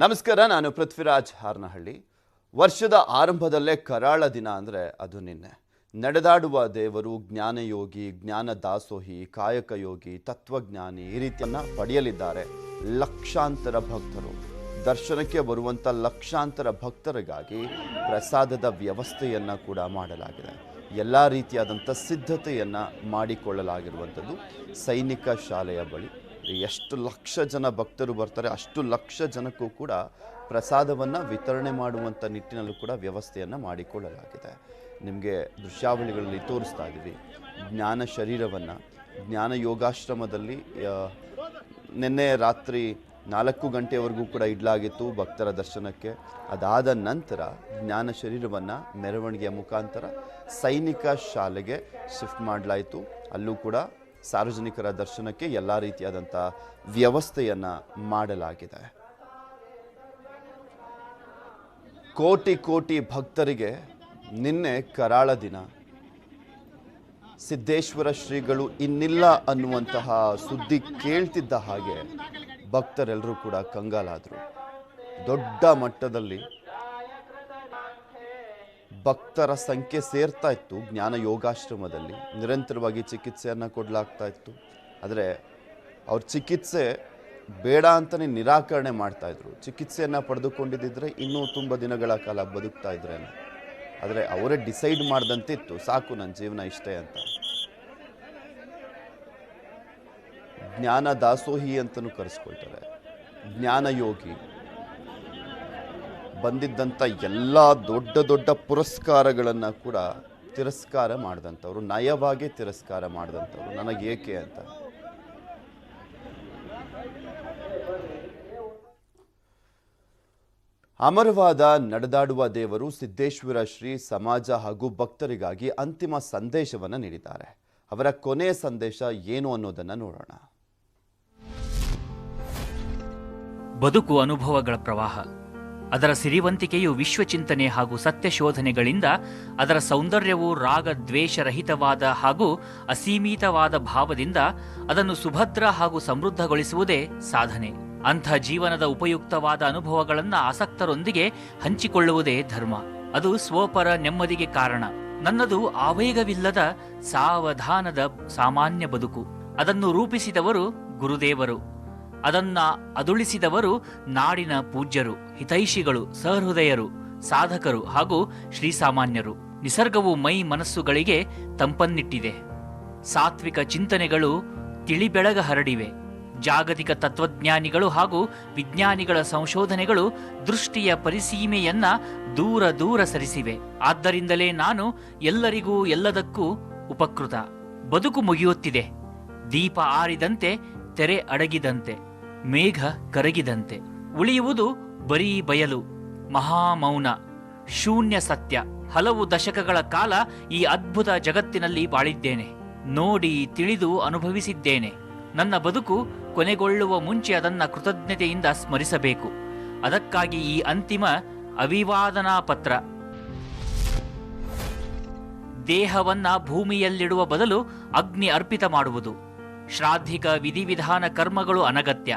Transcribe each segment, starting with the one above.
ನಮಸ್ಕಾರ, ನಾನು ಪೃಥ್ವಿರಾಜ್ ಹಾರ್ನಹಳ್ಳಿ. ವರ್ಷದ ಆರಂಭದಲ್ಲೇ ಕರಾಳ ದಿನ ಅಂದರೆ ಅದು ನಿನ್ನೆ. ನಡೆದಾಡುವ ದೇವರು, ಜ್ಞಾನಯೋಗಿ, ಜ್ಞಾನ ದಾಸೋಹಿ, ಕಾಯಕ ಯೋಗಿ, ತತ್ವಜ್ಞಾನಿ ಈ ರೀತಿಯನ್ನ ಪಡೆಯಲಿದ್ದಾರೆ ಲಕ್ಷಾಂತರ ಭಕ್ತರು. ದರ್ಶನಕ್ಕೆ ಬರುವಂಥ ಲಕ್ಷಾಂತರ ಭಕ್ತರಿಗಾಗಿ ಪ್ರಸಾದದ ವ್ಯವಸ್ಥೆಯನ್ನು ಕೂಡ ಮಾಡಲಾಗಿದೆ. ಎಲ್ಲ ರೀತಿಯಾದಂಥ ಸಿದ್ಧತೆಯನ್ನು ಮಾಡಿಕೊಳ್ಳಲಾಗಿರುವಂಥದ್ದು ಸೈನಿಕ ಶಾಲೆಯ ಬಳಿ. ಎಷ್ಟು ಲಕ್ಷ ಜನ ಭಕ್ತರು ಬರ್ತಾರೆ, ಅಷ್ಟು ಲಕ್ಷ ಜನಕ್ಕೂ ಕೂಡ ಪ್ರಸಾದವನ್ನು ವಿತರಣೆ ಮಾಡುವಂಥ ನಿಟ್ಟಿನಲ್ಲೂ ಕೂಡ ವ್ಯವಸ್ಥೆಯನ್ನು ಮಾಡಿಕೊಳ್ಳಲಾಗಿದೆ. ನಿಮಗೆ ದೃಶ್ಯಾವಳಿಗಳಲ್ಲಿ ತೋರಿಸ್ತಾ ಇದ್ದೀವಿ. ಜ್ಞಾನ ಶರೀರವನ್ನು ಜ್ಞಾನ ಯೋಗಾಶ್ರಮದಲ್ಲಿ ನಿನ್ನೆ ರಾತ್ರಿ 4 ಗಂಟೆವರೆಗೂ ಕೂಡ ಇಡಲಾಗಿತ್ತು ಭಕ್ತರ ದರ್ಶನಕ್ಕೆ. ಅದಾದ ನಂತರ ಜ್ಞಾನ ಶರೀರವನ್ನು ಮೆರವಣಿಗೆಯ ಮುಖಾಂತರ ಸೈನಿಕ ಶಾಲೆಗೆ ಶಿಫ್ಟ್ ಮಾಡಲಾಯಿತು. ಅಲ್ಲೂ ಕೂಡ ಸಾರ್ವಜನಿಕರ ದರ್ಶನಕ್ಕೆ ಎಲ್ಲ ರೀತಿಯಾದಂಥ ವ್ಯವಸ್ಥೆಯನ್ನು ಮಾಡಲಾಗಿದೆ. ಕೋಟಿ ಕೋಟಿ ಭಕ್ತರಿಗೆ ನಿನ್ನೆ ಕರಾಳ ದಿನ. ಸಿದ್ದೇಶ್ವರ ಶ್ರೀಗಳು ಇನ್ನಿಲ್ಲ ಅನ್ನುವಂತಹ ಸುದ್ದಿ ಕೇಳ್ತಿದ್ದ ಹಾಗೆ ಭಕ್ತರೆಲ್ಲರೂ ಕೂಡ ಕಂಗಾಲಾದರು. ದೊಡ್ಡ ಮಟ್ಟದಲ್ಲಿ ಭಕ್ತರ ಸಂಖ್ಯೆ ಸೇರ್ತಾ ಇತ್ತು. ಜ್ಞಾನ ಯೋಗಾಶ್ರಮದಲ್ಲಿ ನಿರಂತರವಾಗಿ ಚಿಕಿತ್ಸೆಯನ್ನು ಕೊಡಲಾಗ್ತಾ ಇತ್ತು. ಆದರೆ ಅವ್ರ ಚಿಕಿತ್ಸೆ ಬೇಡ ಅಂತಲೇ ನಿರಾಕರಣೆ ಮಾಡ್ತಾಯಿದ್ರು. ಚಿಕಿತ್ಸೆಯನ್ನು ಪಡೆದುಕೊಂಡಿದ್ದರೆ ಇನ್ನೂ ತುಂಬ ದಿನಗಳ ಕಾಲ ಬದುಕ್ತಾ ಇದ್ರೇನು. ಆದರೆ ಅವರೇ ಡಿಸೈಡ್ ಮಾಡ್ದಂತೆ ಇತ್ತು, ಸಾಕು ನನ್ನ ಜೀವನ ಇಷ್ಟೇ ಅಂತ. ಜ್ಞಾನ ದಾಸೋಹಿ ಅಂತಲೂ ಕರೆಸ್ಕೊಳ್ತಾರೆ, ಜ್ಞಾನ ಯೋಗಿ. ಬಂದಿದ್ದಂಥ ಎಲ್ಲ ದೊಡ್ಡ ದೊಡ್ಡ ಪುರಸ್ಕಾರಗಳನ್ನು ಕೂಡ ತಿರಸ್ಕಾರ ಮಾಡಿದಂಥವ್ರು, ನಯವಾಗಿ ತಿರಸ್ಕಾರ ಮಾಡಿದಂಥವ್ರು. ನನಗೆ ಏಕೆ ಅಂತ. ಅಮರವಾದ ನಡೆದಾಡುವ ದೇವರು ಸಿದ್ದೇಶ್ವರ ಶ್ರೀ ಸಮಾಜ ಹಾಗೂ ಭಕ್ತರಿಗಾಗಿ ಅಂತಿಮ ಸಂದೇಶವನ್ನು ನೀಡಿದ್ದಾರೆ. ಅವರ ಕೊನೆಯ ಸಂದೇಶ ಏನು ಅನ್ನೋದನ್ನು ನೋಡೋಣ. ಬದುಕು ಅನುಭವಗಳ ಪ್ರವಾಹ. ಅದರ ಸಿರಿವಂತಿಕೆಯು ವಿಶ್ವಚಿಂತನೆ ಹಾಗೂ ಸತ್ಯ ಶೋಧನೆಗಳಿಂದ, ಅದರ ಸೌಂದರ್ಯವು ರಾಗ ದ್ವೇಷರಹಿತವಾದ ಹಾಗೂ ಅಸೀಮಿತವಾದ ಭಾವದಿಂದ ಅದನ್ನು ಸುಭದ್ರ ಹಾಗೂ ಸಮೃದ್ಧಗೊಳಿಸುವುದೇ ಸಾಧನೆ. ಅಂಥ ಜೀವನದ ಉಪಯುಕ್ತವಾದ ಅನುಭವಗಳನ್ನು ಆಸಕ್ತರೊಂದಿಗೆ ಹಂಚಿಕೊಳ್ಳುವುದೇ ಧರ್ಮ. ಅದು ಸ್ವಪರ ನೆಮ್ಮದಿಗೆ ಕಾರಣ. ನನ್ನದು ಆವೇಗವಿಲ್ಲದ ಸಾವಧಾನದ ಸಾಮಾನ್ಯ ಬದುಕು. ಅದನ್ನು ರೂಪಿಸಿದವರು ಗುರುದೇವರು. ಅದನ್ನ ಅದುಳಿಸಿದವರು ನಾಡಿನ ಪೂಜ್ಯರು, ಹಿತೈಷಿಗಳು, ಸಹೃದಯರು, ಸಾಧಕರು ಹಾಗೂ ಶ್ರೀಸಾಮಾನ್ಯರು. ನಿಸರ್ಗವು ಮೈ ಮನಸ್ಸುಗಳಿಗೆ ತಂಪನ್ನಿಟ್ಟಿದೆ. ಸಾತ್ವಿಕ ಚಿಂತನೆಗಳು ತಿಳಿಬೆಳಗ ಹರಡಿವೆ. ಜಾಗತಿಕ ತತ್ವಜ್ಞಾನಿಗಳು ಹಾಗೂ ವಿಜ್ಞಾನಿಗಳ ಸಂಶೋಧನೆಗಳು ದೃಷ್ಟಿಯ ಪರಿಸೀಮೆಯನ್ನ ದೂರ ದೂರ ಸರಿಸಿವೆ. ಆದ್ದರಿಂದಲೇ ನಾನು ಎಲ್ಲರಿಗೂ ಎಲ್ಲದಕ್ಕೂ ಉಪಕೃತ. ಬದುಕು ಮುಗಿಯುತ್ತಿದೆ. ದೀಪ ಆರಿದಂತೆ, ತೆರೆ ಅಡಗಿದಂತೆ, ಮೇಘ ಕರಗಿದಂತೆ. ಉಳಿಯುವುದು ಬರೀ ಬಯಲು, ಮಹಾಮೌನ, ಶೂನ್ಯ ಸತ್ಯ. ಹಲವು ದಶಕಗಳ ಕಾಲ ಈ ಅದ್ಭುತ ಜಗತ್ತಿನಲ್ಲಿ ಬಾಳಿದ್ದೇನೆ. ನೋಡಿ ತಿಳಿದು ಅನುಭವಿಸಿದ್ದೇನೆ. ನನ್ನ ಬದುಕು ಕೊನೆಗೊಳ್ಳುವ ಮುಂಚೆ ಅದನ್ನ ಕೃತಜ್ಞತೆಯಿಂದ ಸ್ಮರಿಸಬೇಕು. ಅದಕ್ಕಾಗಿ ಈ ಅಂತಿಮ ಅಭಿವಾದನಾ ಪತ್ರ. ದೇಹವನ್ನ ಭೂಮಿಯಲ್ಲಿಡುವ ಬದಲು ಅಗ್ನಿ ಅರ್ಪಿತ ಮಾಡುವುದು. ಶ್ರಾದ್ಧಿಕ ವಿಧಿವಿಧಾನ ಕರ್ಮಗಳು ಅನಗತ್ಯ.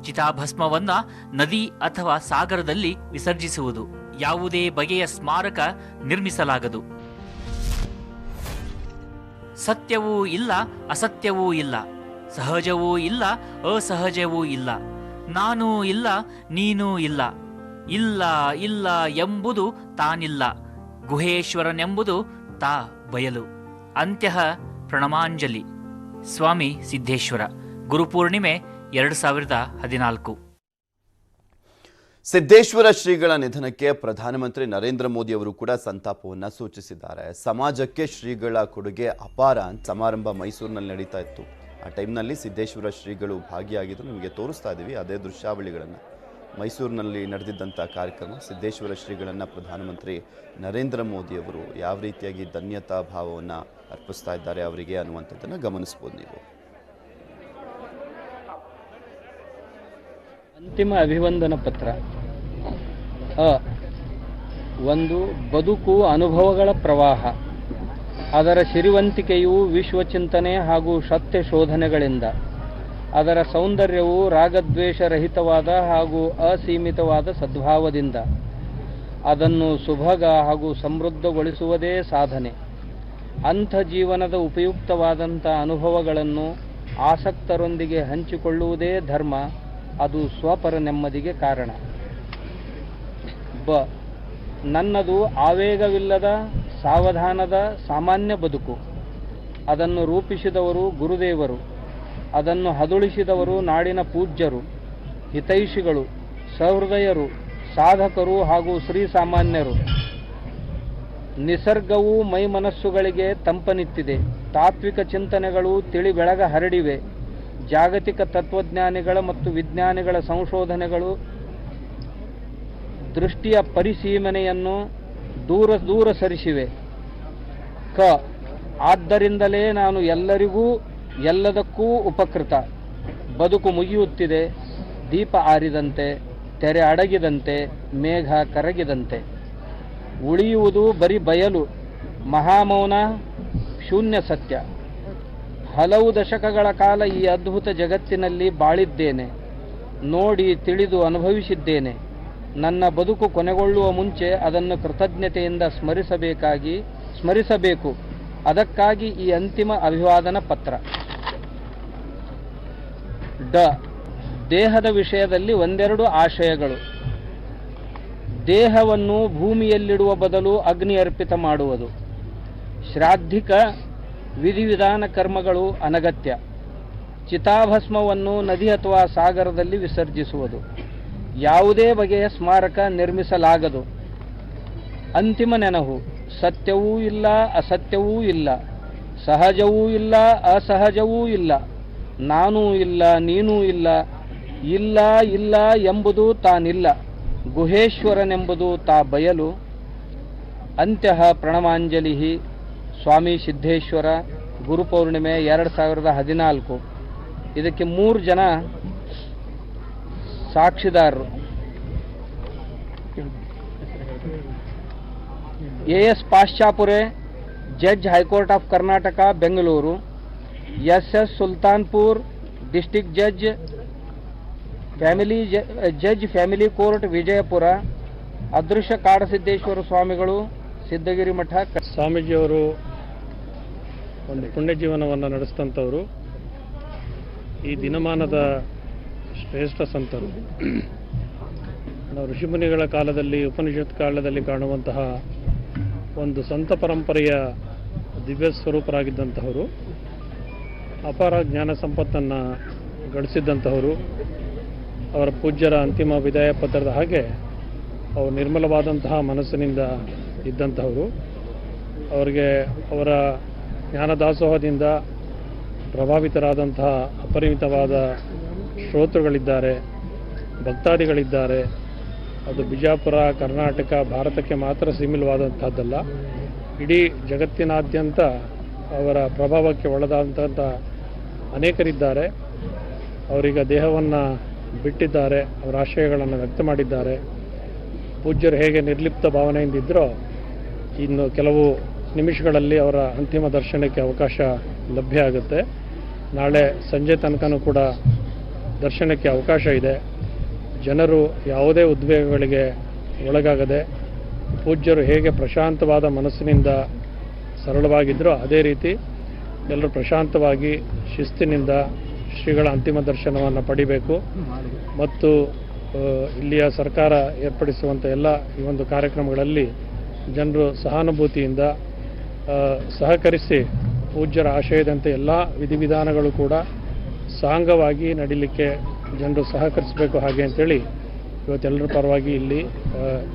ಚಿತಾಭಸ್ಮವನ್ನ ನದಿ ಅಥವಾ ಸಾಗರದಲ್ಲಿ ವಿಸರ್ಜಿಸುವುದು. ಯಾವುದೇ ಬಗೆಯ ಸ್ಮಾರಕ ನಿರ್ಮಿಸಲಾಗದು. ಸತ್ಯವೂ ಇಲ್ಲ, ಅಸತ್ಯವೂ ಇಲ್ಲ. ಸಹಜವೂ ಇಲ್ಲ, ಅಸಹಜವೂ ಇಲ್ಲ. ನಾನೂ ಇಲ್ಲ, ನೀನೂ ಇಲ್ಲ. ಇಲ್ಲ ಇಲ್ಲ ಎಂಬುದು ತಾನಿಲ್ಲ. ಗುಹೇಶ್ವರನೆಂಬುದು ತಾ ಬಯಲು. ಅಂತ್ಯ ಪ್ರಣಮಾಂಜಲಿ. ಸ್ವಾಮಿ ಸಿದ್ದೇಶ್ವರ. ಗುರುಪೂರ್ಣಿಮೆ 2014. ಸಿದ್ದೇಶ್ವರ ಶ್ರೀಗಳ ನಿಧನಕ್ಕೆ ಪ್ರಧಾನಮಂತ್ರಿ ನರೇಂದ್ರ ಮೋದಿ ಅವರು ಕೂಡ ಸಂತಾಪವನ್ನು ಸೂಚಿಸಿದ್ದಾರೆ. ಸಮಾಜಕ್ಕೆ ಶ್ರೀಗಳ ಕೊಡುಗೆ ಅಪಾರ ಅಂತ ಸಮಾರಂಭ ಮೈಸೂರಿನಲ್ಲಿ ನಡೀತಾ ಇತ್ತು. ಆ ಟೈಮ್ನಲ್ಲಿ ಸಿದ್ದೇಶ್ವರ ಶ್ರೀಗಳು ಭಾಗಿಯಾಗಿದ್ದು ನಿಮಗೆ ತೋರಿಸ್ತಾ ಇದ್ದೀವಿ ಅದೇ ದೃಶ್ಯಾವಳಿಗಳನ್ನು. ಮೈಸೂರಿನಲ್ಲಿ ನಡೆದಿದ್ದಂಥ ಕಾರ್ಯಕ್ರಮ. ಸಿದ್ದೇಶ್ವರ ಶ್ರೀಗಳನ್ನು ಪ್ರಧಾನಮಂತ್ರಿ ನರೇಂದ್ರ ಮೋದಿ ಅವರು ಯಾವ ರೀತಿಯಾಗಿ ಧನ್ಯತಾ ಭಾವವನ್ನು ಅರ್ಪಿಸ್ತಾ ಇದ್ದಾರೆ ಅವರಿಗೆ ಅನ್ನುವಂಥದ್ದನ್ನು ಗಮನಿಸ್ಬೋದು ನೀವು. ಅಂತಿಮ ಅಭಿವಂದನ ಪತ್ರ. ಒಂದು, ಬದುಕು ಅನುಭವಗಳ ಪ್ರವಾಹ. ಅದರ ಸಿರಿವಂತಿಕೆಯು ವಿಶ್ವಚಿಂತನೆ ಹಾಗೂ ಸತ್ಯ ಶೋಧನೆಗಳಿಂದ, ಅದರ ಸೌಂದರ್ಯವು ರಾಗದ್ವೇಷರಹಿತವಾದ ಹಾಗೂ ಅಸೀಮಿತವಾದ ಸದ್ಭಾವದಿಂದ ಅದನ್ನು ಸುಭಗ ಹಾಗೂ ಸಮೃದ್ಧಗೊಳಿಸುವುದೇ ಸಾಧನೆ. ಅಂಥ ಜೀವನದ ಉಪಯುಕ್ತವಾದಂಥ ಅನುಭವಗಳನ್ನು ಆಸಕ್ತರೊಂದಿಗೆ ಹಂಚಿಕೊಳ್ಳುವುದೇ ಧರ್ಮ. ಅದು ಸ್ವಪರ ನೆಮ್ಮದಿಗೆ ಕಾರಣ. ನನ್ನದು ಆವೇಗವಿಲ್ಲದ ಸಾವಧಾನದ ಸಾಮಾನ್ಯ ಬದುಕು. ಅದನ್ನು ರೂಪಿಸಿದವರು ಗುರುದೇವರು, ಅದನ್ನು ಹದುಳಿಸಿದವರು ನಾಡಿನ ಪೂಜ್ಯರು, ಹಿತೈಷಿಗಳು, ಸಹೃದಯರು, ಸಾಧಕರು ಹಾಗೂ ಶ್ರೀಸಾಮಾನ್ಯರು. ನಿಸರ್ಗವು ಮೈಮನಸ್ಸುಗಳಿಗೆ ತಂಪನಿತ್ತಿದೆ. ತಾತ್ವಿಕ ಚಿಂತನೆಗಳು ತಿಳಿ ಬೆಳಗ ಹರಡಿವೆ. ಜಾಗತಿಕ ತತ್ವಜ್ಞಾನಿಗಳ ಮತ್ತು ವಿಜ್ಞಾನಿಗಳ ಸಂಶೋಧನೆಗಳು ದೃಷ್ಟಿಯ ಪರಿಸೀಮನೆಯನ್ನು ದೂರ ಸರಿಸಿವೆ. ಆದ್ದರಿಂದಲೇ ನಾನು ಎಲ್ಲರಿಗೂ ಎಲ್ಲದಕ್ಕೂ ಉಪಕೃತ. ಬದುಕು ಮುಗಿಯುತ್ತಿದೆ, ದೀಪ ಆರಿದಂತೆ, ತೆರೆ ಅಡಗಿದಂತೆ, ಮೇಘ ಕರಗಿದಂತೆ. ಉಳಿಯುವುದು ಬರೀ ಬಯಲು, ಮಹಾಮೌನ, ಶೂನ್ಯ ಸತ್ಯ. ಹಲವು ದಶಕಗಳ ಕಾಲ ಈ ಅದ್ಭುತ ಜಗತ್ತಿನಲ್ಲಿ ಬಾಳಿದ್ದೇನೆ, ನೋಡಿ ತಿಳಿದು ಅನುಭವಿಸಿದ್ದೇನೆ. ನನ್ನ ಬದುಕು ಕೊನೆಗೊಳ್ಳುವ ಮುಂಚೆ ಅದನ್ನು ಕೃತಜ್ಞತೆಯಿಂದ ಸ್ಮರಿಸಬೇಕು. ಅದಕ್ಕಾಗಿ ಈ ಅಂತಿಮ ಅಭಿವಾದನ ಪತ್ರ. ದೇಹದ ವಿಷಯದಲ್ಲಿ ಒಂದೆರಡು ಆಶಯಗಳು. ದೇಹವನ್ನು ಭೂಮಿಯಲ್ಲಿಡುವ ಬದಲು ಅಗ್ನಿ ಅರ್ಪಿತ ಮಾಡುವುದು. ಶ್ರಾದ್ಧಿಕ ವಿಧಿವಿಧಾನ ಕರ್ಮಗಳು ಅನಗತ್ಯ. ಚಿತಾಭಸ್ಮವನ್ನು ನದಿ ಅಥವಾ ಸಾಗರದಲ್ಲಿ ವಿಸರ್ಜಿಸುವುದು. ಯಾವುದೇ ಬಗೆಯ ಸ್ಮಾರಕ ನಿರ್ಮಿಸಲಾಗದು. ಅಂತಿಮ ನೆನಹು: ಸತ್ಯವೂ ಇಲ್ಲ, ಅಸತ್ಯವೂ ಇಲ್ಲ, ಸಹಜವೂ ಇಲ್ಲ, ಅಸಹಜವೂ ಇಲ್ಲ, ನಾನೂ ಇಲ್ಲ, ನೀನೂ ಇಲ್ಲ, ಇಲ್ಲ ಇಲ್ಲ ಎಂಬುದು ತಾನಿಲ್ಲ, ಗುಹೇಶ್ವರನೆಂಬುದು ತಾ ಬಯಲು. ಅಂತ್ಯಃ ಪ್ರಣಮಾಂಜಲಿ. ಸ್ವಾಮಿ ಸಿದ್ದೇಶ್ವರ, ಗುರುಪೌರ್ಣಿಮೆ 2014. ಇದಕ್ಕೆ 3 ಜನ ಸಾಕ್ಷಿದಾರರು: S Pashchapure, judge high court of Karnataka Bengaluru. S Sultanpur, district judge family court Vijayapura. Adrushya Kadasiddheshwara ಸ್ವಾಮಿಗಳು, ಸಿದ್ಧಗಿರಿ ಮಠ. ಸ್ವಾಮೀಜಿಯವರು ಒಂದು ಪುಣ್ಯ ಜೀವನವನ್ನು ನಡೆಸಿದಂಥವರು. ಈ ದಿನಮಾನದ ಶ್ರೇಷ್ಠ ಸಂತರು. ನಾವು ಋಷಿಮುನಿಗಳ ಕಾಲದಲ್ಲಿ, ಉಪನಿಷತ್ ಕಾಲದಲ್ಲಿ ಕಾಣುವಂತಹ ಒಂದು ಸಂತ ಪರಂಪರೆಯ ದಿವ್ಯ ಸ್ವರೂಪರಾಗಿದ್ದಂತಹವರು. ಅಪಾರ ಜ್ಞಾನ ಸಂಪತ್ತನ್ನು ಗಳಿಸಿದ್ದಂತಹವರು. ಅವರ ಪೂಜ್ಯರ ಅಂತಿಮ ವಿದಾಯ ಪತ್ರದ ಹಾಗೆ ಅವರು ನಿರ್ಮಲವಾದಂತಹ ಮನಸ್ಸಿನಿಂದ ಇದ್ದಂತಹವರು. ಅವರಿಗೆ ಅವರ ಜ್ಞಾನದಾಸೋಹದಿಂದ ಪ್ರಭಾವಿತರಾದಂತಹ ಅಪರಿಮಿತವಾದ ಶ್ರೋತೃಗಳಿದ್ದಾರೆ, ಭಕ್ತಾದಿಗಳಿದ್ದಾರೆ. ಅದು ಬಿಜಾಪುರ, ಕರ್ನಾಟಕ, ಭಾರತಕ್ಕೆ ಮಾತ್ರ ಸೀಮಿತವಾದಂಥದ್ದಲ್ಲ. ಇಡೀ ಜಗತ್ತಿನಾದ್ಯಂತ ಅವರ ಪ್ರಭಾವಕ್ಕೆ ಒಳಗಾದಂಥ ಅನೇಕರಿದ್ದಾರೆ. ಅವರೀಗ ದೇಹವನ್ನು ಬಿಟ್ಟಿದ್ದಾರೆ, ಅವರ ಆಶಯಗಳನ್ನು ವ್ಯಕ್ತ ಮಾಡಿದ್ದಾರೆ. ಪೂಜ್ಯರು ಹೇಗೆ ನಿರ್ಲಿಪ್ತ ಭಾವನೆಯಿಂದಿದ್ದರೋ, ಇನ್ನು ಕೆಲವು ನಿಮಿಷಗಳಲ್ಲಿ ಅವರ ಅಂತಿಮ ದರ್ಶನಕ್ಕೆ ಅವಕಾಶ ಲಭ್ಯ ಆಗುತ್ತೆ. ನಾಳೆ ಸಂಜೆ ತನಕನೂ ಕೂಡ ದರ್ಶನಕ್ಕೆ ಅವಕಾಶ ಇದೆ. ಜನರು ಯಾವುದೇ ಉದ್ವೇಗಗಳಿಗೆ ಒಳಗಾಗದೆ, ಪೂಜ್ಯರು ಹೇಗೆ ಪ್ರಶಾಂತವಾದ ಮನಸ್ಸಿನಿಂದ ಸರಳವಾಗಿದ್ದರೋ ಅದೇ ರೀತಿ ಎಲ್ಲರೂ ಪ್ರಶಾಂತವಾಗಿ ಶಿಸ್ತಿನಿಂದ ಶ್ರೀಗಳ ಅಂತಿಮ ದರ್ಶನವನ್ನು ಪಡಿಬೇಕು. ಮತ್ತು ಇಲ್ಲಿಯ ಸರ್ಕಾರ ಏರ್ಪಡಿಸುವಂಥ ಎಲ್ಲ ಈ ಒಂದು ಕಾರ್ಯಕ್ರಮಗಳಲ್ಲಿ ಜನರು ಸಹಾನುಭೂತಿಯಿಂದ ಸಹಕರಿಸಿ ಪೂಜ್ಯರ ಆಶಯದಂತೆ ಎಲ್ಲ ವಿಧಿವಿಧಾನಗಳು ಕೂಡ ಸಾಂಗವಾಗಿ ನಡೀಲಿಕ್ಕೆ ಜನರು ಸಹಕರಿಸಬೇಕು. ಹಾಗೆ ಅಂತೇಳಿ ಇವತ್ತೆಲ್ಲರ ಪರವಾಗಿ ಇಲ್ಲಿ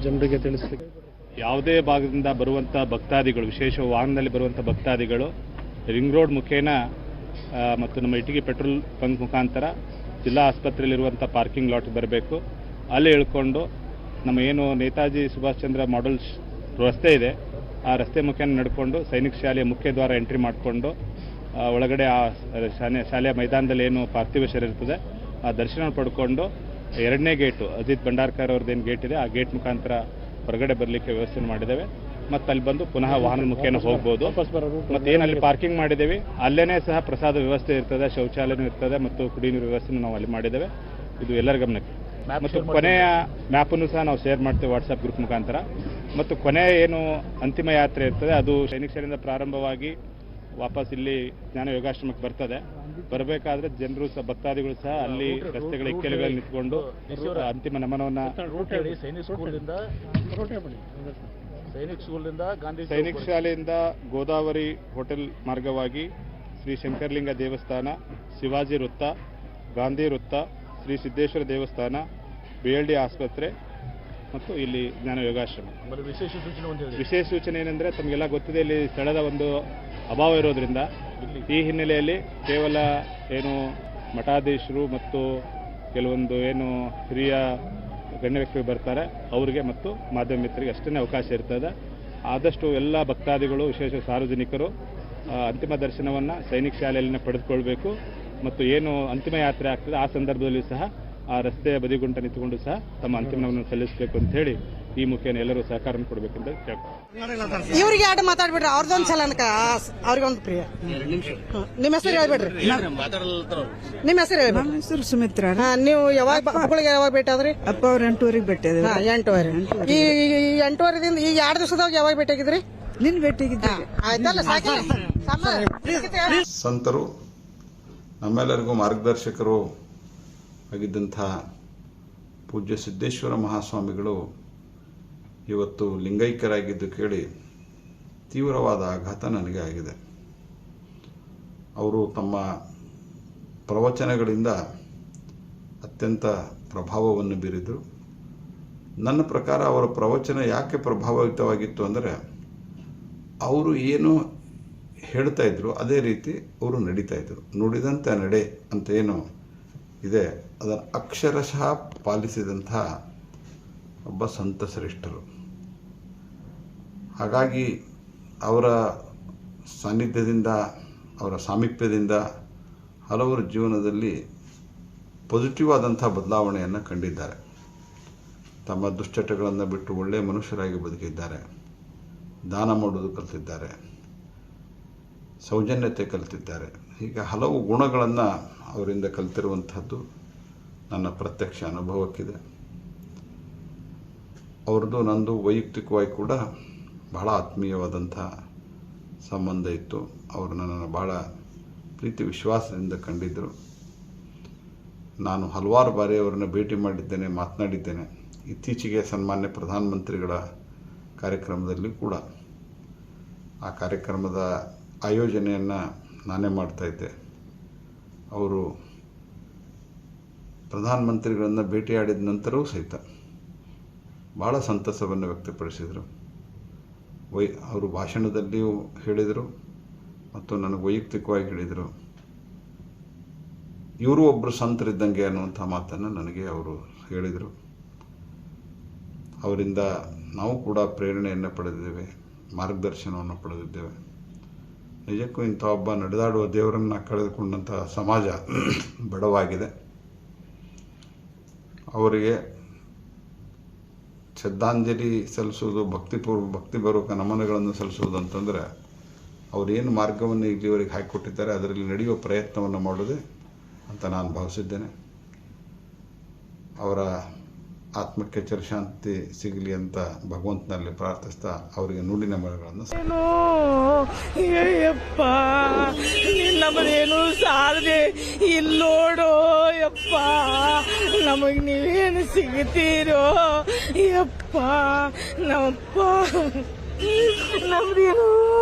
ಜನರಿಗೆ ತಿಳಿಸ್ಲಿಕ್ಕೆ. ಯಾವುದೇ ಭಾಗದಿಂದ ಬರುವಂಥ ಭಕ್ತಾದಿಗಳು, ವಿಶೇಷ ವಾಹನದಲ್ಲಿ ಬರುವಂಥ ಭಕ್ತಾದಿಗಳು ರಿಂಗ್ ರೋಡ್ ಮುಖೇನ ಮತ್ತು ನಮ್ಮ ಇಟಗಿ ಪೆಟ್ರೋಲ್ ಬಂಕ್ ಮುಖಾಂತರ ಜಿಲ್ಲಾ ಆಸ್ಪತ್ರೆಯಲ್ಲಿರುವಂಥ ಪಾರ್ಕಿಂಗ್ ಲಾಟ್ಗೆ ಬರಬೇಕು. ಅಲ್ಲಿ ಇಳ್ಕೊಂಡು ನಮ್ಮ ಏನು ನೇತಾಜಿ ಸುಭಾಷ್ ಚಂದ್ರ ಮಾಡೆಲ್ ರಸ್ತೆ ಇದೆ, ಆ ರಸ್ತೆ ಮುಖೇನ ನಡ್ಕೊಂಡು ಸೈನಿಕ ಶಾಲೆಯ ಮುಖ್ಯ ದ್ವಾರ ಎಂಟ್ರಿ ಮಾಡಿಕೊಂಡು ಒಳಗಡೆ ಆ ಶಾಲೆಯ ಮೈದಾನದಲ್ಲಿ ಏನು ಪಾರ್ಥಿವ ಶರೀರ ಇರ್ತದೆ ಆ ದರ್ಶನ ಪಡ್ಕೊಂಡು 2ನೇ ಗೇಟು ಅಜಿತ್ ಭಂಡಾರ್ಕರ್ ಅವ್ರದ್ದೇನು ಗೇಟ್ ಇದೆ ಆ ಗೇಟ್ ಮುಖಾಂತರ ಹೊರಗಡೆ ಬರಲಿಕ್ಕೆ ವ್ಯವಸ್ಥೆ ಮಾಡಿದ್ದೇವೆ. ಮತ್ತು ಅಲ್ಲಿ ಬಂದು ಪುನಃ ವಾಹನದ ಮುಖೇನ ಹೋಗ್ಬೋದು. ಮತ್ತು ಏನು ಅಲ್ಲಿ ಪಾರ್ಕಿಂಗ್ ಮಾಡಿದ್ದೇವೆ ಅಲ್ಲೇನೇ ಸಹ ಪ್ರಸಾದ ವ್ಯವಸ್ಥೆ ಇರ್ತದೆ, ಶೌಚಾಲಯನೂ ಇರ್ತದೆ ಮತ್ತು ಕುಡಿಯುವ ನೀರು ವ್ಯವಸ್ಥೆನೂ ನಾವು ಅಲ್ಲಿ ಮಾಡಿದ್ದೇವೆ. ಇದು ಎಲ್ಲರ ಗಮನಕ್ಕೆ. ಮತ್ತು ಕೊನೆಯ ಮ್ಯಾಪನ್ನು ಸಹ ನಾವು ಶೇರ್ ಮಾಡ್ತೇವೆ ವಾಟ್ಸಪ್ ಗ್ರೂಪ್ ಮುಖಾಂತರ. ಮತ್ತು ಕೊನೆಯ ಏನು ಅಂತಿಮ ಯಾತ್ರೆ ಇರ್ತದೆ ಅದು ಸೈನಿಕ ಶಾಲೆಯಿಂದ ಪ್ರಾರಂಭವಾಗಿ ವಾಪಸ್ ಇಲ್ಲಿ ಜ್ಞಾನ ಯೋಗಾಶ್ರಮಕ್ಕೆ ಬರ್ತದೆ. ಬರಬೇಕಾದ್ರೆ ಜನರು ಸಹ ಭಕ್ತಾದಿಗಳು ಸಹ ಅಲ್ಲಿ ರಸ್ತೆಗಳ ಇಕ್ಕೆಲುಗಳಲ್ಲಿ ನಿಂತ್ಕೊಂಡು ಅಂತಿಮ ನಮನವನ್ನು ಸೈನಿಕ ಶಾಲೆಯಿಂದ ಗೋದಾವರಿ ಹೋಟೆಲ್ ಮಾರ್ಗವಾಗಿ ಶ್ರೀ ಶಂಕರಲಿಂಗ ದೇವಸ್ಥಾನ, ಶಿವಾಜಿ ವೃತ್ತ, ಗಾಂಧಿ ವೃತ್ತ, ಶ್ರೀ ಸಿದ್ದೇಶ್ವರ ದೇವಸ್ಥಾನ, BLD ಆಸ್ಪತ್ರೆ ಮತ್ತು ಇಲ್ಲಿ ಜ್ಞಾನ ಯೋಗಾಶ್ರಮ. ವಿಶೇಷ ಸೂಚನೆ ಏನಂದರೆ ತಮಗೆಲ್ಲ ಗೊತ್ತಿದೆ, ಇಲ್ಲಿ ಸ್ಥಳದ ಒಂದು ಅಭಾವ ಇರೋದ್ರಿಂದ ಈ ಹಿನ್ನೆಲೆಯಲ್ಲಿ ಕೇವಲ ಏನು ಮಠಾಧೀಶರು ಮತ್ತು ಕೆಲವೊಂದು ಏನು ಹಿರಿಯ ಗಣ್ಯ ವ್ಯಕ್ತಿಗಳು ಬರ್ತಾರೆ ಅವರಿಗೆ ಮತ್ತು ಮಾಧ್ಯಮ ಮಿತ್ರರಿಗೆ ಅಷ್ಟೇ ಅವಕಾಶ ಇರ್ತದೆ. ಆದಷ್ಟು ಎಲ್ಲ ಭಕ್ತಾದಿಗಳು, ವಿಶೇಷ ಸಾರ್ವಜನಿಕರು ಅಂತಿಮ ದರ್ಶನವನ್ನು ಸೈನಿಕ ಶಾಲೆಯಲ್ಲಿನ ಪಡೆದುಕೊಳ್ಬೇಕು. ಮತ್ತು ಏನು ಅಂತಿಮ ಯಾತ್ರೆ ಆಗ್ತದೆ ಆ ಸಂದರ್ಭದಲ್ಲಿ ಸಹ ಆ ರಸ್ತೆಯ ಬದಿಗುಂಟ ನಿಂತುಕೊಂಡು ಸಹ ತಮ್ಮ ಅಂತಿಮವನ್ನು ಸಲ್ಲಿಸಬೇಕು ಅಂತ ಹೇಳಿ ಈ ಮುಖೇನ ಎಲ್ಲರೂ ಸಹಕಾರ ಕೊಡಬೇಕು ಅಂತ ಕೇಳ್ತಾರೆ. ಇವ್ರಿಗೆ ಆಟ ಮಾತಾಡ್ಬಿಡ್ರಿ, ಅವ್ರದ್ದೊಂದು ಸಲ ಅವ್ರಿಗೊಂದು ಪ್ರಿಯ. ನಿಮ್ಮ ಹೆಸರು ಹೇಳ್ಬೇಡ್ರಿ. ನಿಮ್ಮ ಹೆಸರು ಹೇಳ್ಬೇಡ್ರಿ. ನಮ್ಮ ಹೆಸರು ಸುಮಿತ್ರಾ. ನೀವು ಯಾವಾಗ ಮಕ್ಕಳಿಗೆ ಯಾವಾಗ ಭೇಟಿ ಆದ್ರಿ? ಅಪ್ಪ ಅವ್ರು 8 ಭೇಟಿ ಆದ್ರಿ. 8 ಈ 8 ಈಗ 2 ದಿವಸದಾಗ ಯಾವಾಗ ಭೇಟಿ ಆಗಿದ್ರಿ? ನಿನ್ ಭೇಟಿಗಿದ್ದೆ. ಆಯ್ತಲ್ಲ, ಸಾಕಿ. ಸಂತರು ನಮ್ಮೆಲ್ಲರಿಗೂ ಮಾರ್ಗದರ್ಶಕರು ಆಗಿದ್ದಂಥ ಪೂಜ್ಯ ಸಿದ್ದೇಶ್ವರ ಮಹಾಸ್ವಾಮಿಗಳು ಇವತ್ತು ಲಿಂಗೈಕ್ಯರಾಗಿದ್ದು ಕೇಳಿ ತೀವ್ರವಾದ ಆಘಾತ ನನಗೆ ಆಗಿದೆ. ಅವರು ತಮ್ಮ ಪ್ರವಚನಗಳಿಂದ ಅತ್ಯಂತ ಪ್ರಭಾವವನ್ನು ಬೀರಿದರು. ನನ್ನ ಪ್ರಕಾರ ಅವರ ಪ್ರವಚನ ಯಾಕೆ ಪ್ರಭಾವಿತವಾಗಿತ್ತು ಅಂದರೆ, ಅವರು ಏನು ಹೇಳ್ತಾ ಇದ್ರು ಅದೇ ರೀತಿ ಅವರು ನಡೀತಾ ಇದ್ರು. ನುಡಿದಂತೆ ನಡೆ ಅಂತ ಏನು ಇದೆ ಅದನ್ನು ಅಕ್ಷರಶಃ ಪಾಲಿಸಿದಂಥ ಒಬ್ಬ ಸಂತ ಶ್ರೇಷ್ಠರು. ಹಾಗಾಗಿ ಅವರ ಸಾನ್ನಿಧ್ಯದಿಂದ, ಅವರ ಸಾಮೀಪ್ಯದಿಂದ ಹಲವರ ಜೀವನದಲ್ಲಿ ಪಾಸಿಟಿವ್ ಆದಂಥ ಬದಲಾವಣೆಯನ್ನು ಕಂಡಿದ್ದಾರೆ. ತಮ್ಮ ದುಶ್ಚಟಗಳನ್ನು ಬಿಟ್ಟು ಒಳ್ಳೆಯ ಮನುಷ್ಯರಾಗಿ ಬದುಕಿದ್ದಾರೆ, ದಾನ ಮಾಡೋದು ಕಲಿತಿದ್ದಾರೆ, ಸೌಜನ್ಯತೆ ಕಲಿತಿದ್ದಾರೆ. ಹೀಗೆ ಹಲವು ಗುಣಗಳನ್ನು ಅವರಿಂದ ಕಲಿತಿರುವಂಥದ್ದು ನನ್ನ ಪ್ರತ್ಯಕ್ಷ ಅನುಭವಕ್ಕಿದೆ. ಅವ್ರದ್ದು ನಂದು ವೈಯಕ್ತಿಕವಾಗಿ ಕೂಡ ಬಹಳ ಆತ್ಮೀಯವಾದಂಥ ಸಂಬಂಧ ಇತ್ತು. ಅವರು ನನ್ನನ್ನು ಭಾಳ ಪ್ರೀತಿ ವಿಶ್ವಾಸದಿಂದ ಕಂಡಿದ್ದರು. ನಾನು ಹಲವಾರು ಬಾರಿ ಅವರನ್ನು ಭೇಟಿ ಮಾಡಿದ್ದೇನೆ, ಮಾತನಾಡಿದ್ದೇನೆ. ಇತ್ತೀಚೆಗೆ ಸನ್ಮಾನ್ಯ ಪ್ರಧಾನಮಂತ್ರಿಗಳ ಕಾರ್ಯಕ್ರಮದಲ್ಲಿ ಕೂಡ ಆ ಕಾರ್ಯಕ್ರಮದ ಆಯೋಜನೆಯನ್ನು ನಾನೇ ಮಾಡ್ತಾಯಿದ್ದೆ. ಅವರು ಪ್ರಧಾನಮಂತ್ರಿಗಳನ್ನು ಭೇಟಿಯಾಡಿದ ನಂತರವೂ ಸಹಿತ ಭಾಳ ಸಂತಸವನ್ನು ವ್ಯಕ್ತಪಡಿಸಿದರು. ಅವರು ಭಾಷಣದಲ್ಲಿಯೂ ಹೇಳಿದರು ಮತ್ತು ನನಗೆ ವೈಯಕ್ತಿಕವಾಗಿ ಹೇಳಿದರು. ಇವರು ಒಬ್ಬರು ಸಂತರಿದ್ದಂಗೆ ಅನ್ನುವಂಥ ಮಾತನ್ನು ನನಗೆ ಅವರು ಹೇಳಿದರು. ಅವರಿಂದ ನಾವು ಕೂಡ ಪ್ರೇರಣೆಯನ್ನು ಪಡೆದಿದ್ದೇವೆ, ಮಾರ್ಗದರ್ಶನವನ್ನು ಪಡೆದಿದ್ದೇವೆ. ನಿಜಕ್ಕೂ ಇಂಥ ಒಬ್ಬ ನಡೆದಾಡುವ ದೇವರನ್ನು ಕಳೆದುಕೊಂಡಂಥ ಸಮಾಜ ಬಡವಾಗಿದೆ. ಅವರಿಗೆ ಶ್ರದ್ಧಾಂಜಲಿ ಸಲ್ಲಿಸೋದು, ಭಕ್ತಿಪೂರ್ವಕ ನಮನಗಳನ್ನು ಸಲ್ಲಿಸೋದು ಅಂತಂದರೆ ಅವರೇನು ಮಾರ್ಗವನ್ನು ಇಲ್ಲಿವರೆಗೆ ಹಾಕಿಕೊಟ್ಟಿದ್ದಾರೆ ಅದರಲ್ಲಿ ನಡೆಯುವ ಪ್ರಯತ್ನವನ್ನು ಮಾಡೋದೇ ಅಂತ ನಾನು ಭಾವಿಸಿದ್ದೇನೆ. ಅವರ ಆತ್ಮಕ್ಕೆ ಚಿರಶಾಂತಿ ಸಿಗಲಿ ಅಂತ ಭಗವಂತನಲ್ಲಿ ಪ್ರಾರ್ಥಿಸ್ತಾ ಅವರಿಗೆ ನುಡಿನ ಮರಗಳನ್ನು ಯಪ್ಪ ನಮ್ಮದೇನು ಸಾಲದೆ ಇಲ್ಲೋಡೋ ಯಪ್ಪ, ನಮಗೆ ನೀವೇನು ಸಿಗ್ತೀರೋ ಯಪ್ಪ, ನಮ್ಮಪ್ಪ ನಮ್ದೇನು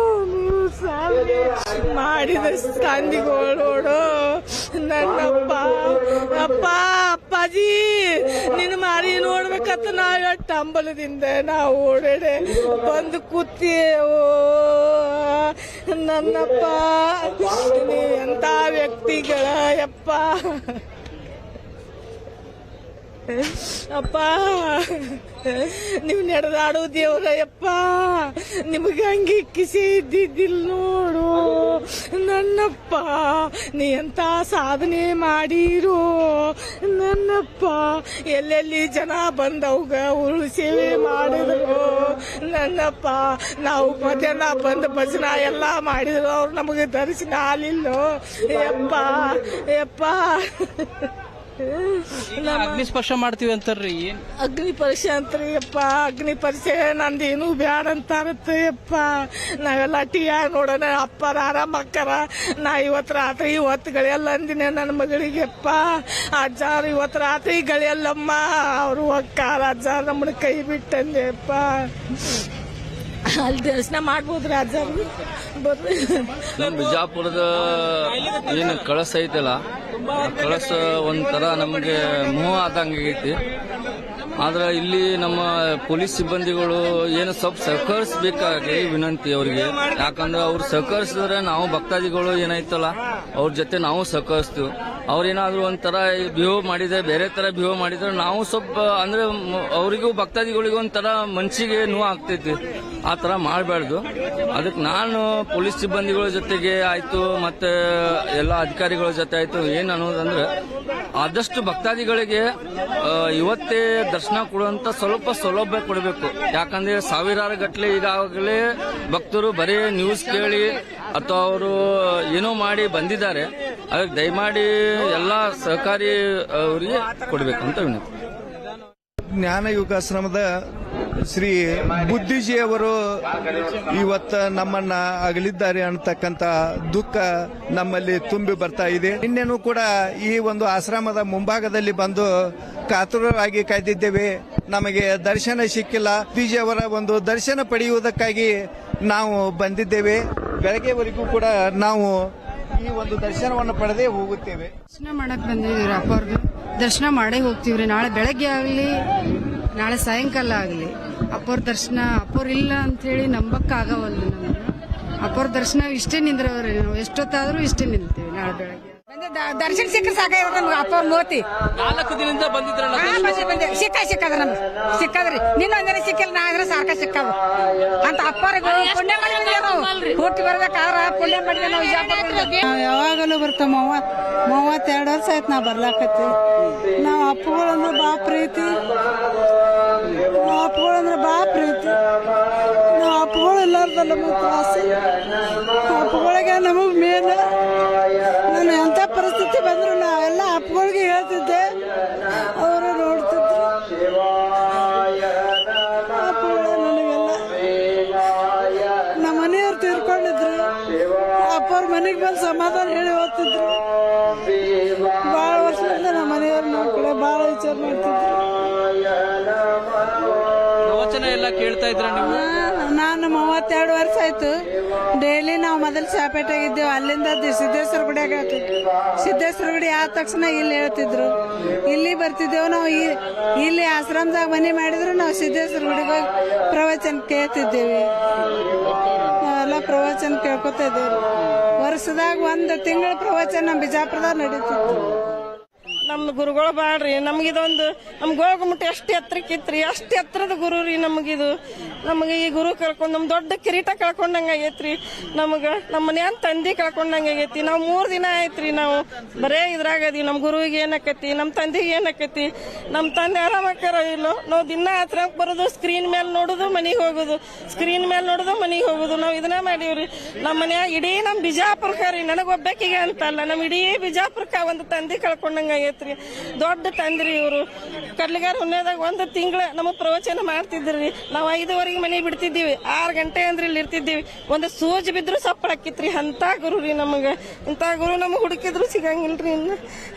ನೀವು ಸಾಲದೆ ಮಾಡಿದ ತಂದಿಗೋಳೋಡು ನನ್ನಪ್ಪ. ಅಪ್ಪ ಅಪ್ಪಾಜಿ ನಿನ್ನ ಮಾರಿ ನೋಡ್ಬೇಕಂತ ನಾವು ಎಷ್ಟು ಹಂಬಲದಿಂದ ನಾವು ಓಡಾಡೆ ಬಂದು ಕೂತೇವೋ. ನನ್ನಪ್ಪ ನೀವೆಂಥ ವ್ಯಕ್ತಿಗಳ ಯಪ್ಪ. ಅಪ್ಪ ನೀವು ನಡೆದಾಡು ದೇವ್ರಯ್ಯಪ್ಪ, ನಿಮಗೆ ಹಂಗೆ ಕಿಸಿ ಇದ್ದಿದ್ದಿಲ್ಲ ನೋಡು ನನ್ನಪ್ಪ. ನೀ ಎಂತ ಸಾಧನೆ ಮಾಡಿರು ನನ್ನಪ್ಪ. ಎಲ್ಲೆಲ್ಲಿ ಜನ ಬಂದವ್ಗ ಉರುಳು ಸೇವೆ ಮಾಡಿದ್ರು ನನ್ನಪ್ಪ. ನಾವು ಮಧ್ಯಾಹ್ನ ಬಂದು ಭಜನ ಎಲ್ಲ ಮಾಡಿದ್ರು, ಅವ್ರು ನಮಗೆ ದರ್ಶನ ಆಗಲಿಲ್ಲ ಯಪ್ಪ ಯಪ್ಪ. ಅಗ್ನಿ ಸ್ಪರ್ಶ ಮಾಡ್ತೀವಿ ಅಂತಾರ್ರಿ. ಅಗ್ನಿ ಪರೀಕ್ಷೆ ಅಂತ್ರಿ ಯಪ್ಪ. ಅಗ್ನಿ ಪರೀಕ್ಷೆ ನಂದೇನು ಬ್ಯಾಡ ಅಂತಾರತ್ತೆ ಯಪ್ಪ. ನಾವೆಲ್ಲ ಟಿಯಾಗ ನೋಡೋಣ ಅಪ್ಪರ ಆರಾಮ ಅಕ್ಕರ. ನಾ ಇವತ್ತು ರಾತ್ರಿ ಗಳಿಯಲ್ಲ ಅಂದಿನ ನನ್ನ ಮಗಳಿಗೆಪ್ಪ. ಅಜ್ಜಾರು ಇವತ್ತು ರಾತ್ರಿ ಗಳಿಯಲ್ಲಮ್ಮ, ಅವರು ಅಕ್ಕಾರ ಅಜ್ಜಾರು ನಮ್ಮನ್ನ ಕೈ ಬಿಟ್ಟಂದೆ ಯಪ್ಪ. ಅಲ್ಲಿ ದರ್ಶನ ಮಾಡ್ಬೋದ್ರಿ ಅಜ್ಜಾರು ಬರ್ರಿ. ನಮ್ಮ ಬಿಜಾಪುರದ ಏನು ಕಳಸ ಐತಲ್ಲ, ಆ ಕಳಸ ಒಂಥರ ನಮಗೆ ಮೋಹ ಆದಂಗೆ ಆಗೈತಿ. ಆದ್ರೆ ಇಲ್ಲಿ ನಮ್ಮ ಪೊಲೀಸ್ ಸಿಬ್ಬಂದಿಗಳು ಏನು ಸ್ವಲ್ಪ ಸಹಕರಿಸಬೇಕಾಗಿ ವಿನಂತಿ ಅವರಿಗೆ. ಯಾಕಂದ್ರೆ ಅವ್ರು ಸಹಕರಿಸಿದ್ರೆ ನಾವು ಭಕ್ತಾದಿಗಳು ಏನೈತಲ್ಲ ಅವ್ರ ಜೊತೆ ನಾವು ಸಹಕರಿಸ್ತೀವಿ. ಅವ್ರೇನಾದ್ರು ಒಂಥರ ಬಿಹೇವ್ ಮಾಡಿದ್ರೆ, ಬೇರೆ ತರ ಬಿಹೇವ್ ಮಾಡಿದ್ರೆ ನಾವು ಸ್ವಲ್ಪ ಅಂದ್ರೆ ಅವರಿಗೂ ಭಕ್ತಾದಿಗಳಿಗೂ ಒಂಥರ ಮನ್ಸಿಗೆ ನೋವು ಆಗ್ತೈತಿ. ಆ ತರ ಮಾಡಬಾರ್ದು. ಅದಕ್ಕೆ ನಾನು ಪೊಲೀಸ್ ಸಿಬ್ಬಂದಿಗಳ ಜೊತೆಗೆ ಆಯ್ತು, ಮತ್ತೆ ಎಲ್ಲ ಅಧಿಕಾರಿಗಳ ಜೊತೆ ಆಯ್ತು, ಏನ್ ಅನ್ನೋದಂದ್ರೆ ಆದಷ್ಟು ಭಕ್ತಾದಿಗಳಿಗೆ ಇವತ್ತೇ ದರ್ಶನ ಕೊಡುವಂತ ಸ್ವಲ್ಪ ಸೌಲಭ್ಯ ಕೊಡಬೇಕು. ಯಾಕಂದ್ರೆ ಸಾವಿರಾರು ಗಟ್ಟಲೆ ಈಗಾಗಲೇ ಭಕ್ತರು ಬರೀ ನ್ಯೂಸ್ ಕೇಳಿ ಅಥವಾ ಅವರು ಏನೋ ಮಾಡಿ ಬಂದಿದ್ದಾರೆ. ಅದಕ್ಕೆ ದಯಮಾಡಿ ಎಲ್ಲ ಸಹಕಾರಿ ಅವರಿಗೆ ಕೊಡಬೇಕಂತ ವಿನಂತಿ. ಜ್ಞಾನಯುಗಾಶ್ರಮದ ಶ್ರೀ ಬುದ್ಧಿಜಿಯವರು ಇವತ್ತ ನಮ್ಮನ್ನ ಅಗಲಿದ್ದಾರೆ ಅನ್ನತಕ್ಕಂತ ದುಃಖ ನಮ್ಮಲ್ಲಿ ತುಂಬಿ ಬರ್ತಾ ಇದೆ. ನಿನ್ನೆನೂ ಕೂಡ ಈ ಒಂದು ಆಶ್ರಮದ ಮುಂಭಾಗದಲ್ಲಿ ಬಂದು ಕಾತುರರಾಗಿ ಕಾಯ್ದಿದ್ದೇವೆ. ನಮಗೆ ದರ್ಶನ ಸಿಕ್ಕಿಲ್ಲ. ಬುದ್ಧಿಜಿಯವರ ಒಂದು ದರ್ಶನ ಪಡೆಯುವುದಕ್ಕಾಗಿ ನಾವು ಬಂದಿದ್ದೇವೆ. ಬೆಳಗ್ಗೆವರೆಗೂ ಕೂಡ ನಾವು ಈ ಒಂದು ದರ್ಶನವನ್ನು ಪಡೆದೇ ಹೋಗುತ್ತೇವೆ. ದರ್ಶನ ಮಾಡಕ್ ಬಂದಿದ್ದೀವಿ ಅಪ್ಪವ್ರಿಗೆ. ದರ್ಶನ ಮಾಡೇ ಹೋಗ್ತೀವ್ರಿ. ನಾಳೆ ಬೆಳಗ್ಗೆ ಆಗಲಿ, ನಾಳೆ ಸಾಯಂಕಾಲ ಆಗಲಿ ಅಪ್ಪವ್ರ ದರ್ಶನ. ಅಪ್ಪವ್ರು ಇಲ್ಲ ಅಂತ ಹೇಳಿ ನಂಬಕ್ಕಾಗವಲ್ದು ನಮ್ಗೆ. ಅಪ್ಪವ್ರ ದರ್ಶನ ಇಷ್ಟೇ ನಿಂದ್ರವ್ರಿ. ನಾವು ಎಷ್ಟೊತ್ತಾದ್ರೂ ಇಷ್ಟೇ ನಿಲ್ತೀವಿ. ನಾಳೆ ಬೆಳಗ್ಗೆ ದರ್ಶನ ಸಿಕ್ಕರೆ ಸಾಕಾಗಿರೋದು ನಮ್ಗೆ. ಅಪ್ಪವ್ರ ಮೂತಿ 4 ದಿನದಿಂದ ಬಂದಿದ್ರಲ್ಲ. ಸಿಕ್ಕದ ನಮ್ಗೆ. ಸಿಕ್ಕದ್ರಿ ನಿನ್ನೊಂದಿನ ಸಿಕ್ಕಿಲ್ಲ, ನಾ ಇದ್ರೆ ಸಾಕ ಸಿಕ್ಕದು ಅಂತ ಅಪ್ಪವ್ರಿಗೆ ಪುಣ್ಯ ಮಾಡಿದ್ವಿ ನಾವು. ಹುಟ್ಟಿ ಬರ್ಬೇಕಾದ್ರ ಪುಣ್ಯ ಮಾಡಿದ್ವಿ ನಾವು ವಿಜಯಪುರ. ಯಾವಾಗಲೂ ಬರ್ತಾವ. 32 ವರ್ಷ ಆಯ್ತು ನಾ ಬರ್ಲಾಕತ್ತಿ. ನಾವು ಅಪ್ಪಗಳಂದ್ರೆ ಬಾ ಪ್ರೀತಿ. ಅಪ್ಪಗಳಂದ್ರೆ ಬಾ ಪ್ರೀತಿ. ನಾವು ಅಪ್ಪಗಳು ಇಲ್ಲಾರ್ದಲ್ಲ ಆಸೆ. ಅಪ್ಪಗಳಿಗೆ ನಮಗ್ ಮೇಲ. ನಾನು ಎಂತ ಪರಿಸ್ಥಿತಿ ಬಂದ್ರು ನಾವೆಲ್ಲ ಅಪ್ಪಗಳಿಗೆ ಹೇಳ್ತಿದ್ದೆ, ಅವರು ನೋಡ್ತಿದ್ರು. ಅಪ್ಪಗಳು ನನಗೆಲ್ಲ ನಮ್ಮ ಮನೆಯವ್ರು ತೀರ್ಕೊಂಡಿದ್ರು. ಅಪ್ಪವ್ರ ಮನೆಗೆ ಬಂದು ಸಮಾಧಾನ ಹೇಳಿ ಹೋಗ್ತಿದ್ರು. ಬಹಳ ವರ್ಷದಿಂದ ನಮ್ಮ ಮನೆಯವ್ರು ನಮ್ಮ ಕಡೆ ಬಹಳ ವಿಚಾರ ಮಾಡ್ತಿದ್ರು. ಪ್ರವಚನ ಎಲ್ಲ ಕೇಳ್ತಾ ಇದ್ರ ನೀವು? ನಾನು 32 ವರ್ಷ ಆಯ್ತು. ಡೈಲಿ ನಾವು ಮೊದಲು ಚಾಪೇಟೆಗಿದ್ದೇವೆ. ಅಲ್ಲಿಂದ ಸಿದ್ದೇಶ್ವರ ಗುಡಿಯಾಗ ಹೇಳ್ತಿದ್ರು. ಸಿದ್ದೇಶ್ವರ ಗುಡಿ ಆದ ತಕ್ಷಣ ಇಲ್ಲಿ ಹೇಳ್ತಿದ್ರು. ಇಲ್ಲಿ ಬರ್ತಿದ್ದೇವೆ ನಾವು. ಇಲ್ಲಿ ಆಶ್ರಮದಾಗ ಮನೆ ಮಾಡಿದ್ರು ನಾವು ಸಿದ್ದೇಶ್ವರ ಗುಡಿಗೆ ಹೋಗಿ ಪ್ರವಚನ ಕೇಳ್ತಿದ್ದೇವೆ. ನಾವೆಲ್ಲ ಪ್ರವಚನ ಕೇಳ್ಕೊತಾ ಇದ್ದೇವೆ. ವರ್ಷದಾಗ 1 ತಿಂಗಳ ಪ್ರವಚನ ನಮ್ಮ ಬಿಜಾಪುರದಾಗ ನಡೀತಿತ್ತು. ನಮ್ಮ ಗುರುಗಳು ಬಾಳ್ರಿ. ನಮಗಿದೊಂದು ನಮ್ ಗೋಗುಮುಟ್ಟ ಎಷ್ಟು ಎತ್ತರಕ್ಕಿತ್ರಿ, ಅಷ್ಟು ಎತ್ತರದ ಗುರು ರೀ ನಮಗಿದು. ನಮಗೆ ಈ ಗುರು ಕಳ್ಕೊಂಡು ನಮ್ಮ ದೊಡ್ಡ ಕಿರೀಟ ಕಳ್ಕೊಂಡಂಗ ಆಗೈತ್ರಿ. ನಮಗೆ ನಮ್ಮ ಮನ್ಯಾನ ತಂದಿ ಕಳ್ಕೊಂಡಂಗ ಆಗೈತಿ. ನಾವು 3 ದಿನ ಆಯ್ತ್ರಿ ನಾವು ಬರೇ ಇದ್ರಾಗದಿ. ನಮ್ಮ ಗುರುವಿಗೆ ಏನಕ್ಕತಿ, ನಮ್ಮ ತಂದೆಗೆ ಏನಕ್ಕತಿ. ನಮ್ಮ ತಂದೆ ಆರಾಮಕ್ಕಾರ ಇಲ್ಲೋ. ನಾವು ದಿನ ಆಶ್ರಮಕ್ಕೆ ಬರೋದು, ಸ್ಕ್ರೀನ್ ಮೇಲೆ ನೋಡೋದು, ಮನೆಗೆ ಹೋಗೋದು, ಸ್ಕ್ರೀನ್ ಮೇಲೆ ನೋಡೋದು, ಮನೆಗೆ ಹೋಗೋದು. ನಾವು ಇದನ್ನ ಮಾಡೀವ್ರಿ. ನಮ್ಮ ಮನ್ಯಾಗ ಇಡೀ ನಮ್ಮ ಬಿಜಾಪುರಕ್ಕ ರೀ, ನನಗೊಬ್ಬಾಕಿಗೆ ಅಂತಲ್ಲ, ನಮ್ಮ ಇಡೀ ಬಿಜಾಪುರಕ್ಕ ಒಂದು ತಂದೆ ಕಳ್ಕೊಂಡಂಗ ಆಗೈತ್ರಿ. ದೊಡ್ಡ ತಂದ್ರಿ ಇವರು. ಕಡ್ಲಿಗಾರ ಹುಣ್ಯದಾಗ 1 ತಿಂಗಳ ನಮಗ್ ಪ್ರವಚನ ಮಾಡ್ತಿದ್ರಿ. ನಾವು 5:15 ಮನೆ ಬಿಡ್ತಿದ್ದೀವಿ. 6 ಗಂಟೆ ಅಂದ್ರೆ ಇಲ್ಲಿ ಇರ್ತಿದ್ದೀವಿ. ಒಂದು ಸೂಜಿ ಬಿದ್ರು ಸಪ್ಪಳಕ್ಕಿತ್ರಿ. ಅಂತ ಗುರು ರೀ ನಮಗ. ಇಂತ ಗುರು ನಮಗ್ ಹುಡುಕಿದ್ರು ಸಿಗಂಗಿಲ್ರಿ. ಇನ್ನು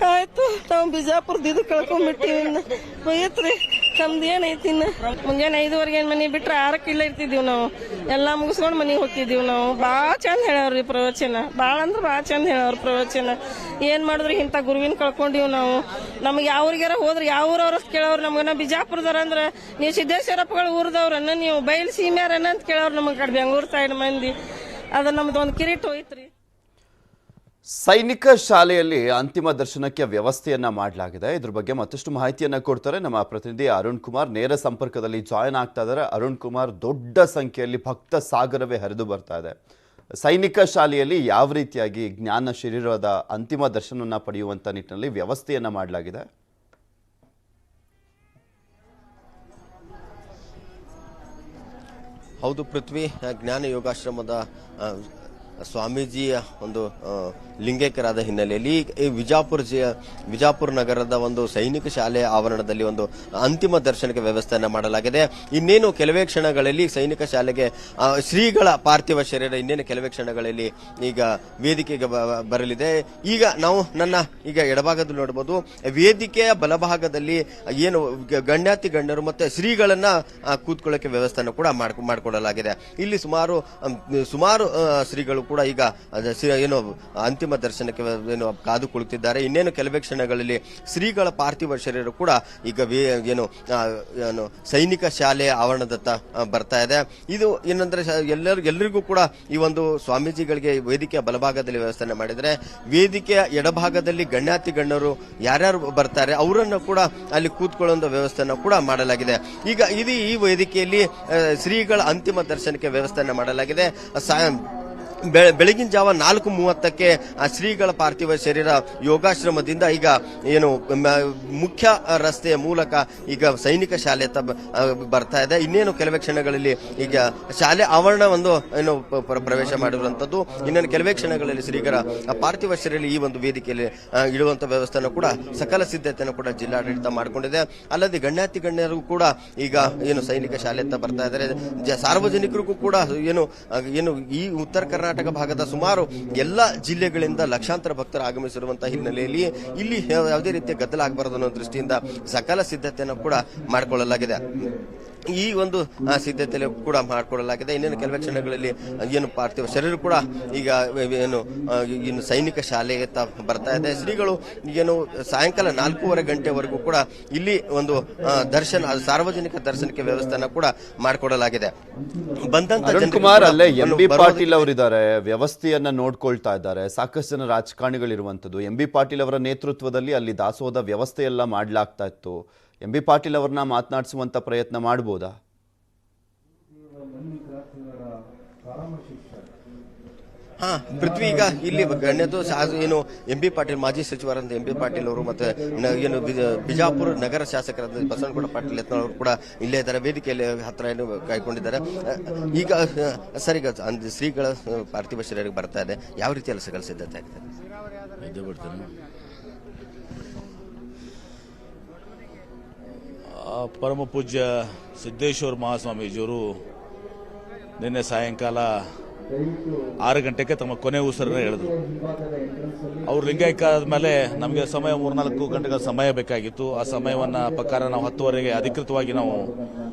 ಆಯ್ತು ನಾವು ಬಿಜಾಪುರದ ಇದು ಕಳ್ಕೊಂಡ್ಬಿಟ್ಟಿವಿ. ಇನ್ನು ಬೈತ್ರಿ ನಮ್ದು ಏನೈತಿ. ಇನ್ನು ಮುಂಜಾನೆ 5:15 ಮನೆ ಬಿಟ್ರೆ 6ಕ್ಕೆ ಇಲ್ಲ ಇರ್ತಿದ್ದೀವಿ ನಾವು. ಎಲ್ಲಾ ಮುಗಿಸ್ಕೊಂಡು ಮನೆಗೆ ಹೋಗ್ತಿದ್ದೀವಿ ನಾವು. ಭಾಳ ಚಂದ ಹೇಳವ್ರಿ ಪ್ರವಚನ. ಭಾಳ ಅಂದ್ರೆ ಭಾಳ ಚಂದ ಹೇಳವ್ರ ಪ್ರವಚನ. ಏನ್ ಮಾಡಿದ್ರಿ ಇಂಥ ಗುರುವಿನ ಕಳ್ಕೊಂಡಿವ್ ನಾವು. ನಮ್ಗೆ ಯಾವ್ರಿಗಾರ ಹೋದ್ರೆ ಯಾವ್ರವ್ರ ಕೇಳವ್ರು ನಮ್ಗೆ. ನಾವು ಬಿಜಾಪುರದವ್ರ ಅಂದ್ರೆ ನೀವು ಸಿದ್ದೇಶ್ವರಪ್ಪಗಳ ಊರದವ್ರನ್ನ, ನೀವು ಬಯಲು ಸೀಮ್ಯಾರನ್ನ ಅಂತ ಕೇಳವ್ರು ನಮಗೆ. ಕಡೆ ಬೆಂಗಳೂರು ಸೈಡ್ ಮಂದಿ. ಅದು ನಮ್ದು ಒಂದು ಕಿರೀಟ ಹೋಯ್ತ್ರಿ. ಸೈನಿಕ ಶಾಲೆಯಲ್ಲಿ ಅಂತಿಮ ದರ್ಶನಕ್ಕೆ ವ್ಯವಸ್ಥೆಯನ್ನ ಮಾಡಲಾಗಿದೆ. ಇದ್ರ ಬಗ್ಗೆ ಮತ್ತಷ್ಟು ಮಾಹಿತಿಯನ್ನ ಕೊಡ್ತಾರೆ ನಮ್ಮ ಪ್ರತಿನಿಧಿ ಅರುಣ್ ಕುಮಾರ್. ನೇರ ಸಂಪರ್ಕದಲ್ಲಿ ಜಾಯಿನ್ ಆಗ್ತಾ ಇದ್ದಾರೆ. ಅರುಣ್ ಕುಮಾರ್, ದೊಡ್ಡ ಸಂಖ್ಯೆಯಲ್ಲಿ ಭಕ್ತ ಸಾಗರವೇ ಹರಿದು ಬರ್ತಾ ಇದೆ. ಸೈನಿಕ ಶಾಲೆಯಲ್ಲಿ ಯಾವ ರೀತಿಯಾಗಿ ಜ್ಞಾನ ಶರೀರದ ಅಂತಿಮ ದರ್ಶನವನ್ನ ಪಡೆಯುವಂತ ನಿಟ್ಟಿನಲ್ಲಿ ವ್ಯವಸ್ಥೆಯನ್ನ ಮಾಡಲಾಗಿದೆ? ಹೌದು ಪೃಥ್ವಿ, ಜ್ಞಾನ ಯೋಗಾಶ್ರಮದ ಸ್ವಾಮೀಜಿಯ ಒಂದು ಲಿಂಗೈಕ್ಯರಾದ ಹಿನ್ನೆಲೆಯಲ್ಲಿ ಈ ವಿಜಾಪುರ ನಗರದ ಒಂದು ಸೈನಿಕ ಶಾಲೆ ಆವರಣದಲ್ಲಿ ಒಂದು ಅಂತಿಮ ದರ್ಶನಕ್ಕೆ ವ್ಯವಸ್ಥೆಯನ್ನು ಮಾಡಲಾಗಿದೆ. ಇನ್ನೇನು ಕೆಲವೇ ಕ್ಷಣಗಳಲ್ಲಿ ಸೈನಿಕ ಶಾಲೆಗೆ ಶ್ರೀಗಳ ಪಾರ್ಥಿವ ಶರೀರ ಇನ್ನೇನು ಕೆಲವೇ ಕ್ಷಣಗಳಲ್ಲಿ ಈಗ ವೇದಿಕೆಗೆ ಬರಲಿದೆ. ಈಗ ನಾವು ಈಗ ಎಡಭಾಗದಲ್ಲಿ ನೋಡಬಹುದು, ವೇದಿಕೆಯ ಬಲಭಾಗದಲ್ಲಿ ಏನು ಗಣ್ಯಾತಿ ಗಣ್ಯರು ಮತ್ತೆ ಶ್ರೀಗಳನ್ನ ಕೂತ್ಕೊಳ್ಳೋಕೆ ವ್ಯವಸ್ಥೆಯನ್ನು ಕೂಡ ಮಾಡಿಕೊಡಲಾಗಿದೆ. ಇಲ್ಲಿ ಸುಮಾರು ಶ್ರೀಗಳು ಕೂಡ ಈಗ ಏನು ಅಂತಿಮ ದರ್ಶನಕ್ಕೆ ಏನು ಕಾದು ಕುಳಿತಿದ್ದಾರೆ. ಇನ್ನೇನು ಕೆಲವೇ ಕ್ಷಣಗಳಲ್ಲಿ ಶ್ರೀಗಳ ಪಾರ್ಥಿವ ಶರೀರ ಕೂಡ ಈಗ ಏನು ಸೈನಿಕ ಶಾಲೆ ಆವರಣದತ್ತ ಬರ್ತಾ ಇದೆ. ಇದು ಏನಂದ್ರೆ ಎಲ್ಲರಿಗೂ ಕೂಡ ಈ ಒಂದು ಸ್ವಾಮೀಜಿಗಳಿಗೆ ವೇದಿಕೆಯ ಬಲಭಾಗದಲ್ಲಿ ವ್ಯವಸ್ಥೆ ಮಾಡಿದರೆ, ವೇದಿಕೆಯ ಎಡಭಾಗದಲ್ಲಿ ಗಣ್ಯಾತಿ ಗಣ್ಯರು ಯಾರ್ಯಾರು ಬರ್ತಾರೆ ಅವರನ್ನು ಕೂಡ ಅಲ್ಲಿ ಕೂತ್ಕೊಳ್ಳುವ ವ್ಯವಸ್ಥೆಯನ್ನು ಕೂಡ ಮಾಡಲಾಗಿದೆ. ಈಗ ಈ ವೇದಿಕೆಯಲ್ಲಿ ಶ್ರೀಗಳ ಅಂತಿಮ ದರ್ಶನಕ್ಕೆ ವ್ಯವಸ್ಥೆಯನ್ನು ಮಾಡಲಾಗಿದೆ. ಬೆಳಗಿನ ಜಾವ 4:30ಕ್ಕೆ ಶ್ರೀಗಳ ಪಾರ್ಥಿವ ಶರೀರ ಯೋಗಾಶ್ರಮದಿಂದ ಈಗ ಏನು ಮುಖ್ಯ ರಸ್ತೆಯ ಮೂಲಕ ಈಗ ಸೈನಿಕ ಶಾಲೆ ಬರ್ತಾ ಇದೆ. ಇನ್ನೇನು ಕೆಲವೇ ಕ್ಷಣಗಳಲ್ಲಿ ಈಗ ಶಾಲೆ ಆವರಣ ಏನು ಪ್ರವೇಶ ಮಾಡಿರುವಂತದ್ದು. ಇನ್ನೇನು ಕೆಲವೇ ಕ್ಷಣಗಳಲ್ಲಿ ಶ್ರೀಗಳ ಪಾರ್ಥಿವ ಶರೀರ ಈ ಒಂದು ವೇದಿಕೆಯಲ್ಲಿ ಇಡುವಂತ ವ್ಯವಸ್ಥೆಯನ್ನು ಕೂಡ ಸಕಲ ಸಿದ್ಧತೆಯನ್ನು ಕೂಡ ಜಿಲ್ಲಾಡಳಿತ ಮಾಡಿಕೊಂಡಿದೆ. ಅಲ್ಲದೆ ಗಣ್ಯಾತಿ ಗಣ್ಯರು ಕೂಡ ಈಗ ಏನು ಸೈನಿಕ ಶಾಲೆ ಅಂತ ಬರ್ತಾ ಇದ್ದಾರೆ. ಸಾರ್ವಜನಿಕರಿಗೂ ಕೂಡ ಏನು ಈ ಉತ್ತರ ಕರ್ನಾಟಕ ಭಾಗದ ಸುಮಾರು ಎಲ್ಲ ಜಿಲ್ಲೆಗಳಿಂದ ಲಕ್ಷಾಂತರ ಭಕ್ತರು ಆಗಮಿಸಿರುವಂತಹ ಹಿನ್ನೆಲೆಯಲ್ಲಿ ಇಲ್ಲಿ ಯಾವುದೇ ರೀತಿಯ ಗದ್ದಲ ಆಗಬಾರದು ಅನ್ನೋ ದೃಷ್ಟಿಯಿಂದ ಸಕಲ ಸಿದ್ಧತೆಯನ್ನು ಕೂಡ ಮಾಡಿಕೊಳ್ಳಲಾಗಿದೆ. ಈ ಒಂದು ಸಿದ್ಧತೆಯಲ್ಲಿ ಕೂಡ ಮಾಡಿಕೊಳ್ಳಲಾಗಿದೆ. ಇನ್ನೇನು ಕೆಲವೇ ಕ್ಷಣಗಳಲ್ಲಿ ಏನು ಪಾರ್ಥಿವ ಶರೀರ ಕೂಡ ಈಗ ಏನು ಸೈನಿಕ ಶಾಲೆಗೆ ಬರ್ತಾ ಇದೆ. ಶ್ರೀಗಳು ಏನು ಸಾಯಂಕಾಲ 4:15 ಗಂಟೆವರೆಗೂ ಕೂಡ ಇಲ್ಲಿ ಒಂದು ಸಾರ್ವಜನಿಕ ದರ್ಶನಕ್ಕೆ ವ್ಯವಸ್ಥೆಯನ್ನು ಕೂಡ ಮಾಡಿಕೊಡಲಾಗಿದೆ. ಅರುಣ್ ಕುಮಾರ್, ಅಲ್ಲೇ ಎಂ.ಬಿ. ಪಾಟೀಲ್ ಅವರಿದ್ದಾರೆ, ವ್ಯವಸ್ಥೆಯನ್ನ ನೋಡ್ಕೊಳ್ತಾ ಇದ್ದಾರೆ. ಸಾಕಷ್ಟು ಜನ ರಾಜಕಾರಣಿಗಳಿರುವಂತದ್ದು. ಎಂ.ಬಿ. ಪಾಟೀಲ್ ಅವರ ನೇತೃತ್ವದಲ್ಲಿ ಅಲ್ಲಿ ದಾಸೋಹದ ವ್ಯವಸ್ಥೆ ಎಲ್ಲ ಮಾಡ್ಲಾಗ್ತಾ ಇತ್ತು. ಎಂ.ಬಿ. ಪಾಟೀಲ್ ಅವರನ್ನ ಮಾತನಾಡಿಸುವಂತ ಪ್ರಯತ್ನ ಮಾಡಬಹುದಾ? ಪೃಥ್ವಿ, ಈಗ ಇಲ್ಲಿ ಗಣ್ಯದು ಏನು ಎಂ.ಬಿ. ಪಾಟೀಲ್, ಮಾಜಿ ಸಚಿವರಾದ ಎಂ.ಬಿ. ಪಾಟೀಲ್ ಅವರು ಮತ್ತೆ ಏನು ಬಿಜಾಪುರ ನಗರ ಶಾಸಕರಾದ ಬಸವನಗೌಡ ಪಾಟೀಲ್ ಯತ್ನಾಳ್ ಅವರು ಕೂಡ ಇಲ್ಲೇ ಇದ್ದಾರೆ, ವೇದಿಕೆಯಲ್ಲಿ ಹತ್ರ ಏನು ಕಾಯ್ಕೊಂಡಿದ್ದಾರೆ. ಈಗ ಸರ್, ಈಗ ಶ್ರೀಗಳ ಪಾರ್ಥಿವ ಶರೀರಕ್ಕೆ ಬರ್ತಾ ಇದೆ, ಯಾವ ರೀತಿ ಕೆಲಸಗಳ ಸಿದ್ಧತೆ ಆಗಿದೆ? ಪರಮ ಪೂಜ್ಯ ಸಿದ್ದೇಶ್ವರ ಮಹಾಸ್ವಾಮೀಜಿಯವರು ನಿನ್ನೆ ಸಾಯಂಕಾಲ 6 ಗಂಟೆಗೆ ತಮ್ಮ ಕೊನೆ ಉಸಿರನ್ನ ಹೇಳಿದ್ರು. ಅವರು ಲಿಂಗೈಕ್ಯ ಆದಮೇಲೆ ನಮಗೆ ಸಮಯ 3-4 ಗಂಟೆಗಳ ಸಮಯ ಬೇಕಾಗಿತ್ತು. ಆ ಸಮಯವನ್ನ ಪ್ರಕಾರ ನಾವು 10:15ಗೆ ಅಧಿಕೃತವಾಗಿ ನಾವು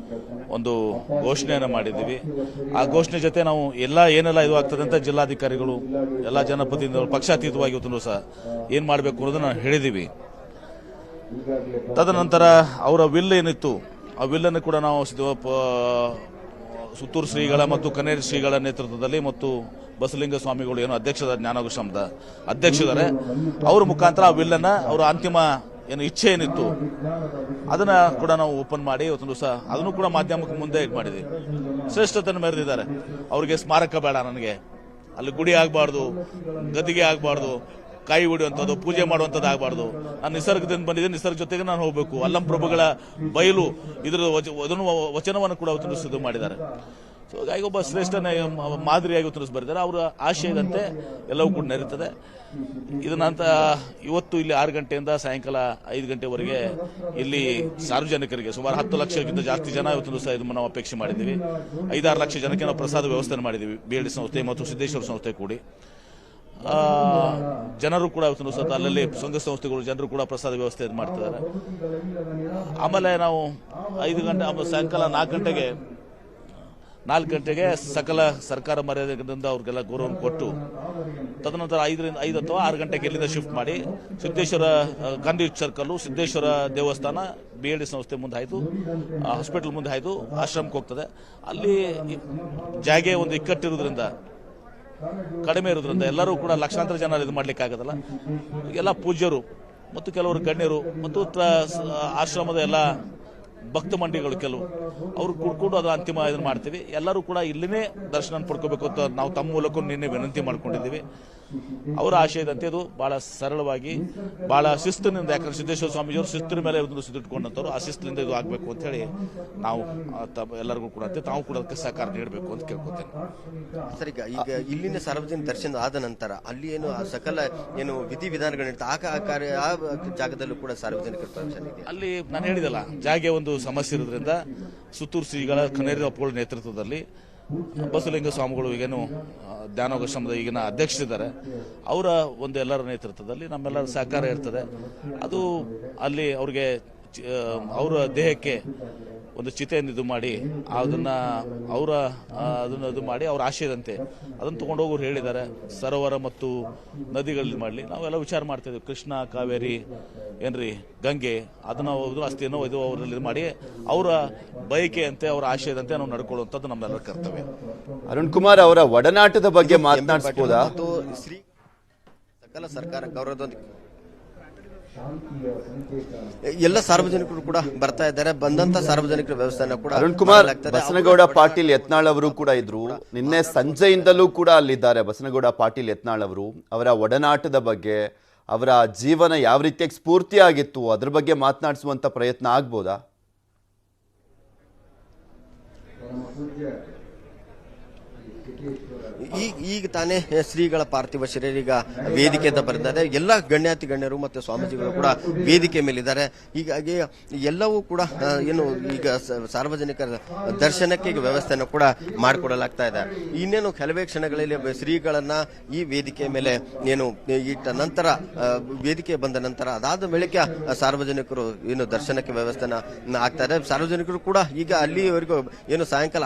ಒಂದು ಘೋಷಣೆಯನ್ನು ಮಾಡಿದ್ದೀವಿ. ಆ ಘೋಷಣೆ ಜೊತೆ ನಾವು ಏನೆಲ್ಲ ಇದು ಆಗ್ತದೆ ಅಂತ ಜಿಲ್ಲಾಧಿಕಾರಿಗಳು ಎಲ್ಲ ಜನಪ್ರತಿನಿಧಿಗಳು ಪಕ್ಷಾತೀತವಾಗಿ ಇವತ್ತು ಸಹ ಏನ್ ಮಾಡಬೇಕು ಅನ್ನೋದನ್ನ ಹೇಳಿದೀವಿ. ತದನಂತರ ಅವರ ವಿಲ್ ಏನಿತ್ತು, ಆ ವಿಲ್ಲನ್ನು ಕೂಡ ನಾವು ಸುತ್ತೂರು ಶ್ರೀಗಳ ಮತ್ತು ಕನೇರಿ ಶ್ರೀಗಳ ನೇತೃತ್ವದಲ್ಲಿ ಮತ್ತು ಬಸಲಿಂಗ ಸ್ವಾಮಿಗಳು ಏನು ಅಧ್ಯಕ್ಷದ ಜ್ಞಾನಾಶ್ರಮದ ಅಧ್ಯಕ್ಷರಿದ್ದಾರೆ, ಅವರ ಮುಖಾಂತರ ಆ ವಿಲ್ಲನ್ನ ಅವರ ಅಂತಿಮ ಏನು ಇಚ್ಛೆ ಏನಿತ್ತು ಅದನ್ನ ಕೂಡ ನಾವು ಓಪನ್ ಮಾಡಿ ಇವತ್ತು ಸಹ ಅದನ್ನು ಕೂಡ ಮಾಧ್ಯಮಕ್ಕೆ ಮುಂದೆ ಇದು ಮಾಡಿದ್ವಿ. ಶ್ರೇಷ್ಠತೆಯನ್ನು ಮೆರೆದಿದ್ದಾರೆ. ಅವರಿಗೆ ಸ್ಮಾರಕ ಬೇಡ, ನನಗೆ ಅಲ್ಲಿ ಗುಡಿ ಆಗಬಾರ್ದು, ಗದಿಗೆ ಆಗಬಾರ್ದು, ಕಾಯಿ ಹೊಡೆಯುವಂಥದ್ದು, ಪೂಜೆ ಮಾಡುವಂಥದ್ದು ಆಗಬಾರ್ದು. ನಾನು ನಿಸರ್ಗದಿಂದ ಬಂದಿದ್ದೆ, ನಿಸರ್ಗ ಜೊತೆಗೆ ನಾನು ಹೋಗಬೇಕು. ಅಲ್ಲಂ ಪ್ರಭುಗಳ ಬಯಲು ಇದರ ವಚನವನ್ನು ಕೂಡ ಸಿದ್ಧ ಮಾಡಿದ್ದಾರೆ. ಸೊ ಹಾಗಾಗಿ ಒಬ್ಬ ಶ್ರೇಷ್ಠನ ಮಾದರಿಯಾಗಿ ಬರೆದಿದ್ದಾರೆ. ಅವರ ಆಶಯದಂತೆ ಎಲ್ಲವೂ ಕೂಡ ನಡೀತದೆ. ಇದನ್ನಂತ ಇವತ್ತು ಇಲ್ಲಿ 6 ಗಂಟೆಯಿಂದ ಸಾಯಂಕಾಲ 5 ಗಂಟೆವರೆಗೆ ಇಲ್ಲಿ ಸಾರ್ವಜನಿಕರಿಗೆ ಸುಮಾರು 10 ಲಕ್ಷಕ್ಕಿಂತ ಜಾಸ್ತಿ ಜನ ಇವತ್ತು ಸಹ ಇದನ್ನು ನಾವು ಅಪೇಕ್ಷೆ ಮಾಡಿದ್ದೀವಿ. 5-6 ಲಕ್ಷ ಜನಕ್ಕೆ ನಾವು ಪ್ರಸಾದ ವ್ಯವಸ್ಥೆ ಮಾಡಿದ್ದೀವಿ. BLD ಸಂಸ್ಥೆ ಮತ್ತು ಸಿದ್ದೇಶ್ವರ ಸಂಸ್ಥೆ ಕೂಡಿ ಜನರು ಕೂಡ ಅಲ್ಲಲ್ಲಿ ಸಂಘ ಸಂಸ್ಥೆಗಳು ಜನರು ಕೂಡ ಪ್ರಸಾದ ವ್ಯವಸ್ಥೆ ಮಾಡ್ತಿದ್ದಾರೆ. ಆಮೇಲೆ ನಾವು 5 ಗಂಟೆ ಸಾಯಂಕಾಲ 4 ಗಂಟೆಗೆ ಸಕಲ ಸರ್ಕಾರ ಮರ್ಯಾದೆಯಿಂದ ಅವ್ರಿಗೆಲ್ಲ ಗೌರವ ಕೊಟ್ಟು ತದನಂತರ 5 ಅಥವಾ 6 ಗಂಟೆಗೆ ಇಲ್ಲಿಂದ ಶಿಫ್ಟ್ ಮಾಡಿ ಸಿದ್ದೇಶ್ವರ ಗಾಂಧಿ ಸರ್ಕಲ್, ಸಿದ್ದೇಶ್ವರ ದೇವಸ್ಥಾನ, BLD ಸಂಸ್ಥೆ ಮುಂದೆ ಆಯ್ತು, ಹಾಸ್ಪಿಟಲ್ ಮುಂದೆ ಆಯ್ತು, ಆಶ್ರಮಕ್ಕೆ ಹೋಗ್ತದೆ. ಅಲ್ಲಿ ಜಾಗೆ ಒಂದು ಇಕ್ಕಟ್ಟಿರೋದ್ರಿಂದ ಕಡಿಮೆ ಇರೋದ್ರಿಂದ ಎಲ್ಲರೂ ಕೂಡ ಲಕ್ಷಾಂತರ ಜನ ಇದು ಮಾಡ್ಲಿಕ್ಕೆ ಆಗೋದಲ್ಲ. ಎಲ್ಲ ಪೂಜ್ಯರು ಮತ್ತು ಕೆಲವರು ಗಣ್ಯರು ಮತ್ತು ಆಶ್ರಮದ ಎಲ್ಲ ಭಕ್ತ ಮಂಡಿಗಳು ಕೆಲವು ಅವರು ಕೂಡ್ಕೊಂಡು ಅದರ ಅಂತಿಮ ಇದನ್ನು ಮಾಡ್ತೀವಿ. ಎಲ್ಲರೂ ಕೂಡ ಇಲ್ಲಿನೇ ದರ್ಶನ ಪಡ್ಕೋಬೇಕು ಅಂತ ನಾವು ತಮ್ಮ ಮೂಲಕ ನಿನ್ನೆ ವಿನಂತಿ ಮಾಡ್ಕೊಂಡಿದ್ದೀವಿ. ಅವರ ಆಶಯದಂತೆ ಇದು ಬಹಳ ಸರಳವಾಗಿ ಬಹಳ ಶಿಸ್ತಿನಿಂದ, ಯಾಕಂದ್ರೆ ಸಿದ್ದೇಶ್ವರ ಸ್ವಾಮೀಜಿಯವರು ಶಿಸ್ತಿನ ಮೇಲೆ ಸಿದ್ದಿಟ್ಕೊಂಡಂತವ್ರು, ಆ ಶಿಸ್ತಿನಿಂದ ಇದು ಆಗಬೇಕು ಅಂತ ಹೇಳಿ ನಾವು ಎಲ್ಲರಿಗೂ ಕೂಡ ತಾವು ಕೂಡ ಅದಕ್ಕೆ ಸಹಕಾರ ನೀಡಬೇಕು ಅಂತ ಕೇಳ್ಕೊತೇನೆ. ಸರ್, ಈಗ ಇಲ್ಲಿನ ಸಾರ್ವಜನಿಕ ದರ್ಶನ ಆದ ನಂತರ ಅಲ್ಲಿ ಏನು ಸಕಲ ಏನು ವಿಧಿವಿಧಾನಗಳಿರ್ತ ಆ ಜಾಗದಲ್ಲೂ ಕೂಡ ಸಾರ್ವಜನಿಕರ ಪ್ರವೇಶ ಇದೆ. ಅಲ್ಲಿ ನಾನು ಹೇಳಿದಲ್ಲ, ಜಾಗೆ ಒಂದು ಸಮಸ್ಯೆ ಇರೋದ್ರಿಂದ ಸುತ್ತೂರು ಶ್ರೀಗಳ ಖನೇರಿ ಅಪ್ಪುಗಳ ನೇತೃತ್ವದಲ್ಲಿ ಬಸವಲಿಂಗ ಸ್ವಾಮಿಗಳು ಈಗೇನು ಧ್ಯಾನೋಗಾಶ್ರಮದ ಈಗಿನ ಅಧ್ಯಕ್ಷರಿದ್ದಾರೆ, ಅವರ ಒಂದು ಎಲ್ಲರ ನೇತೃತ್ವದಲ್ಲಿ ನಮ್ಮೆಲ್ಲರ ಸಹಕಾರ ಇರ್ತದೆ. ಅದು ಅಲ್ಲಿ ಅವ್ರಿಗೆ ಅವರ ದೇಹಕ್ಕೆ ಒಂದು ಚಿತೆಯನ್ನು ಇದು ಮಾಡಿ ಅದನ್ನು ಇದು ಮಾಡಿ ಅವ್ರ ಆಶಯದಂತೆ ಅದನ್ನು ತೊಗೊಂಡೋಗೋರು ಹೇಳಿದ್ದಾರೆ. ಸರೋವರ ಮತ್ತು ನದಿಗಳಲ್ಲಿ ಮಾಡಲಿ ನಾವೆಲ್ಲ ವಿಚಾರ ಮಾಡ್ತಿದ್ದೀವಿ. ಕೃಷ್ಣ, ಕಾವೇರಿ ಏನ್ರಿ, ಗಂಗೆ ಅದನ್ನು ಅಸ್ತಿಯನ್ನು ಇದು ಅವರಲ್ಲಿ ಮಾಡಿ ಅವರ ಬಯಕೆಯಂತೆ ಅವರ ಆಶಯದಂತೆ ನಾವು ನಡ್ಕೊಳ್ಳುವಂಥದ್ದು ನಮ್ಮೆಲ್ಲರ ಕರ್ತವ್ಯ. ಅರುಣ್ ಕುಮಾರ್ ಅವರ ಒಡನಾಟದ ಬಗ್ಗೆ ಮಾತನಾಡಿಸಬಹುದಾ? ಶ್ರೀ ಸಕಲ ಸರ್ಕಾರ ಗೌರವದೊಂದಿಗೆ ಎಲ್ಲ ಸಾರ್ವಜನಿಕರು ಕೂಡ ಬರ್ತಾ ಇದ್ದಾರೆ. ಬಂದಂತ ಸಾರ್ವಜನಿಕರ ವ್ಯವಸ್ಥೆನ ಕೂಡ ಅರುಣ್ ಕುಮಾರ್, ಬಸನಗೌಡ ಪಾಟೀಲ್ ಯತ್ನಾಳ್ ಅವರು ಕೂಡ ಇದ್ರು. ನಿನ್ನೆ ಸಂಜೆಯಿಂದಲೂ ಕೂಡ ಅಲ್ಲಿದ್ದಾರೆ ಬಸನಗೌಡ ಪಾಟೀಲ್ ಯತ್ನಾಳ್ ಅವರು. ಅವರ ಒಡನಾಟದ ಬಗ್ಗೆ, ಅವರ ಜೀವನ ಯಾವ ರೀತಿಯಾಗಿ ಸ್ಫೂರ್ತಿಯಾಗಿತ್ತು ಅದ್ರ ಬಗ್ಗೆ ಮಾತನಾಡಿಸುವಂತ ಪ್ರಯತ್ನ ಆಗ್ಬೋದಾ? ಈಗ ತಾನೇ ಶ್ರೀಗಳ ಪಾರ್ಥಿವ ಶರೀರೀಗ ವೇದಿಕೆಯಿಂದ ಬರೆದಿದ್ದಾರೆ. ಎಲ್ಲ ಗಣ್ಯಾತಿ ಗಣ್ಯರು ಮತ್ತು ಸ್ವಾಮೀಜಿಗಳು ಕೂಡ ವೇದಿಕೆ ಮೇಲಿದ್ದಾರೆ. ಹೀಗಾಗಿ ಎಲ್ಲವೂ ಕೂಡ ಏನು ಈಗ ಸಾರ್ವಜನಿಕರ ದರ್ಶನಕ್ಕೆ ವ್ಯವಸ್ಥೆಯನ್ನು ಕೂಡ ಮಾಡಿಕೊಡಲಾಗ್ತಾ ಇದೆ. ಇನ್ನೇನು ಕೆಲವೇ ಕ್ಷಣಗಳಲ್ಲಿ ಶ್ರೀಗಳನ್ನ ಈ ವೇದಿಕೆ ಮೇಲೆ ಏನು ಇಟ್ಟ ನಂತರ ವೇದಿಕೆ ಬಂದ ನಂತರ ಅದಾದ ಬಳಿಕ ಸಾರ್ವಜನಿಕರು ಏನು ದರ್ಶನಕ್ಕೆ ವ್ಯವಸ್ಥೆನ ಆಗ್ತಾ ಇದೆ. ಸಾರ್ವಜನಿಕರು ಕೂಡ ಈಗ ಅಲ್ಲಿವರೆಗೂ ಏನು ಸಾಯಂಕಾಲ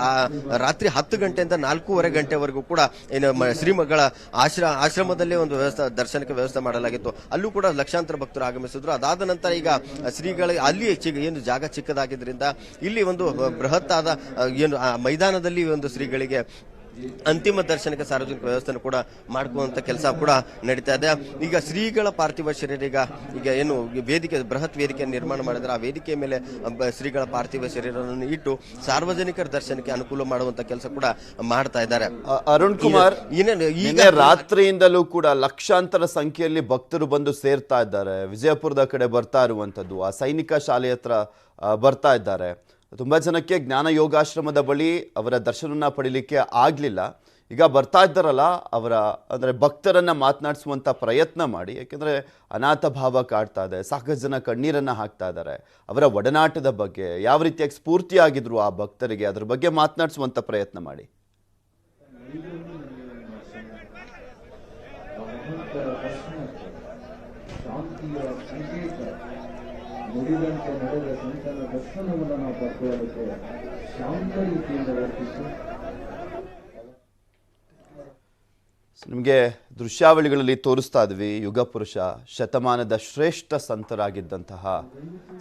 ರಾತ್ರಿ 10 ಗಂಟೆಯಿಂದ 4:15 ಗಂಟೆವರೆಗೂ ಕೂಡ ಏನು ಶ್ರೀಮಗಳ ಆಶ್ರಮದಲ್ಲೇ ಒಂದು ವ್ಯವಸ್ಥೆ ದರ್ಶನಕ್ಕೆ ವ್ಯವಸ್ಥೆ ಮಾಡಲಾಗಿತ್ತು. ಅಲ್ಲೂ ಕೂಡ ಲಕ್ಷಾಂತರ ಭಕ್ತರು ಆಗಮಿಸಿದ್ರು. ಅದಾದ ನಂತರ ಈಗ ಶ್ರೀಗಳ ಅಲ್ಲಿ ಏನು ಜಾಗ ಚಿಕ್ಕದಾಗಿದ್ದರಿಂದ ಇಲ್ಲಿ ಒಂದು ಬೃಹತ್ ಆದ ಏನು ಮೈದಾನದಲ್ಲಿ ಒಂದು ಶ್ರೀಗಳಿಗೆ ಅಂತಿಮ ದರ್ಶನಕ್ಕೆ ಸಾರ್ವಜನಿಕ ವ್ಯವಸ್ಥೆ ಕೂಡ ಮಾಡ್ಕೊಳ್ಳುವಂತ ಕೆಲಸ ಕೂಡ ನಡೀತಾ ಇದೆ. ಈಗ ಶ್ರೀಗಳ ಪಾರ್ಥಿವ ಶರೀರ ಈಗ ಏನು ವೇದಿಕೆ ಬೃಹತ್ ವೇದಿಕೆ ನಿರ್ಮಾಣ ಮಾಡಿದ್ರೆ ಆ ವೇದಿಕೆ ಮೇಲೆ ಶ್ರೀಗಳ ಪಾರ್ಥಿವ ಶರೀರವನ್ನು ಇಟ್ಟು ಸಾರ್ವಜನಿಕರ ದರ್ಶನಕ್ಕೆ ಅನುಕೂಲ ಮಾಡುವಂತ ಕೆಲಸ ಕೂಡ ಮಾಡ್ತಾ ಇದ್ದಾರೆ. ಅರುಣ್ ಕುಮಾರ್, ಈಗ ರಾತ್ರಿಯಿಂದಲೂ ಕೂಡ ಲಕ್ಷಾಂತರ ಸಂಖ್ಯೆಯಲ್ಲಿ ಭಕ್ತರು ಬಂದು ಸೇರ್ತಾ ಇದ್ದಾರೆ. ವಿಜಯಪುರದ ಕಡೆ ಬರ್ತಾ ಇರುವಂತದ್ದು, ಆ ಸೈನಿಕ ಶಾಲೆ ಹತ್ರ ಬರ್ತಾ ಇದ್ದಾರೆ. ತುಂಬ ಜನಕ್ಕೆ ಜ್ಞಾನ ಯೋಗಾಶ್ರಮದ ಬಳಿ ಅವರ ದರ್ಶನನ ಪಡಿಲಿಕ್ಕೆ ಆಗಲಿಲ್ಲ. ಈಗ ಬರ್ತಾ ಇದ್ದಾರಲ್ಲ, ಅವರ ಅಂದರೆ ಭಕ್ತರನ್ನು ಮಾತನಾಡಿಸುವಂಥ ಪ್ರಯತ್ನ ಮಾಡಿ. ಯಾಕೆಂದರೆ ಅನಾಥ ಭಾವ ಕಾಡ್ತಾ ಇದೆ, ಸಾಕಷ್ಟು ಜನ ಕಣ್ಣೀರನ್ನು ಹಾಕ್ತಾ ಇದ್ದಾರೆ. ಅವರ ಒಡನಾಟದ ಬಗ್ಗೆ ಯಾವ ರೀತಿಯಾಗಿ ಸ್ಫೂರ್ತಿಯಾಗಿದ್ರು ಆ ಭಕ್ತರಿಗೆ, ಅದ್ರ ಬಗ್ಗೆ ಮಾತನಾಡಿಸುವಂಥ ಪ್ರಯತ್ನ ಮಾಡಿ. ನುಡಿದಂತೆ ನಡೆದ ಸಂತನ ದರ್ಶನವನ್ನು ನಾವು ಪಡ್ಕೊಳ್ಳೋದಕ್ಕೆ ಶಾಂತ ರೀತಿಯಿಂದ ವರ್ತಿಸಿ. ನಿಮಗೆ ದೃಶ್ಯಾವಳಿಗಳಲ್ಲಿ ತೋರಿಸ್ತಾ ಇದ್ವಿ, ಯುಗ ಪುರುಷ, ಶತಮಾನದ ಶ್ರೇಷ್ಠ ಸಂತರಾಗಿದ್ದಂತಹ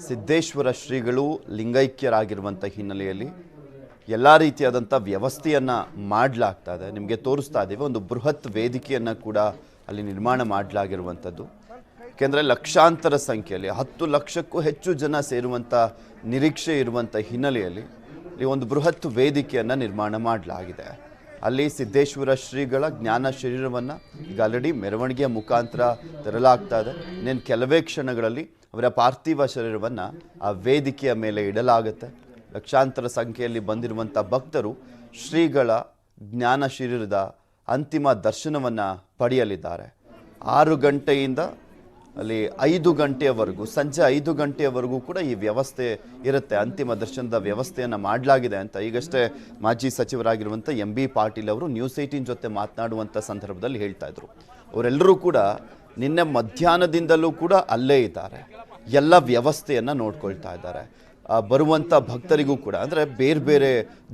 ಸಿದ್ದೇಶ್ವರ ಶ್ರೀಗಳು ಲಿಂಗೈಕ್ಯರಾಗಿರುವಂಥ ಹಿನ್ನೆಲೆಯಲ್ಲಿ ಎಲ್ಲ ರೀತಿಯಾದಂಥ ವ್ಯವಸ್ಥೆಯನ್ನು ಮಾಡಲಾಗ್ತಾ ಇದೆ. ನಿಮಗೆ ತೋರಿಸ್ತಾ ಇದ್ದೀವಿ, ಒಂದು ಬೃಹತ್ ವೇದಿಕೆಯನ್ನು ಕೂಡ ಅಲ್ಲಿ ನಿರ್ಮಾಣ ಮಾಡಲಾಗಿರುವಂಥದ್ದು. ಯಾಕೆಂದರೆ ಲಕ್ಷಾಂತರ ಸಂಖ್ಯೆಯಲ್ಲಿ 10 ಲಕ್ಷಕ್ಕೂ ಹೆಚ್ಚು ಜನ ಸೇರುವಂಥ ನಿರೀಕ್ಷೆ ಇರುವಂಥ ಹಿನ್ನೆಲೆಯಲ್ಲಿ ಈ ಒಂದು ಬೃಹತ್ ವೇದಿಕೆಯನ್ನು ನಿರ್ಮಾಣ ಮಾಡಲಾಗಿದೆ. ಅಲ್ಲಿ ಸಿದ್ದೇಶ್ವರ ಶ್ರೀಗಳ ಜ್ಞಾನ ಶರೀರವನ್ನು ಈಗ ಆಲ್ರೆಡಿ ಮೆರವಣಿಗೆಯ ಮುಖಾಂತರ ತರಲಾಗ್ತಾ ಇದೆ. ಇನ್ನೇನು ಕೆಲವೇ ಕ್ಷಣಗಳಲ್ಲಿ ಅವರ ಪಾರ್ಥಿವ ಶರೀರವನ್ನು ಆ ವೇದಿಕೆಯ ಮೇಲೆ ಇಡಲಾಗುತ್ತೆ. ಲಕ್ಷಾಂತರ ಸಂಖ್ಯೆಯಲ್ಲಿ ಬಂದಿರುವಂಥ ಭಕ್ತರು ಶ್ರೀಗಳ ಜ್ಞಾನ ಶರೀರದ ಅಂತಿಮ ದರ್ಶನವನ್ನು ಪಡೆಯಲಿದ್ದಾರೆ. 6 ಗಂಟೆಯಿಂದ ಅಲ್ಲಿ 5 ಗಂಟೆಯವರೆಗೂ, ಸಂಜೆ 5 ಗಂಟೆಯವರೆಗೂ ಕೂಡ ಈ ವ್ಯವಸ್ಥೆ ಇರುತ್ತೆ. ಅಂತಿಮ ದರ್ಶನದ ವ್ಯವಸ್ಥೆಯನ್ನು ಮಾಡಲಾಗಿದೆ ಅಂತ ಈಗಷ್ಟೇ ಮಾಜಿ ಸಚಿವರಾಗಿರುವಂಥ MB ಪಾಟೀಲ್ ಅವರು ನ್ಯೂಸ್ 18 ಜೊತೆ ಮಾತನಾಡುವಂಥ ಸಂದರ್ಭದಲ್ಲಿ ಹೇಳ್ತಾ ಇದ್ರು. ಅವರೆಲ್ಲರೂ ಕೂಡ ನಿನ್ನೆ ಮಧ್ಯಾಹ್ನದಿಂದಲೂ ಕೂಡ ಅಲ್ಲೇ ಇದ್ದಾರೆ, ಎಲ್ಲ ವ್ಯವಸ್ಥೆಯನ್ನು ನೋಡ್ಕೊಳ್ತಾ ಇದ್ದಾರೆ. ಬರುವಂಥ ಭಕ್ತರಿಗೂ ಕೂಡ ಅಂದರೆ ಬೇರೆ ಬೇರೆ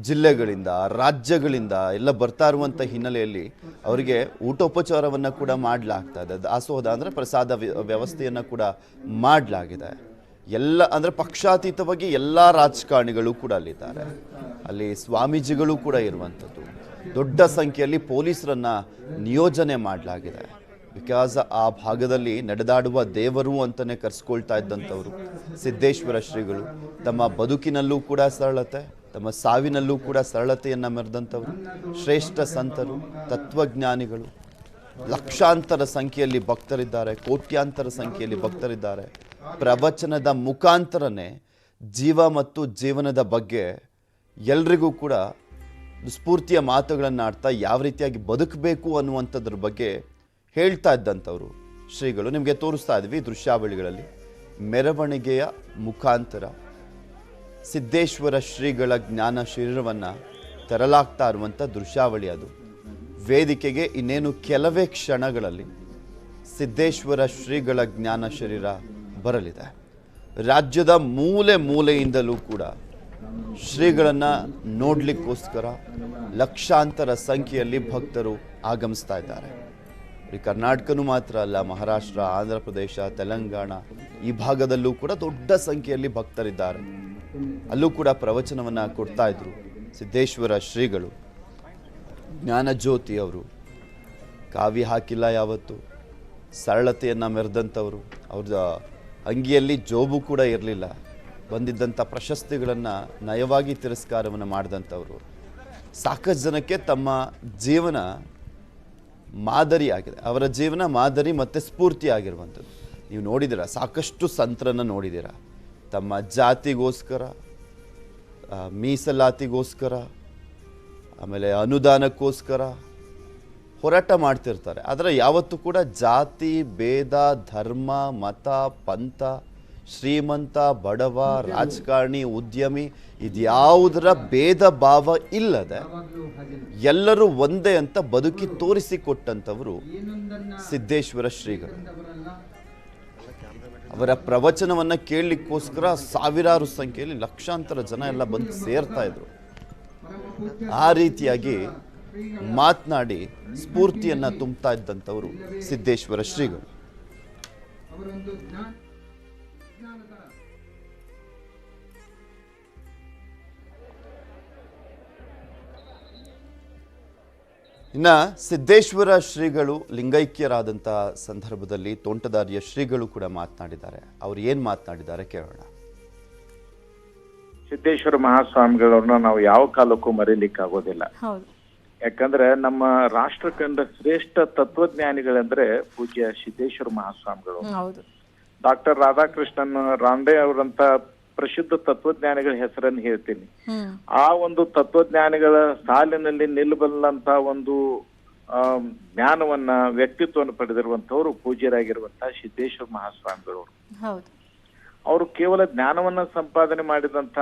ಜಿಲ್ಲೆಗಳಿಂದ, ರಾಜ್ಯಗಳಿಂದ ಎಲ್ಲ ಬರ್ತಾ ಇರುವಂಥ ಹಿನ್ನೆಲೆಯಲ್ಲಿ ಅವರಿಗೆ ಊಟೋಪಚಾರವನ್ನು ಕೂಡ ಮಾಡಲಾಗ್ತಾ ಇದೆ. ದಾಸೋಹ ಅಂದರೆ ಪ್ರಸಾದ ವ್ಯವಸ್ಥೆಯನ್ನು ಕೂಡ ಮಾಡಲಾಗಿದೆ. ಎಲ್ಲ ಅಂದರೆ ಪಕ್ಷಾತೀತವಾಗಿ ಎಲ್ಲ ರಾಜಕಾರಣಿಗಳು ಕೂಡ ಅಲ್ಲಿದ್ದಾರೆ. ಅಲ್ಲಿ ಸ್ವಾಮೀಜಿಗಳು ಕೂಡ ಇರುವಂಥದ್ದು. ದೊಡ್ಡ ಸಂಖ್ಯೆಯಲ್ಲಿ ಪೊಲೀಸರನ್ನ ನಿಯೋಜನೆ ಮಾಡಲಾಗಿದೆ. ಬಿಕಾಸ್ ಆ ಭಾಗದಲ್ಲಿ ನಡೆದಾಡುವ ದೇವರು ಅಂತಲೇ ಕರೆಸ್ಕೊಳ್ತಾ ಇದ್ದಂಥವ್ರು ಸಿದ್ದೇಶ್ವರ ಶ್ರೀಗಳು. ತಮ್ಮ ಬದುಕಿನಲ್ಲೂ ಕೂಡ ಸರಳತೆ, ತಮ್ಮ ಸಾವಿನಲ್ಲೂ ಕೂಡ ಸರಳತೆಯನ್ನು ಮೆರೆದಂಥವ್ರು, ಶ್ರೇಷ್ಠ ಸಂತರು, ತತ್ವಜ್ಞಾನಿಗಳು. ಲಕ್ಷಾಂತರ ಸಂಖ್ಯೆಯಲ್ಲಿ ಭಕ್ತರಿದ್ದಾರೆ, ಕೋಟ್ಯಾಂತರ ಸಂಖ್ಯೆಯಲ್ಲಿ ಭಕ್ತರಿದ್ದಾರೆ. ಪ್ರವಚನದ ಮುಖಾಂತರನೇ ಜೀವ ಮತ್ತು ಜೀವನದ ಬಗ್ಗೆ ಎಲ್ರಿಗೂ ಕೂಡ ಸ್ಫೂರ್ತಿಯ ಮಾತುಗಳನ್ನು ಆಡ್ತಾ ಯಾವ ರೀತಿಯಾಗಿ ಬದುಕಬೇಕು ಅನ್ನುವಂಥದ್ರ ಬಗ್ಗೆ ಹೇಳ್ತಾ ಇದ್ದಂಥವ್ರು ಶ್ರೀಗಳು. ನಿಮಗೆ ತೋರಿಸ್ತಾ ಇದ್ವಿ ದೃಶ್ಯಾವಳಿಗಳಲ್ಲಿ ಮೆರವಣಿಗೆಯ ಮುಖಾಂತರ ಸಿದ್ದೇಶ್ವರ ಶ್ರೀಗಳ ಜ್ಞಾನ ಶರೀರವನ್ನು ತರಲಾಗ್ತಾ ಇರುವಂಥ ದೃಶ್ಯಾವಳಿ ಅದು. ವೇದಿಕೆಗೆ ಇನ್ನೇನು ಕೆಲವೇ ಕ್ಷಣಗಳಲ್ಲಿ ಸಿದ್ದೇಶ್ವರ ಶ್ರೀಗಳ ಜ್ಞಾನ ಶರೀರ ಬರಲಿದೆ. ರಾಜ್ಯದ ಮೂಲೆ ಮೂಲೆಯಿಂದಲೂ ಕೂಡ ಶ್ರೀಗಳನ್ನು ನೋಡಲಿಕ್ಕೋಸ್ಕರ ಲಕ್ಷಾಂತರ ಸಂಖ್ಯೆಯಲ್ಲಿ ಭಕ್ತರು ಆಗಮಿಸ್ತಾ ಇದ್ದಾರೆ. ಈ ಕರ್ನಾಟಕನೂ ಮಾತ್ರ ಅಲ್ಲ, ಮಹಾರಾಷ್ಟ್ರ, ಆಂಧ್ರ ಪ್ರದೇಶ, ತೆಲಂಗಾಣ ಈ ಭಾಗದಲ್ಲೂ ಕೂಡ ದೊಡ್ಡ ಸಂಖ್ಯೆಯಲ್ಲಿ ಭಕ್ತರಿದ್ದಾರೆ. ಅಲ್ಲೂ ಕೂಡ ಪ್ರವಚನವನ್ನು ಕೊಡ್ತಾ ಇದ್ರು ಸಿದ್ದೇಶ್ವರ ಶ್ರೀಗಳು. ಜ್ಞಾನಜ್ಯೋತಿ ಅವರು ಕಾವಿ ಹಾಕಿಲ್ಲ ಯಾವತ್ತು, ಸರಳತೆಯನ್ನು ಮೆರೆದಂಥವರು. ಅವ್ರ ಅಂಗಿಯಲ್ಲಿ ಜೋಬು ಕೂಡ ಇರಲಿಲ್ಲ. ಬಂದಿದ್ದಂಥ ಪ್ರಶಸ್ತಿಗಳನ್ನು ನಯವಾಗಿ ತಿರಸ್ಕಾರವನ್ನು ಮಾಡಿದಂಥವ್ರು. ಸಾಕಷ್ಟು ಜನಕ್ಕೆ ತಮ್ಮ ಜೀವನ ಮಾದರಿಯಾಗಿದೆ. ಅವರ ಜೀವನ ಮಾದರಿ ಮತ್ತು ಸ್ಫೂರ್ತಿ ಆಗಿರುವಂಥದ್ದು. ನೀವು ನೋಡಿದ್ದೀರ, ಸಾಕಷ್ಟು ಸಂತರನ್ನು ನೋಡಿದ್ದೀರ. ತಮ್ಮ ಜಾತಿಗೋಸ್ಕರ, ಮೀಸಲಾತಿಗೋಸ್ಕರ, ಆಮೇಲೆ ಅನುದಾನಕ್ಕೋಸ್ಕರ ಹೋರಾಟ ಮಾಡ್ತಿರ್ತಾರೆ. ಆದರೆ ಯಾವತ್ತೂ ಕೂಡ ಜಾತಿ ಭೇದ, ಧರ್ಮ, ಮತ, ಪಂಥ, ಶ್ರೀಮಂತ, ಬಡವ, ರಾಜಕಾರಣಿ, ಉದ್ಯಮಿ ಇದ್ಯಾವುದರ ಭೇದ ಭಾವ ಇಲ್ಲದೆ ಎಲ್ಲರೂ ಒಂದೇ ಅಂತ ಬದುಕಿ ತೋರಿಸಿಕೊಟ್ಟಂಥವರು ಸಿದ್ದೇಶ್ವರ ಶ್ರೀಗಳು. ಅವರ ಪ್ರವಚನವನ್ನು ಕೇಳಲಿಕ್ಕೋಸ್ಕರ ಸಾವಿರಾರು ಸಂಖ್ಯೆಯಲ್ಲಿ ಲಕ್ಷಾಂತರ ಜನ ಎಲ್ಲ ಬಂದು ಸೇರ್ತಾ ಇದ್ರು. ಆ ರೀತಿಯಾಗಿ ಮಾತನಾಡಿ ಸ್ಫೂರ್ತಿಯನ್ನು ತುಂಬುತ್ತಾ ಇದ್ದಂಥವರು ಸಿದ್ದೇಶ್ವರ ಶ್ರೀಗಳು. ಇನ್ನು ಸಿದ್ದೇಶ್ವರ ಶ್ರೀಗಳು ಲಿಂಗೈಕ್ಯರಾದಂಥ ಸಂದರ್ಭದಲ್ಲಿ ತೋಂಟದಾರ್ಯ ಶ್ರೀಗಳು ಕೂಡ ಮಾತನಾಡಿದ್ದಾರೆ. ಅವ್ರು ಏನು ಮಾತನಾಡಿದ್ದಾರೆ ಕೇಳೋಣ. ಸಿದ್ದೇಶ್ವರ ಮಹಾಸ್ವಾಮಿಗಳವ್ರನ್ನ ನಾವು ಯಾವ ಕಾಲಕ್ಕೂ ಮರೀಲಿಕ್ಕಾಗೋದಿಲ್ಲ. ಯಾಕಂದ್ರೆ ನಮ್ಮ ರಾಷ್ಟ್ರ ಕಂಡ ಶ್ರೇಷ್ಠ ತತ್ವಜ್ಞಾನಿಗಳಂದ್ರೆ ಪೂಜ್ಯ ಸಿದ್ದೇಶ್ವರ ಮಹಾಸ್ವಾಮಿಗಳು. ಡಾಕ್ಟರ್ ರಾಧಾಕೃಷ್ಣನ್ ರಾಂಡೆ ಅವರಂತ ಪ್ರಸಿದ್ಧ ತತ್ವಜ್ಞಾನಿಗಳ ಹೆಸರನ್ನು ಹೇಳ್ತೀನಿ. ಆ ಒಂದು ತತ್ವಜ್ಞಾನಿಗಳ ಸಾಲಿನಲ್ಲಿ ನಿಲ್ಲಬಲ್ಲಂತ ಒಂದು ಜ್ಞಾನವನ್ನ, ವ್ಯಕ್ತಿತ್ವವನ್ನು ಪಡೆದಿರುವಂತವ್ರು ಪೂಜ್ಯರಾಗಿರುವಂತಹ ಸಿದ್ದೇಶ್ವರ ಮಹಾಸ್ವಾಮಿಗಳು. ಅವರು ಕೇವಲ ಜ್ಞಾನವನ್ನ ಸಂಪಾದನೆ ಮಾಡಿದಂತ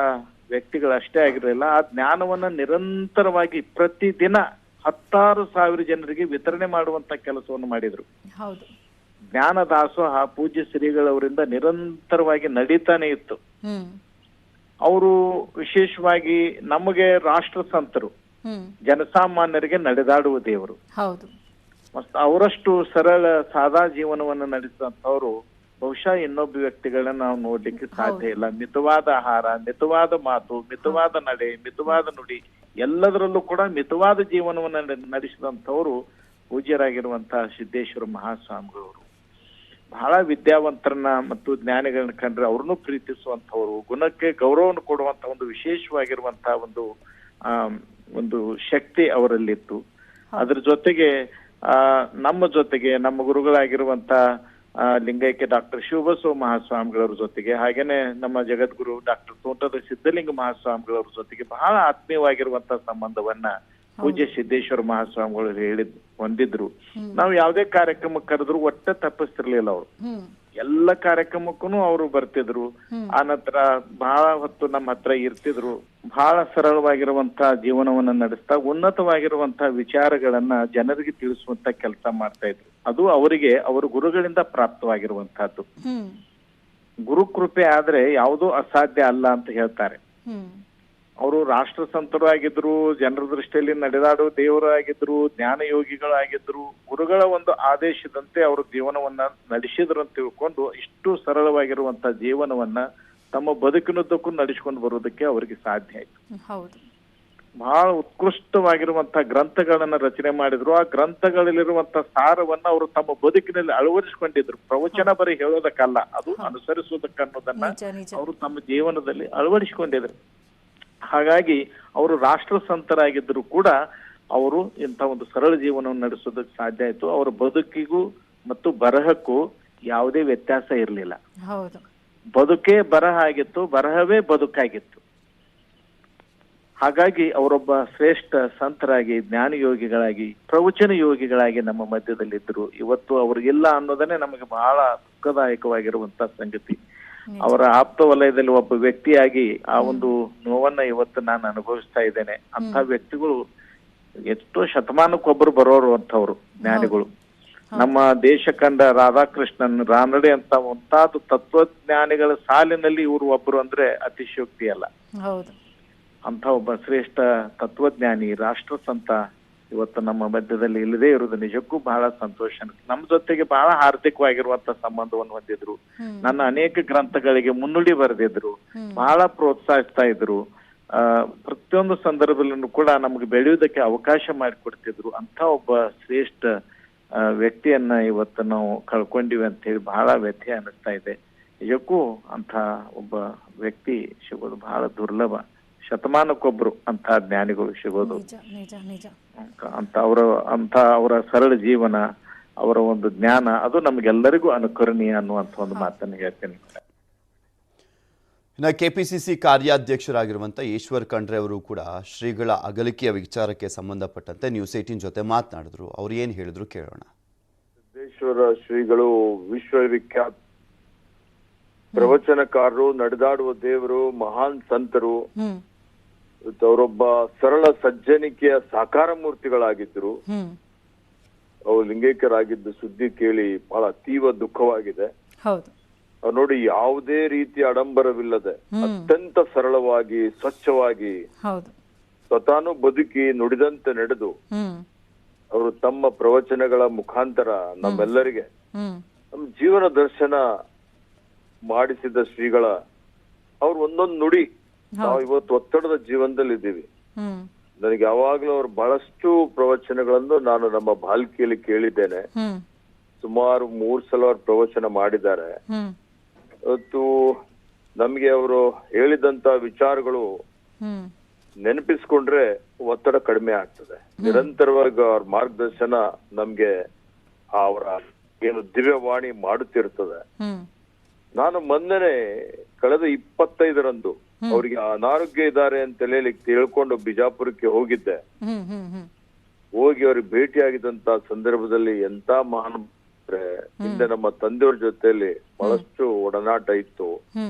ವ್ಯಕ್ತಿಗಳಷ್ಟೇ ಆಗಿರಲಿಲ್ಲ, ಆ ಜ್ಞಾನವನ್ನ ನಿರಂತರವಾಗಿ ಪ್ರತಿದಿನ 10,000 ಜನರಿಗೆ ವಿತರಣೆ ಮಾಡುವಂತ ಕೆಲಸವನ್ನು ಮಾಡಿದ್ರು. ಜ್ಞಾನ ದಾಸೋಹ ಪೂಜ್ಯ ಶ್ರೀಗಳವರಿಂದ ನಿರಂತರವಾಗಿ ನಡೀತಾನೆ ಇತ್ತು. ಅವರು ವಿಶೇಷವಾಗಿ ನಮಗೆ ರಾಷ್ಟ್ರ ಸಂತರು, ಜನಸಾಮಾನ್ಯರಿಗೆ ನಡೆದಾಡುವ ದೇವರು. ಅವರಷ್ಟು ಸರಳ ಸಾದಾ ಜೀವನವನ್ನು ನಡೆಸಿದಂಥವ್ರು ಬಹುಶಃ ಇನ್ನೊಬ್ಬ ವ್ಯಕ್ತಿಗಳನ್ನ ನಾವು ನೋಡ್ಲಿಕ್ಕೆ ಸಾಧ್ಯ ಇಲ್ಲ. ಮಿತವಾದ ಆಹಾರ, ಮಿತವಾದ ಮಾತು, ಮಿತವಾದ ನಡೆ, ಮಿತವಾದ ನುಡಿ, ಎಲ್ಲದರಲ್ಲೂ ಕೂಡ ಮಿತವಾದ ಜೀವನವನ್ನು ನಡೆಸಿದಂಥವ್ರು ಪೂಜ್ಯರಾಗಿರುವಂತಹ ಸಿದ್ದೇಶ್ವರ ಮಹಾಸ್ವಾಮಿಗಳವರು. ಬಹಳ ವಿದ್ಯಾವಂತರನ್ನ ಮತ್ತು ಜ್ಞಾನಿಗಳನ್ನ ಕಂಡ್ರೆ ಅವ್ರನ್ನೂ ಪ್ರೀತಿಸುವಂತವ್ರು, ಗುಣಕ್ಕೆ ಗೌರವವನ್ನು ಕೊಡುವಂತ ಒಂದು ವಿಶೇಷವಾಗಿರುವಂತಹ ಒಂದು ಶಕ್ತಿ ಅವರಲ್ಲಿತ್ತು. ಅದ್ರ ಜೊತೆಗೆ ನಮ್ಮ ಗುರುಗಳಾಗಿರುವಂತ ಲಿಂಗೈಕ್ಯ ಡಾಕ್ಟರ್ ಶಿವಬಸವ ಮಹಾಸ್ವಾಮಿಗಳವ್ರ ಜೊತೆಗೆ, ಹಾಗೇನೆ ನಮ್ಮ ಜಗದ್ಗುರು ಡಾಕ್ಟರ್ ತೋಂಟದ ಸಿದ್ಧಲಿಂಗ ಮಹಾಸ್ವಾಮಿಗಳವ್ರ ಜೊತೆಗೆ ಬಹಳ ಆತ್ಮೀಯವಾಗಿರುವಂತಹ ಸಂಬಂಧವನ್ನ ಪೂಜ್ಯ ಸಿದ್ದೇಶ್ವರ ಮಹಾಸ್ವಾಮಿಗಳು ಹೊಂದಿದ್ರು. ನಾವು ಯಾವುದೇ ಕಾರ್ಯಕ್ರಮಕ್ಕೆ ಕರೆದ್ರು ಒಟ್ಟೆ ತಪ್ಪಿಸ್ತಿರ್ಲಿಲ್ಲ. ಅವರು ಎಲ್ಲ ಕಾರ್ಯಕ್ರಮಕ್ಕೂ ಅವರು ಬರ್ತಿದ್ರು. ಆ ನಂತರ ಬಹಳ ಹೊತ್ತು ನಮ್ಮ ಹತ್ರ ಇರ್ತಿದ್ರು. ಬಹಳ ಸರಳವಾಗಿರುವಂತಹ ಜೀವನವನ್ನ ನಡೆಸ್ತಾ ಉನ್ನತವಾಗಿರುವಂತಹ ವಿಚಾರಗಳನ್ನ ಜನರಿಗೆ ತಿಳಿಸುವಂತ ಕೆಲಸ ಮಾಡ್ತಾ ಇದ್ರು. ಅದು ಅವರಿಗೆ ಅವರ ಗುರುಗಳಿಂದ ಪ್ರಾಪ್ತವಾಗಿರುವಂತಹದ್ದು. ಗುರುಕೃಪೆ ಆದ್ರೆ ಯಾವುದೂ ಅಸಾಧ್ಯ ಅಲ್ಲ ಅಂತ ಹೇಳ್ತಾರೆ. ಅವರು ರಾಷ್ಟ್ರ ಸಂತರು ಆಗಿದ್ರು, ಜನರ ದೃಷ್ಟಿಯಲ್ಲಿ ನಡೆದಾಡುವ ದೇವರು ಆಗಿದ್ರು, ಜ್ಞಾನ ಯೋಗಿಗಳಾಗಿದ್ರು. ಗುರುಗಳ ಒಂದು ಆದೇಶದಂತೆ ಅವರು ಜೀವನವನ್ನ ನಡೆಸಿದ್ರು ಅಂತ ತಿಳ್ಕೊಂಡು ಇಷ್ಟು ಸರಳವಾಗಿರುವಂತ ಜೀವನವನ್ನ ತಮ್ಮ ಬದುಕಿನುದ್ದಕ್ಕೂ ನಡೆಸಿಕೊಂಡು ಬರೋದಕ್ಕೆ ಅವರಿಗೆ ಸಾಧ್ಯ ಆಯ್ತು. ಬಹಳ ಉತ್ಕೃಷ್ಟವಾಗಿರುವಂತಹ ಗ್ರಂಥಗಳನ್ನ ರಚನೆ ಮಾಡಿದ್ರು. ಆ ಗ್ರಂಥಗಳಲ್ಲಿರುವಂತಹ ಸಾರವನ್ನ ಅವರು ತಮ್ಮ ಬದುಕಿನಲ್ಲಿ ಅಳವಡಿಸಿಕೊಂಡಿದ್ರು. ಪ್ರವಚನ ಬರೀ ಹೇಳೋದಕ್ಕಲ್ಲ, ಅದು ಅನುಸರಿಸೋದಕ್ಕನ್ನೋದನ್ನ ಅವರು ತಮ್ಮ ಜೀವನದಲ್ಲಿ ಅಳವಡಿಸಿಕೊಂಡಿದ್ರು. ಹಾಗಾಗಿ ಅವರು ರಾಷ್ಟ್ರ ಸಂತರಾಗಿದ್ದರು ಕೂಡ ಅವರು ಇಂಥ ಒಂದು ಸರಳ ಜೀವನವನ್ನು ನಡೆಸೋದಕ್ಕೆ ಸಾಧ್ಯ ಆಯ್ತು. ಅವರ ಬದುಕಿಗೂ ಮತ್ತು ಬರಹಕ್ಕೂ ಯಾವುದೇ ವ್ಯತ್ಯಾಸ ಇರಲಿಲ್ಲ. ಬದುಕೇ ಬರಹ ಆಗಿತ್ತು, ಬರಹವೇ ಬದುಕಾಗಿತ್ತು. ಹಾಗಾಗಿ ಅವರೊಬ್ಬ ಶ್ರೇಷ್ಠ ಸಂತರಾಗಿ, ಜ್ಞಾನ ಯೋಗಿಗಳಾಗಿ, ಪ್ರವಚನ ಯೋಗಿಗಳಾಗಿ ನಮ್ಮ ಮಧ್ಯದಲ್ಲಿದ್ದರು. ಇವತ್ತು ಅವ್ರಿಗಿಲ್ಲ ಅನ್ನೋದನ್ನೇ ನಮಗೆ ಬಹಳ ದುಃಖದಾಯಕವಾಗಿರುವಂತಹ ಸಂಗತಿ. ಅವರ ಆಪ್ತ ವಲಯದಲ್ಲಿ ಒಬ್ಬ ವ್ಯಕ್ತಿಯಾಗಿ ಆ ಒಂದು ನೋವನ್ನ ಇವತ್ತು ನಾನು ಅನುಭವಿಸ್ತಾ ಇದ್ದೇನೆ. ಅಂತ ವ್ಯಕ್ತಿಗಳು ಎಷ್ಟೋ ಶತಮಾನಕ್ಕೊಬ್ಬರು ಬರೋರು ಅಂತವ್ರು ಜ್ಞಾನಿಗಳು. ನಮ್ಮ ದೇಶ ಕಂಡ ರಾಧಾಕೃಷ್ಣನ್, ರಾನಡೆ ಅಂತ ಮುಂತಾದ ತತ್ವಜ್ಞಾನಿಗಳ ಸಾಲಿನಲ್ಲಿ ಇವರು ಒಬ್ಬರು ಅಂದ್ರೆ ಅತಿಶಯೋಕ್ತಿ ಅಲ್ಲ. ಅಂತ ಒಬ್ಬ ಶ್ರೇಷ್ಠ ತತ್ವಜ್ಞಾನಿ, ರಾಷ್ಟ್ರ ಸಂತ ಇವತ್ತು ನಮ್ಮ ಮಧ್ಯದಲ್ಲಿ ಇಲ್ಲದೆ ಇರುವುದು ನಿಜಕ್ಕೂ ಬಹಳ ಸಂತೋಷ. ನಮ್ಮ ಜೊತೆಗೆ ಬಹಳ ಹಾರ್ದಿಕವಾಗಿರುವಂತ ಸಂಬಂಧವನ್ನು ಹೊಂದಿದ್ರು. ನನ್ನ ಅನೇಕ ಗ್ರಂಥಗಳಿಗೆ ಮುನ್ನುಡಿ ಬರೆದಿದ್ರು, ಬಹಳ ಪ್ರೋತ್ಸಾಹಿಸ್ತಾ ಇದ್ರು. ಪ್ರತಿಯೊಂದು ಸಂದರ್ಭದಲ್ಲೂ ಕೂಡ ನಮ್ಗೆ ಬೆಳೆಯುವುದಕ್ಕೆ ಅವಕಾಶ ಮಾಡಿಕೊಡ್ತಿದ್ರು. ಅಂತ ಒಬ್ಬ ಶ್ರೇಷ್ಠ ವ್ಯಕ್ತಿಯನ್ನ ಇವತ್ತು ನಾವು ಕಳ್ಕೊಂಡಿವಿ ಅಂತ ಹೇಳಿ ಬಹಳ ವ್ಯಥೆ ಅನ್ನಿಸ್ತಾ ಇದೆ. ನಿಜಕ್ಕೂ ಅಂತ ಒಬ್ಬ ವ್ಯಕ್ತಿ ಸಿಗೋದು ಬಹಳ ದುರ್ಲಭ. ಶತಮಾನಕ್ಕೊಬ್ರು ಅಂತ ಜ್ಞಾನಿಗಳು ಸಿಗೋದು. ಅಂತ ಅವರ ಸರಳ ಜೀವನ, ಅವರ ಒಂದು ಜ್ಞಾನ, ಅದು ನಮ್ಗೆಲ್ಲರಿಗೂ ಅನುಕರಣೀಯ ಅನ್ನುವಂತ ಒಂದು ಮಾತನ್ನು ಹೇಳ್ತೇನೆ. ಇನ್ನು ಕೆಪಿಸಿಸಿ ಕಾರ್ಯಾಧ್ಯಕ್ಷರಾಗಿರುವಂಥ ಈಶ್ವರ್ ಖಂಡ್ರೆ ಅವರು ಕೂಡ ಶ್ರೀಗಳ ಅಗಲಿಕೆಯ ವಿಚಾರಕ್ಕೆ ಸಂಬಂಧಪಟ್ಟಂತೆ ನ್ಯೂಸ್ 18 ಜೊತೆ ಮಾತನಾಡಿದ್ರು. ಅವ್ರು ಏನು ಹೇಳಿದ್ರು ಕೇಳೋಣ. ಸಿದ್ದೇಶ್ವರ ಶ್ರೀಗಳು ವಿಶ್ವವಿಖ್ಯಾತ ಪ್ರವಚನಕಾರರು, ನಡೆದಾಡುವ ದೇವರು, ಮಹಾನ್ ಸಂತರು. ಅವರೊಬ್ಬ ಸರಳ ಸಜ್ಜನಿಕೆಯ ಸಾಕಾರ ಮೂರ್ತಿಗಳಾಗಿದ್ರು. ಅವರು ಲಿಂಗೈಕ್ಯರಾಗಿದ್ದ ಸುದ್ದಿ ಕೇಳಿ ಬಹಳ ತೀವ್ರ ದುಃಖವಾಗಿದೆ. ನೋಡಿ, ಯಾವುದೇ ರೀತಿಯ ಆಡಂಬರವಿಲ್ಲದೆ ಅತ್ಯಂತ ಸರಳವಾಗಿ, ಸ್ವಚ್ಛವಾಗಿ, ಸ್ವತಾನು ಬದುಕಿ ನುಡಿದಂತೆ ನಡೆದು ಅವರು ತಮ್ಮ ಪ್ರವಚನಗಳ ಮುಖಾಂತರ ನಮ್ಮೆಲ್ಲರಿಗೆ ನಮ್ಮ ಜೀವನ ದರ್ಶನ ಮಾಡಿಸಿದ ಶ್ರೀಗಳ ಅವ್ರ ಒಂದೊಂದು ನುಡಿ ನಾವು ಇವತ್ತು ಒತ್ತಡದ ಜೀವನದಲ್ಲಿ ಇದ್ದೀವಿ. ನನಗೆ ಯಾವಾಗ್ಲೂ ಅವ್ರು ಬಹಳಷ್ಟು ಪ್ರವಚನಗಳನ್ನು ನಾನು ನಮ್ಮ ಬಾಲ್ಕಿಯಲ್ಲಿ ಕೇಳಿದ್ದೇನೆ. ಸುಮಾರು 3 ಸಲ ಅವ್ರ ಪ್ರವಚನ ಮಾಡಿದ್ದಾರೆ. ಇವತ್ತು ನಮ್ಗೆ ಅವರು ಹೇಳಿದಂತ ವಿಚಾರಗಳು ನೆನಪಿಸ್ಕೊಂಡ್ರೆ ಒತ್ತಡ ಕಡಿಮೆ ಆಗ್ತದೆ. ನಿರಂತರವಾಗಿ ಅವ್ರ ಮಾರ್ಗದರ್ಶನ ನಮ್ಗೆ ಅವರ ಏನು ದಿವ್ಯವಾಣಿ ಮಾಡುತ್ತಿರ್ತದೆ. ನಾನು ಮೊನ್ನೆ ಕಳೆದ 25ರಂದು ಅವ್ರಿಗೆ ಅನಾರೋಗ್ಯ ಇದ್ದಾರೆ ಅಂತ ಹೇಳಿ ತಿಳ್ಕೊಂಡು ಬಿಜಾಪುರಕ್ಕೆ ಹೋಗಿದ್ದೆ. ಹೋಗಿ ಅವ್ರಿಗೆ ಭೇಟಿಯಾಗಿದ್ದಂತ ಸಂದರ್ಭದಲ್ಲಿ ಎಂತ ಮಹಾನ್ ಹಿಂದೆ ನಮ್ಮ ತಂದೆಯವ್ರ ಜೊತೆಯಲ್ಲಿ ಬಹಳಷ್ಟು ಒಡನಾಟ ಇತ್ತು.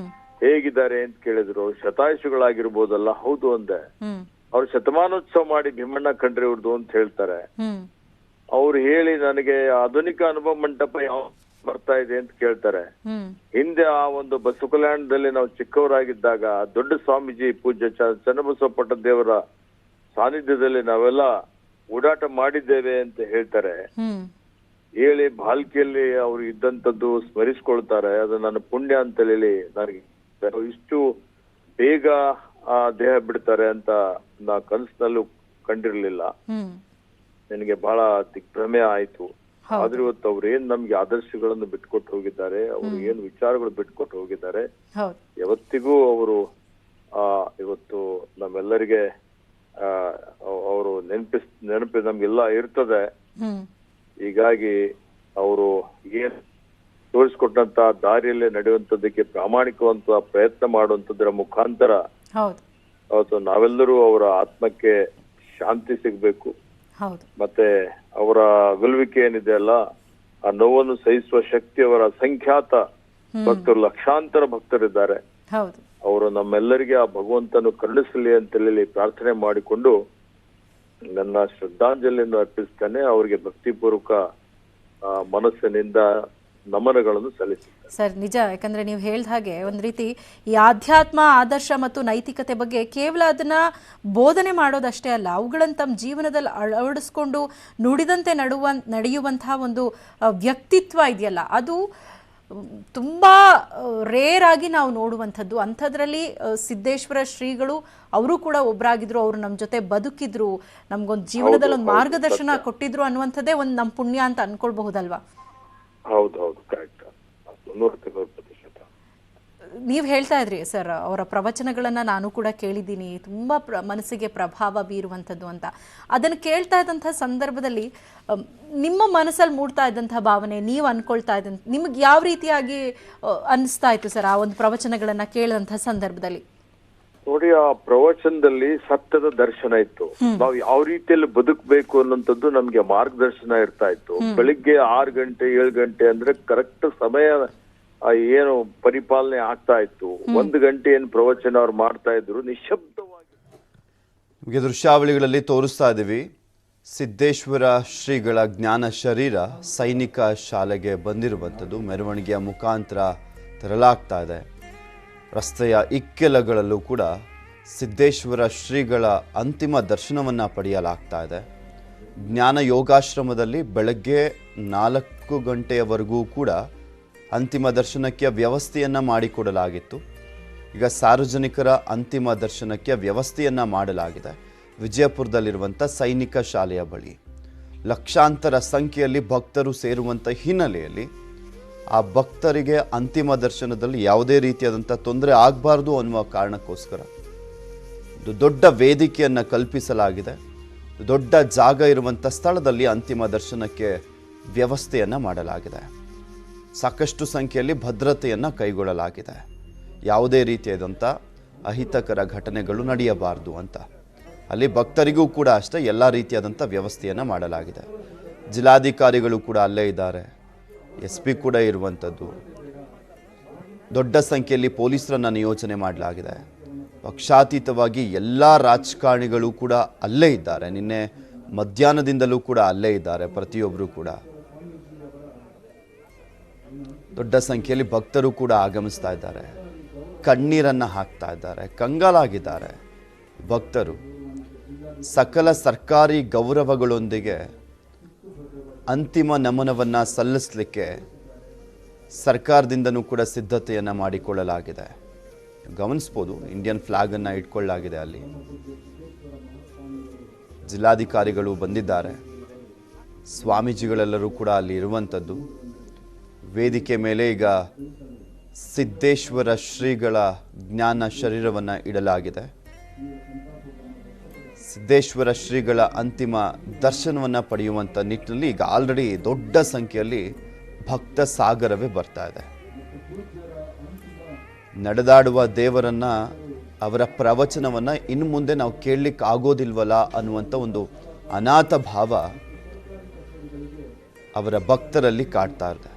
ಹೇಗಿದ್ದಾರೆ ಅಂತ ಕೇಳಿದ್ರು. ಶತಾಯುಷಿಗಳಾಗಿರ್ಬೋದಲ್ಲ? ಹೌದು ಅಂದೆ. ಅವ್ರು ಶತಮಾನೋತ್ಸವ ಮಾಡಿ ಭೀಮಣ್ಣ ಖಂಡ್ರೆ ಅವ್ರದ್ದು ಅಂತ ಹೇಳ್ತಾರೆ. ಅವ್ರು ಹೇಳಿ ನನಗೆ ಆಧುನಿಕ ಅನುಭವ ಮಂಟಪ ಯಾವ ಬರ್ತಾ ಇದೆ ಅಂತ ಕೇಳ್ತಾರೆ. ಹಿಂದೆ ಆ ಒಂದು ಬಸವ ಕಲ್ಯಾಣದಲ್ಲಿ ನಾವು ಚಿಕ್ಕವರಾಗಿದ್ದಾಗ ದೊಡ್ಡ ಸ್ವಾಮೀಜಿ ಪೂಜ್ಯ ಚನ್ನಬಸವ ಪಟ್ಟದೇವರ ಸಾನ್ನಿಧ್ಯದಲ್ಲಿ ನಾವೆಲ್ಲ ಓಡಾಟ ಮಾಡಿದ್ದೇವೆ ಅಂತ ಹೇಳ್ತಾರೆ. ಹೇಳಿ ಬಾಲ್ಕಿಯಲ್ಲಿ ಅವ್ರು ಇದ್ದಂಥದ್ದು ಸ್ಮರಿಸ್ಕೊಳ್ತಾರೆ. ಅದು ನನ್ನ ಪುಣ್ಯ ಅಂತ ಹೇಳಿ ನನಗೆ ಇಷ್ಟು ಬೇಗ ಆ ದೇಹ ಬಿಡ್ತಾರೆ ಅಂತ ನಾ ಕನಸಿನಲ್ಲೂ ಕಂಡಿರ್ಲಿಲ್ಲ. ನನಗೆ ಬಹಳ ದಿಗ್ಭ್ರಮೆ ಆಯ್ತು. ಆದ್ರೆ ಇವತ್ತು ಅವ್ರು ಏನ್ ನಮ್ಗೆ ಆದರ್ಶಗಳನ್ನು ಬಿಟ್ಕೊಟ್ಟು ಹೋಗಿದ್ದಾರೆ, ಅವ್ರು ಏನ್ ವಿಚಾರಗಳು ಬಿಟ್ಕೊಟ್ಟು ಹೋಗಿದ್ದಾರೆ, ಯಾವತ್ತಿಗೂ ಅವರು ಇವತ್ತು ನಮ್ಮೆಲ್ಲರಿಗೆ ಅವರು ನೆನಪು ನಮ್ಗೆಲ್ಲ ಇರ್ತದೆ. ಹೀಗಾಗಿ ಅವರು ಏನ್ ತೋರಿಸ್ಕೊಟ್ಟಂತ ದಾರಿಯಲ್ಲೇ ನಡೆಯುವಂತದಕ್ಕೆ ಪ್ರಾಮಾಣಿಕವಂತ ಪ್ರಯತ್ನ ಮಾಡುವಂತದ್ರ ಮುಖಾಂತರ ಅವತ್ತು ನಾವೆಲ್ಲರೂ ಅವರ ಆತ್ಮಕ್ಕೆ ಶಾಂತಿ ಸಿಗ್ಬೇಕು. ಮತ್ತೆ ಅವರ ಅಗಲುವಿಕೆ ಏನಿದೆ ಅಲ್ಲ, ಆ ನೋವನ್ನು ಸಹಿಸುವ ಶಕ್ತಿ ಅವರ ಅಸಂಖ್ಯಾತ ಭಕ್ತರು, ಲಕ್ಷಾಂತರ ಭಕ್ತರಿದ್ದಾರೆ. ಅವರು ನಮ್ಮೆಲ್ಲರಿಗೆ ಆ ಭಗವಂತನು ಕರುಣಿಸಲಿ ಅಂತ ಹೇಳಿ ಪ್ರಾರ್ಥನೆ ಮಾಡಿಕೊಂಡು ನನ್ನ ಶ್ರದ್ಧಾಂಜಲಿಯನ್ನು ಅರ್ಪಿಸ್ತೇನೆ. ಅವರಿಗೆ ಭಕ್ತಿಪೂರ್ವಕ ಮನಸ್ಸಿನಿಂದ ನಮನಗಳನ್ನು ಸಲ್ಲಿಸುತ್ತೇನೆ. ಸರ್, ನಿಜ. ಯಾಕಂದ್ರೆ ನೀವು ಹೇಳಿದ ಹಾಗೆ ಒಂದು ರೀತಿ ಈ ಆಧ್ಯಾತ್ಮ, ಆದರ್ಶ ಮತ್ತು ನೈತಿಕತೆ ಬಗ್ಗೆ ಕೇವಲ ಅದನ್ನ ಬೋಧನೆ ಮಾಡೋದಷ್ಟೇ ಅಲ್ಲ, ಅವುಗಳನ್ನು ತಮ್ಮ ಜೀವನದಲ್ಲಿ ಅಳವಡಿಸ್ಕೊಂಡು ನುಡಿದಂತೆ ನಡೆಯುವಂತಹ ಒಂದು ವ್ಯಕ್ತಿತ್ವ ಇದೆಯಲ್ಲ, ಅದು ತುಂಬ ರೇರ್ ಆಗಿ ನಾವು ನೋಡುವಂಥದ್ದು. ಅಂಥದ್ರಲ್ಲಿ ಸಿದ್ದೇಶ್ವರ ಶ್ರೀಗಳು ಅವರು ಕೂಡ ಒಬ್ಬರಾಗಿದ್ರು, ಅವರು ನಮ್ಮ ಜೊತೆ ಬದುಕಿದ್ರು, ನಮ್ಗೊಂದು ಜೀವನದಲ್ಲಿ ಒಂದು ಮಾರ್ಗದರ್ಶನ ಕೊಟ್ಟಿದ್ರು ಅನ್ನುವಂಥದ್ದೇ ಒಂದು ನಮ್ಮ ಪುಣ್ಯ ಅಂತ ಅನ್ಕೊಳ್ಬಹುದಲ್ವಾ? ಹೌದು ಕರೆಕ್ಟ್. ನೀವು ಹೇಳ್ತಾ ಇದ್ರಿ ಸರ್, ಅವರ ಪ್ರವಚನಗಳನ್ನು ನಾನು ಕೂಡ ಕೇಳಿದ್ದೀನಿ, ತುಂಬ ಮನಸ್ಸಿಗೆ ಪ್ರಭಾವ ಬೀರುವಂಥದ್ದು ಅಂತ. ಅದನ್ನು ಕೇಳ್ತಾ ಇದ್ದಂಥ ಸಂದರ್ಭದಲ್ಲಿ ನಿಮ್ಮ ಮನಸ್ಸಲ್ಲಿ ಮೂಡ್ತಾ ಇದ್ದಂಥ ಭಾವನೆ, ನೀವು ಅನ್ಕೊಳ್ತಾ ಇದ್ದಂಥ, ನಿಮ್ಗೆ ಯಾವ ರೀತಿಯಾಗಿ ಅನಿಸ್ತಾ ಇತ್ತು ಸರ್ ಆ ಒಂದು ಪ್ರವಚನಗಳನ್ನು ಕೇಳಿದಂಥ ಸಂದರ್ಭದಲ್ಲಿ? ನೋಡಿ, ಆ ಪ್ರವಚನದಲ್ಲಿ ಸತ್ಯದ ದರ್ಶನ ಇತ್ತು. ನಾವು ಯಾವ ರೀತಿಯಲ್ಲಿ ಬದುಕಬೇಕು ಅನ್ನೋಂಥದ್ದು ನಮ್ಗೆ ಮಾರ್ಗದರ್ಶನ ಇರ್ತಾ ಇತ್ತು. ಬೆಳಿಗ್ಗೆ 6 ಗಂಟೆ 7 ಗಂಟೆ ಅಂದ್ರೆ ಕರೆಕ್ಟ್ ಸಮಯ ಏನು ಪರಿಪಾಲನೆ ಆಗ್ತಾ ಇತ್ತು. 1 ಗಂಟೆ ಏನು ಪ್ರವಚನ ಅವ್ರು ಮಾಡ್ತಾ ಇದ್ರು ನಿಶಬ್ದವಾಗಿ. ನಿಮಗೆ ದೃಶ್ಯಾವಳಿಗಳಲ್ಲಿ ತೋರಿಸ್ತಾ ಇದ್ದೀವಿ. ಸಿದ್ದೇಶ್ವರ ಶ್ರೀಗಳ ಜ್ಞಾನ ಶರೀರ ಸೈನಿಕ ಶಾಲೆಗೆ ಬಂದಿರುವಂಥದ್ದು ಮೆರವಣಿಗೆಯ ಮುಖಾಂತರ ತರಲಾಗ್ತಾ ಇದೆ. ರಸ್ತೆಯ ಇಕ್ಕೆಲಗಳಲ್ಲೂ ಕೂಡ ಸಿದ್ದೇಶ್ವರ ಶ್ರೀಗಳ ಅಂತಿಮ ದರ್ಶನವನ್ನು ಪಡೆಯಲಾಗ್ತಾ ಇದೆ. ಜ್ಞಾನ ಯೋಗಾಶ್ರಮದಲ್ಲಿ ಬೆಳಗ್ಗೆ 4 ಗಂಟೆಯವರೆಗೂ ಕೂಡ ಅಂತಿಮ ದರ್ಶನಕ್ಕೆ ವ್ಯವಸ್ಥೆಯನ್ನು ಮಾಡಿಕೊಡಲಾಗಿತ್ತು. ಈಗ ಸಾರ್ವಜನಿಕರ ಅಂತಿಮ ದರ್ಶನಕ್ಕೆ ವ್ಯವಸ್ಥೆಯನ್ನು ಮಾಡಲಾಗಿದೆ. ವಿಜಯಪುರದಲ್ಲಿರುವಂಥ ಸೈನಿಕ ಶಾಲೆಯ ಬಳಿ ಲಕ್ಷಾಂತರ ಸಂಖ್ಯೆಯಲ್ಲಿ ಭಕ್ತರು ಸೇರುವಂಥ ಹಿನ್ನೆಲೆಯಲ್ಲಿ ಆ ಭಕ್ತರಿಗೆ ಅಂತಿಮ ದರ್ಶನದಲ್ಲಿ ಯಾವುದೇ ರೀತಿಯಾದಂಥ ತೊಂದರೆ ಆಗಬಾರ್ದು ಅನ್ನುವ ಕಾರಣಕ್ಕೋಸ್ಕರ ಒಂದು ದೊಡ್ಡ ವೇದಿಕೆಯನ್ನು ಕಲ್ಪಿಸಲಾಗಿದೆ. ದೊಡ್ಡ ಜಾಗ ಇರುವಂಥ ಸ್ಥಳದಲ್ಲಿ ಅಂತಿಮ ದರ್ಶನಕ್ಕೆ ವ್ಯವಸ್ಥೆಯನ್ನು ಮಾಡಲಾಗಿದೆ. ಸಾಕಷ್ಟು ಸಂಖ್ಯೆಯಲ್ಲಿ ಭದ್ರತೆಯನ್ನು ಕೈಗೊಳ್ಳಲಾಗಿದೆ. ಯಾವುದೇ ರೀತಿಯಾದಂಥ ಅಹಿತಕರ ಘಟನೆಗಳು ನಡೆಯಬಾರ್ದು ಅಂತ ಅಲ್ಲಿ ಭಕ್ತರಿಗೂ ಕೂಡ ಅಷ್ಟೇ ಎಲ್ಲ ರೀತಿಯಾದಂಥ ವ್ಯವಸ್ಥೆಯನ್ನು ಮಾಡಲಾಗಿದೆ. ಜಿಲ್ಲಾಧಿಕಾರಿಗಳು ಕೂಡ ಅಲ್ಲೇ ಇದ್ದಾರೆ, SP ಕೂಡ ಇರುವಂಥದ್ದು. ದೊಡ್ಡ ಸಂಖ್ಯೆಯಲ್ಲಿ ಪೊಲೀಸರನ್ನು ನಿಯೋಜನೆ ಮಾಡಲಾಗಿದೆ. ಪಕ್ಷಾತೀತವಾಗಿ ಎಲ್ಲ ರಾಜಕಾರಣಿಗಳು ಕೂಡ ಅಲ್ಲೇ ಇದ್ದಾರೆ. ನಿನ್ನೆ ಮಧ್ಯಾಹ್ನದಿಂದಲೂ ಕೂಡ ಅಲ್ಲೇ ಇದ್ದಾರೆ ಪ್ರತಿಯೊಬ್ಬರು ಕೂಡ. ದೊಡ್ಡ ಸಂಖ್ಯೆಯಲ್ಲಿ ಭಕ್ತರು ಕೂಡ ಆಗಮಿಸ್ತಾ ಇದ್ದಾರೆ, ಕಣ್ಣೀರನ್ನು ಹಾಕ್ತಾ ಇದ್ದಾರೆ, ಕಂಗಾಲಾಗಿದ್ದಾರೆ ಭಕ್ತರು. ಸಕಲ ಸರ್ಕಾರಿ ಗೌರವಗಳೊಂದಿಗೆ ಅಂತಿಮ ನಮನವನ್ನು ಸಲ್ಲಿಸಲಿಕ್ಕೆ ಸರ್ಕಾರದಿಂದನೂ ಕೂಡ ಸಿದ್ಧತೆಯನ್ನು ಮಾಡಿಕೊಳ್ಳಲಾಗಿದೆ. ಗಮನಿಸ್ಬೋದು, ಇಂಡಿಯನ್ ಫ್ಲಾಗನ್ನು ಇಟ್ಕೊಳ್ಳಲಾಗಿದೆ. ಅಲ್ಲಿ ಜಿಲ್ಲಾಧಿಕಾರಿಗಳು ಬಂದಿದ್ದಾರೆ, ಸ್ವಾಮೀಜಿಗಳೆಲ್ಲರೂ ಕೂಡ ಅಲ್ಲಿ ಇರುವಂಥದ್ದು. ವೇದಿಕೆ ಮೇಲೆ ಈಗ ಸಿದ್ದೇಶ್ವರ ಶ್ರೀಗಳ ಜ್ಞಾನ ಶರೀರವನ್ನು ಇಡಲಾಗಿದೆ. ಸಿದ್ದೇಶ್ವರ ಶ್ರೀಗಳ ಅಂತಿಮ ದರ್ಶನವನ್ನು ಪಡೆಯುವಂಥ ನಿಟ್ಟಿನಲ್ಲಿ ಈಗ ಆಲ್ರೆಡಿ ದೊಡ್ಡ ಸಂಖ್ಯೆಯಲ್ಲಿ ಭಕ್ತ ಸಾಗರವೇ ಬರ್ತಾ ಇದೆ. ನಡೆದಾಡುವ ದೇವರನ್ನ, ಅವರ ಪ್ರವಚನವನ್ನು ಇನ್ನು ಮುಂದೆ ನಾವು ಕೇಳಲಿಕ್ಕೆ ಆಗೋದಿಲ್ವಲ್ಲ ಅನ್ನುವಂಥ ಒಂದು ಅನಾಥ ಭಾವ ಅವರ ಭಕ್ತರಲ್ಲಿ ಕಾಡ್ತಾ ಇದೆ.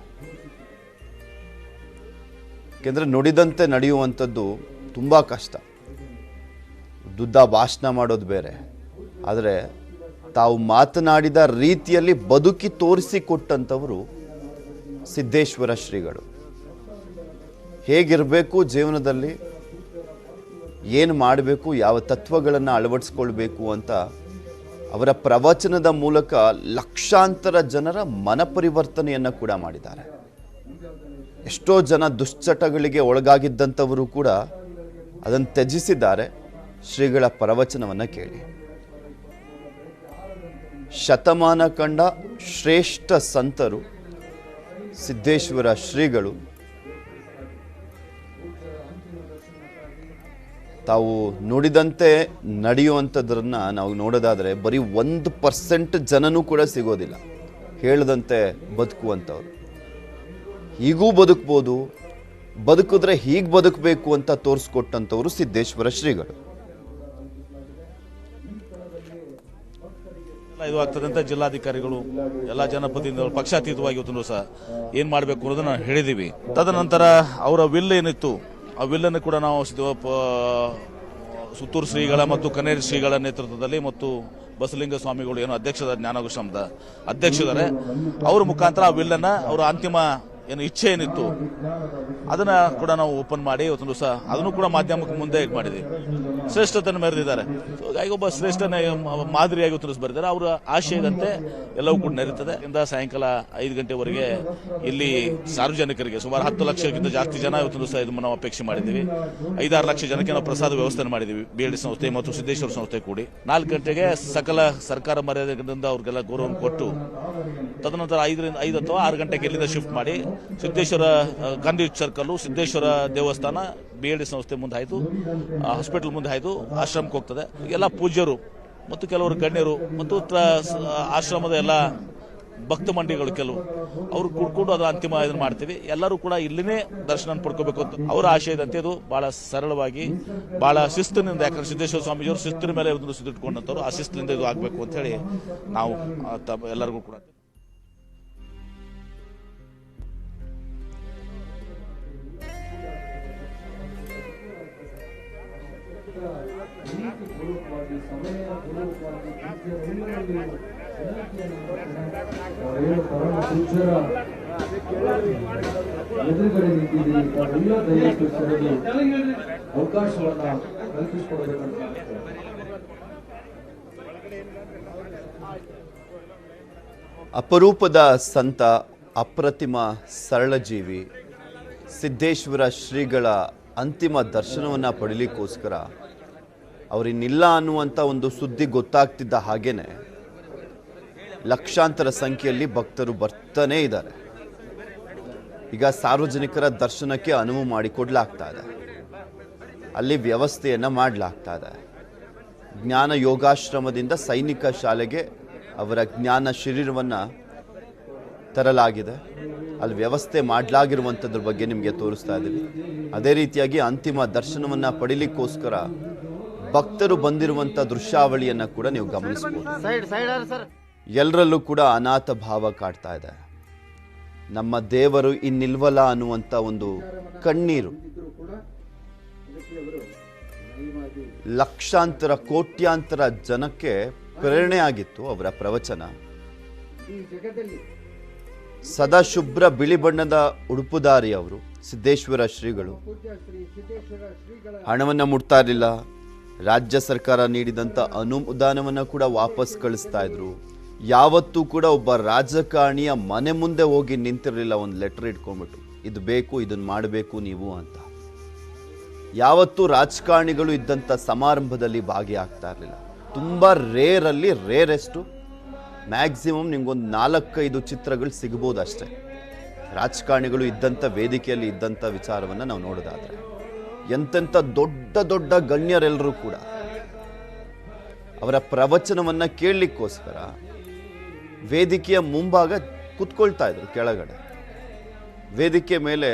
ಯಾಕೆಂದರೆ ನುಡಿದಂತೆ ನಡೆಯುವಂಥದ್ದು ತುಂಬ ಕಷ್ಟ. ದುದ್ದ ಭಾಷಣ ಮಾಡೋದು ಬೇರೆ, ಆದರೆ ತಾವು ಮಾತನಾಡಿದ ರೀತಿಯಲ್ಲಿ ಬದುಕಿ ತೋರಿಸಿಕೊಟ್ಟಂಥವರು ಸಿದ್ದೇಶ್ವರ ಶ್ರೀಗಳು. ಹೇಗಿರಬೇಕು ಜೀವನದಲ್ಲಿ, ಏನು ಮಾಡಬೇಕು, ಯಾವ ತತ್ವಗಳನ್ನು ಅಳವಡಿಸ್ಕೊಳ್ಬೇಕು ಅಂತ ಅವರ ಪ್ರವಚನದ ಮೂಲಕ ಲಕ್ಷಾಂತರ ಜನರ ಮನಪರಿವರ್ತನೆಯನ್ನು ಕೂಡ ಮಾಡಿದ್ದಾರೆ. ಎಷ್ಟೋ ಜನ ದುಶ್ಚಟಗಳಿಗೆ ಒಳಗಾಗಿದ್ದಂಥವರು ಕೂಡ ಅದನ್ನು ತ್ಯಜಿಸಿದ್ದಾರೆ ಶ್ರೀಗಳ ಪ್ರವಚನವನ್ನು ಕೇಳಿ. ಶತಮಾನ ಕಂಡ ಶ್ರೇಷ್ಠ ಸಂತರು ಸಿದ್ದೇಶ್ವರ ಶ್ರೀಗಳು. ತಾವು ನುಡಿದಂತೆ ನಡೆಯುವಂಥದ್ರನ್ನ ನಾವು ನೋಡೋದಾದರೆ ಬರೀ 1% ಜನನೂ ಕೂಡ ಸಿಗೋದಿಲ್ಲ ಹೇಳದಂತೆ ಬದುಕುವಂಥವ್ರು. ಹೀಗೂ ಬದುಕ್ಬೋದು, ಬದುಕಿದ್ರೆ ಹೀಗೆ ಬದುಕಬೇಕು ಅಂತ ತೋರಿಸ್ಕೊಟ್ಟಂಥವ್ರು ಸಿದ್ದೇಶ್ವರ ಶ್ರೀಗಳು. ಇದು ಆಗ್ತದೆ ಅಂತ ಜಿಲ್ಲಾಧಿಕಾರಿಗಳು ಎಲ್ಲ ಜನಪ್ರತಿನಿಧಿಗಳು ಪಕ್ಷಾತೀತವಾಗಿ ಇವತ್ತು ಸಹ ಏನು ಮಾಡಬೇಕು ಅನ್ನೋದನ್ನ ಹೇಳಿದ್ದೀವಿ. ತದನಂತರ ಅವರ ವಿಲ್ ಏನಿತ್ತು ಆ ವಿಲ್ಲನ್ನು ಕೂಡ ನಾವು ಸುತ್ತೂರು ಶ್ರೀಗಳ ಮತ್ತು ಕನೇರಿ ಶ್ರೀಗಳ ನೇತೃತ್ವದಲ್ಲಿ ಮತ್ತು ಬಸಲಿಂಗ ಸ್ವಾಮಿಗಳು ಏನು ಅಧ್ಯಕ್ಷದ ಜ್ಞಾನಗೋಷ್ಠದ ಅಧ್ಯಕ್ಷರೇ ಅವ್ರ ಮುಖಾಂತರ ಆ ವಿಲ್ಲನ್ನು ಅವರ ಅಂತಿಮ ಏನು ಇಚ್ಛೆ ಏನಿತ್ತು ಅದನ್ನ ಕೂಡ ನಾವು ಓಪನ್ ಮಾಡಿ ಇವತ್ತೊಂದು ದಿವಸ ಅದನ್ನು ಕೂಡ ಮಾಧ್ಯಮಕ್ಕೆ ಮುಂದೆ ಇದು ಮಾಡಿದ್ವಿ. ಶ್ರೇಷ್ಠತೆಯನ್ನು ಮೆರೆದಿದ್ದಾರೆ. ಹಾಗಾಗಿ ಒಬ್ಬ ಶ್ರೇಷ್ಠನ ಮಾದರಿಯಾಗಿ ಇವತ್ತು ದಿವಸ ಬರೆದಿದ್ದಾರೆ. ಅವರ ಆಶಯದಂತೆ ಎಲ್ಲವೂ ಕೂಡ ನಡೀತದೆ. ಇಂದ ಸಾಯಂಕಾಲ 5 ಗಂಟೆವರೆಗೆ ಇಲ್ಲಿ ಸಾರ್ವಜನಿಕರಿಗೆ ಸುಮಾರು 10 ಲಕ್ಷಕ್ಕಿಂತ ಜಾಸ್ತಿ ಜನ ಇವತ್ತು ದಿವಸ ಇದು ನಾವು ಅಪೇಕ್ಷೆ ಮಾಡಿದ್ದೀವಿ. 5-6 ಲಕ್ಷ ಜನಕ್ಕೆ ನಾವು ಪ್ರಸಾದ ವ್ಯವಸ್ಥೆ ಮಾಡಿದ್ದೀವಿ. BLD ಸಂಸ್ಥೆ ಮತ್ತು ಸಿದ್ದೇಶ್ವರ ಸಂಸ್ಥೆ ಕೂಡಿ 4 ಗಂಟೆಗೆ ಸಕಲ ಸರ್ಕಾರ ಮರ್ಯಾದೆಗಳಿಂದ ಅವ್ರಿಗೆಲ್ಲ ಗೌರವ ಕೊಟ್ಟು ತದನಂತರ 5 ಅಥವಾ 6 ಗಂಟೆಗೆ ಇಲ್ಲಿಂದ ಶಿಫ್ಟ್ ಮಾಡಿ ಸಿದ್ದೇಶ್ವರ ಗಾಂಧಿ ಸರ್ಕಲ್, ಸಿದ್ದೇಶ್ವರ ದೇವಸ್ಥಾನ, BLD ಸಂಸ್ಥೆ ಮುಂದೆ ಆಯ್ತು, ಹಾಸ್ಪಿಟಲ್ ಮುಂದೆ ಆಯ್ತು, ಆಶ್ರಮಕ್ಕೆ ಹೋಗ್ತದೆ. ಎಲ್ಲ ಪೂಜ್ಯರು ಮತ್ತು ಕೆಲವರು ಗಣ್ಯರು ಮತ್ತು ಆಶ್ರಮದ ಎಲ್ಲ ಭಕ್ತ ಮಂಡಿಗಳು ಕೆಲವು ಅವರು ಕೂಡ್ಕೊಂಡು ಅದರ ಅಂತಿಮ ಇದನ್ನು ಮಾಡ್ತೀವಿ. ಎಲ್ಲರೂ ಕೂಡ ಇಲ್ಲಿನೇ ದರ್ಶನ ಪಡ್ಕೋಬೇಕು ಅಂತ ಅವರ ಆಶಯದಂತೆ ಇದು ಬಹಳ ಸರಳವಾಗಿ ಬಹಳ ಶಿಸ್ತಿನಿಂದ, ಯಾಕಂದ್ರೆ ಸಿದ್ದೇಶ್ವರ ಸ್ವಾಮೀಜಿಯವರು ಶಿಸ್ತಿನ ಮೇಲೆ ಸಿದ್ದಿಟ್ಕೊಂಡಂತವ್ರು, ಆ ಶಿಸ್ತಿನಿಂದ ಇದು ಆಗಬೇಕು ಅಂತ ಹೇಳಿ ನಾವು ಎಲ್ಲರಿಗೂ ಕೂಡ ಎದುರುಗಡೆ ನಿಂತಿದ್ದೀರಿ, ತಾವೆಲ್ಲ ದಯವಿಟ್ಟು ಸರಿದು ಅವಕಾಶವನ್ನ ಕಲ್ಪಿಸಿಕೊಡಬೇಕಂತ. ಅಪರೂಪದ ಸಂತ, ಅಪ್ರತಿಮ ಸರಳಜೀವಿ ಸಿದ್ದೇಶ್ವರ ಶ್ರೀಗಳ ಅಂತಿಮ ದರ್ಶನವನ್ನು ಪಡೀಲಿಕ್ಕೋಸ್ಕರ ಅವರಿನ್ನಿಲ್ಲ ಅನ್ನುವಂಥ ಒಂದು ಸುದ್ದಿ ಗೊತ್ತಾಗ್ತಿದ್ದ ಹಾಗೇನೆ ಲಕ್ಷಾಂತರ ಸಂಖ್ಯೆಯಲ್ಲಿ ಭಕ್ತರು ಬರ್ತಾನೇ ಇದ್ದಾರೆ. ಈಗ ಸಾರ್ವಜನಿಕರ ದರ್ಶನಕ್ಕೆ ಅನುವು ಮಾಡಿಕೊಡ್ಲಾಗ್ತಾ ಇದೆ. ಅಲ್ಲಿ ವ್ಯವಸ್ಥೆಯನ್ನು ಮಾಡಲಾಗ್ತಾ ಇದೆ. ಜ್ಞಾನ ಯೋಗಾಶ್ರಮದಿಂದ ಸೈನಿಕ ಶಾಲೆಗೆ ಅವರ ಜ್ಞಾನ ಶಿಬಿರವನ್ನು ತರಲಾಗಿದೆ. ಅಲ್ಲಿ ವ್ಯವಸ್ಥೆ ಮಾಡಲಾಗಿರುವಂಥದ್ರ ಬಗ್ಗೆ ನಿಮಗೆ ತೋರಿಸ್ತಾ ಇದ್ದೀವಿ. ಅದೇ ರೀತಿಯಾಗಿ ಅಂತಿಮ ದರ್ಶನವನ್ನು ಪಡೀಲಿಕ್ಕೋಸ್ಕರ ಭಕ್ತರು ಬಂದಿರುವಂಥ ದೃಶ್ಯಾವಳಿಯನ್ನು ಕೂಡ ನೀವು ಗಮನಿಸಬಹುದು. ಎಲ್ಲರಲ್ಲೂ ಕೂಡ ಅನಾಥ ಭಾವ ಕಾಡ್ತಾ ಇದೆ. ನಮ್ಮ ದೇವರು ಇನ್ನಿಲ್ವಲ್ಲ ಅನ್ನುವಂಥ ಒಂದು ಕಣ್ಣೀರು ಲಕ್ಷಾಂತರ ಕೋಟ್ಯಾಂತರ ಜನಕ್ಕೆ ಪ್ರೇರಣೆ ಆಗಿತ್ತು ಅವರ ಪ್ರವಚನ. ಸದಾ ಶುಭ್ರ ಬಿಳಿ ಬಣ್ಣದ ಉಡುಪುದಾರಿ ಅವರು ಸಿದ್ದೇಶ್ವರ ಶ್ರೀಗಳು. ಹಣವನ್ನು ಮುಟ್ತಾ ಇರಲಿಲ್ಲ. ರಾಜ್ಯ ಸರ್ಕಾರ ನೀಡಿದಂಥ ಅನುದಾನವನ್ನು ಕೂಡ ವಾಪಸ್ ಕಳಿಸ್ತಾ ಇದ್ರು. ಯಾವತ್ತೂ ಕೂಡ ಒಬ್ಬ ರಾಜಕಾರಣಿಯ ಮನೆ ಮುಂದೆ ಹೋಗಿ ನಿಂತಿರಲಿಲ್ಲ ಒಂದು ಲೆಟರ್ ಇಟ್ಕೊಂಡ್ಬಿಟ್ಟು ಇದು ಬೇಕು, ಇದನ್ನು ಮಾಡಬೇಕು ನೀವು ಅಂತ. ಯಾವತ್ತೂ ರಾಜಕಾರಣಿಗಳು ಇದ್ದಂಥ ಸಮಾರಂಭದಲ್ಲಿ ಭಾಗಿಯಾಗ್ತಾ ಇರಲಿಲ್ಲ. ತುಂಬ ರೇರಲ್ಲಿ ರೇರೆಸ್ಟು, ಮ್ಯಾಕ್ಸಿಮಮ್ ನಿಮ್ಗೊಂದು 4-5 ಚಿತ್ರಗಳು ಸಿಗ್ಬೋದು ಅಷ್ಟೇ ರಾಜಕಾರಣಿಗಳು ಇದ್ದಂಥ ವೇದಿಕೆಯಲ್ಲಿ ಇದ್ದಂಥ ವಿಚಾರವನ್ನು ನಾವು ನೋಡೋದಾದ್ರೆ. ಎಂತೆಂಥ ದೊಡ್ಡ ದೊಡ್ಡ ಗಣ್ಯರೆಲ್ಲರೂ ಕೂಡ ಅವರ ಪ್ರವಚನವನ್ನು ಕೇಳಲಿಕ್ಕೋಸ್ಕರ ವೇದಿಕೆಯ ಮುಂಭಾಗ ಕೂತ್ಕೊಳ್ತಾ ಇದ್ರು. ಕೆಳಗಡೆ ವೇದಿಕೆ ಮೇಲೆ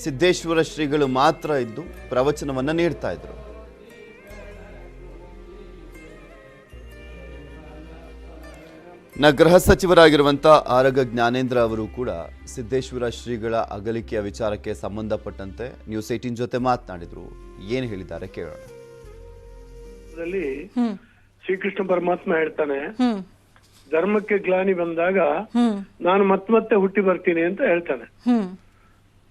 ಸಿದ್ದೇಶ್ವರ ಶ್ರೀಗಳು ಮಾತ್ರ ಇದ್ದು ಪ್ರವಚನವನ್ನು ನೀಡ್ತಾ ಇದ್ರು. ಗೃಹ ಸಚಿವರಾಗಿರುವಂಥ ಆರಗ ಜ್ಞಾನೇಂದ್ರ ಅವರು ಕೂಡ ಸಿದ್ದೇಶ್ವರ ಶ್ರೀಗಳ ಅಗಲಿಕೆಯ ವಿಚಾರಕ್ಕೆ ಸಂಬಂಧಪಟ್ಟಂತೆ ನ್ಯೂಸ್ 18 ಜೊತೆ ಮಾತನಾಡಿದ್ರು. ಏನು ಹೇಳಿದ್ದಾರೆ ಕೇಳೋಣ. ಶ್ರೀಕೃಷ್ಣ ಪರಮಾತ್ಮ ಹೇಳ್ತಾನೆ, ಧರ್ಮಕ್ಕೆ ಗ್ಲಾನಿ ಬಂದಾಗ ನಾನು ಮತ್ತೆ ಹುಟ್ಟಿ ಬರ್ತೀನಿ ಅಂತ ಹೇಳ್ತಾನೆ.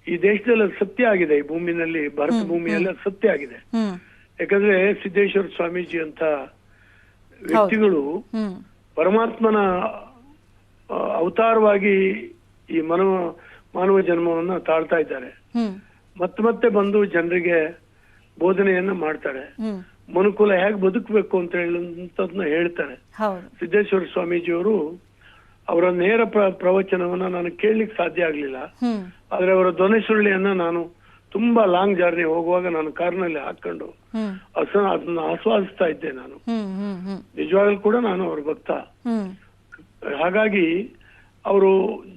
ಈ ದೇಶದಲ್ಲಿ ಸತ್ಯ ಆಗಿದೆ. ಈ ಭೂಮಿನಲ್ಲಿ, ಭಾರತ ಭೂಮಿಯಲ್ಲಿ ಸತ್ಯ ಆಗಿದೆ. ಯಾಕಂದ್ರೆ ಸಿದ್ದೇಶ್ವರ ಸ್ವಾಮೀಜಿ ಅಂತ ವ್ಯಕ್ತಿಗಳು ಪರಮಾತ್ಮನ ಅವತಾರವಾಗಿ ಈ ಮಾನವ ಜನ್ಮವನ್ನ ತಾಳ್ತಾ ಇದ್ದಾರೆ. ಮತ್ತೆ ಬಂದು ಜನರಿಗೆ ಬೋಧನೆಯನ್ನ ಮಾಡ್ತಾರೆ. ಮನುಕುಲ ಹೇಗೆ ಬದುಕಬೇಕು ಅಂತ ಹೇಳುವಂತದ್ನ ಹೇಳ್ತಾರೆ. ಸಿದ್ದೇಶ್ವರ ಸ್ವಾಮೀಜಿಯವರು ಅವರ ನೇರ ಪ್ರವಚನವನ್ನ ನಾನು ಕೇಳಲಿಕ್ಕೆ ಸಾಧ್ಯ ಆಗ್ಲಿಲ್ಲ. ಆದ್ರೆ ಅವರ ಧ್ವನಿ ಸುರುಳಿಯನ್ನ ನಾನು ತುಂಬಾ ಲಾಂಗ್ ಜರ್ನಿ ಹೋಗುವಾಗ ನಾನು ಕಾರ್ನಲ್ಲಿ ಹಾಕೊಂಡು ಅದನ್ನ ಆಸ್ವಾದಿಸ್ತಾ ಇದ್ದೆ. ನಾನು ನಿಜವಾಗ್ಲೂ ಕೂಡ ನಾನು ಅವ್ರ ಭಕ್ತ. ಹಾಗಾಗಿ ಅವರು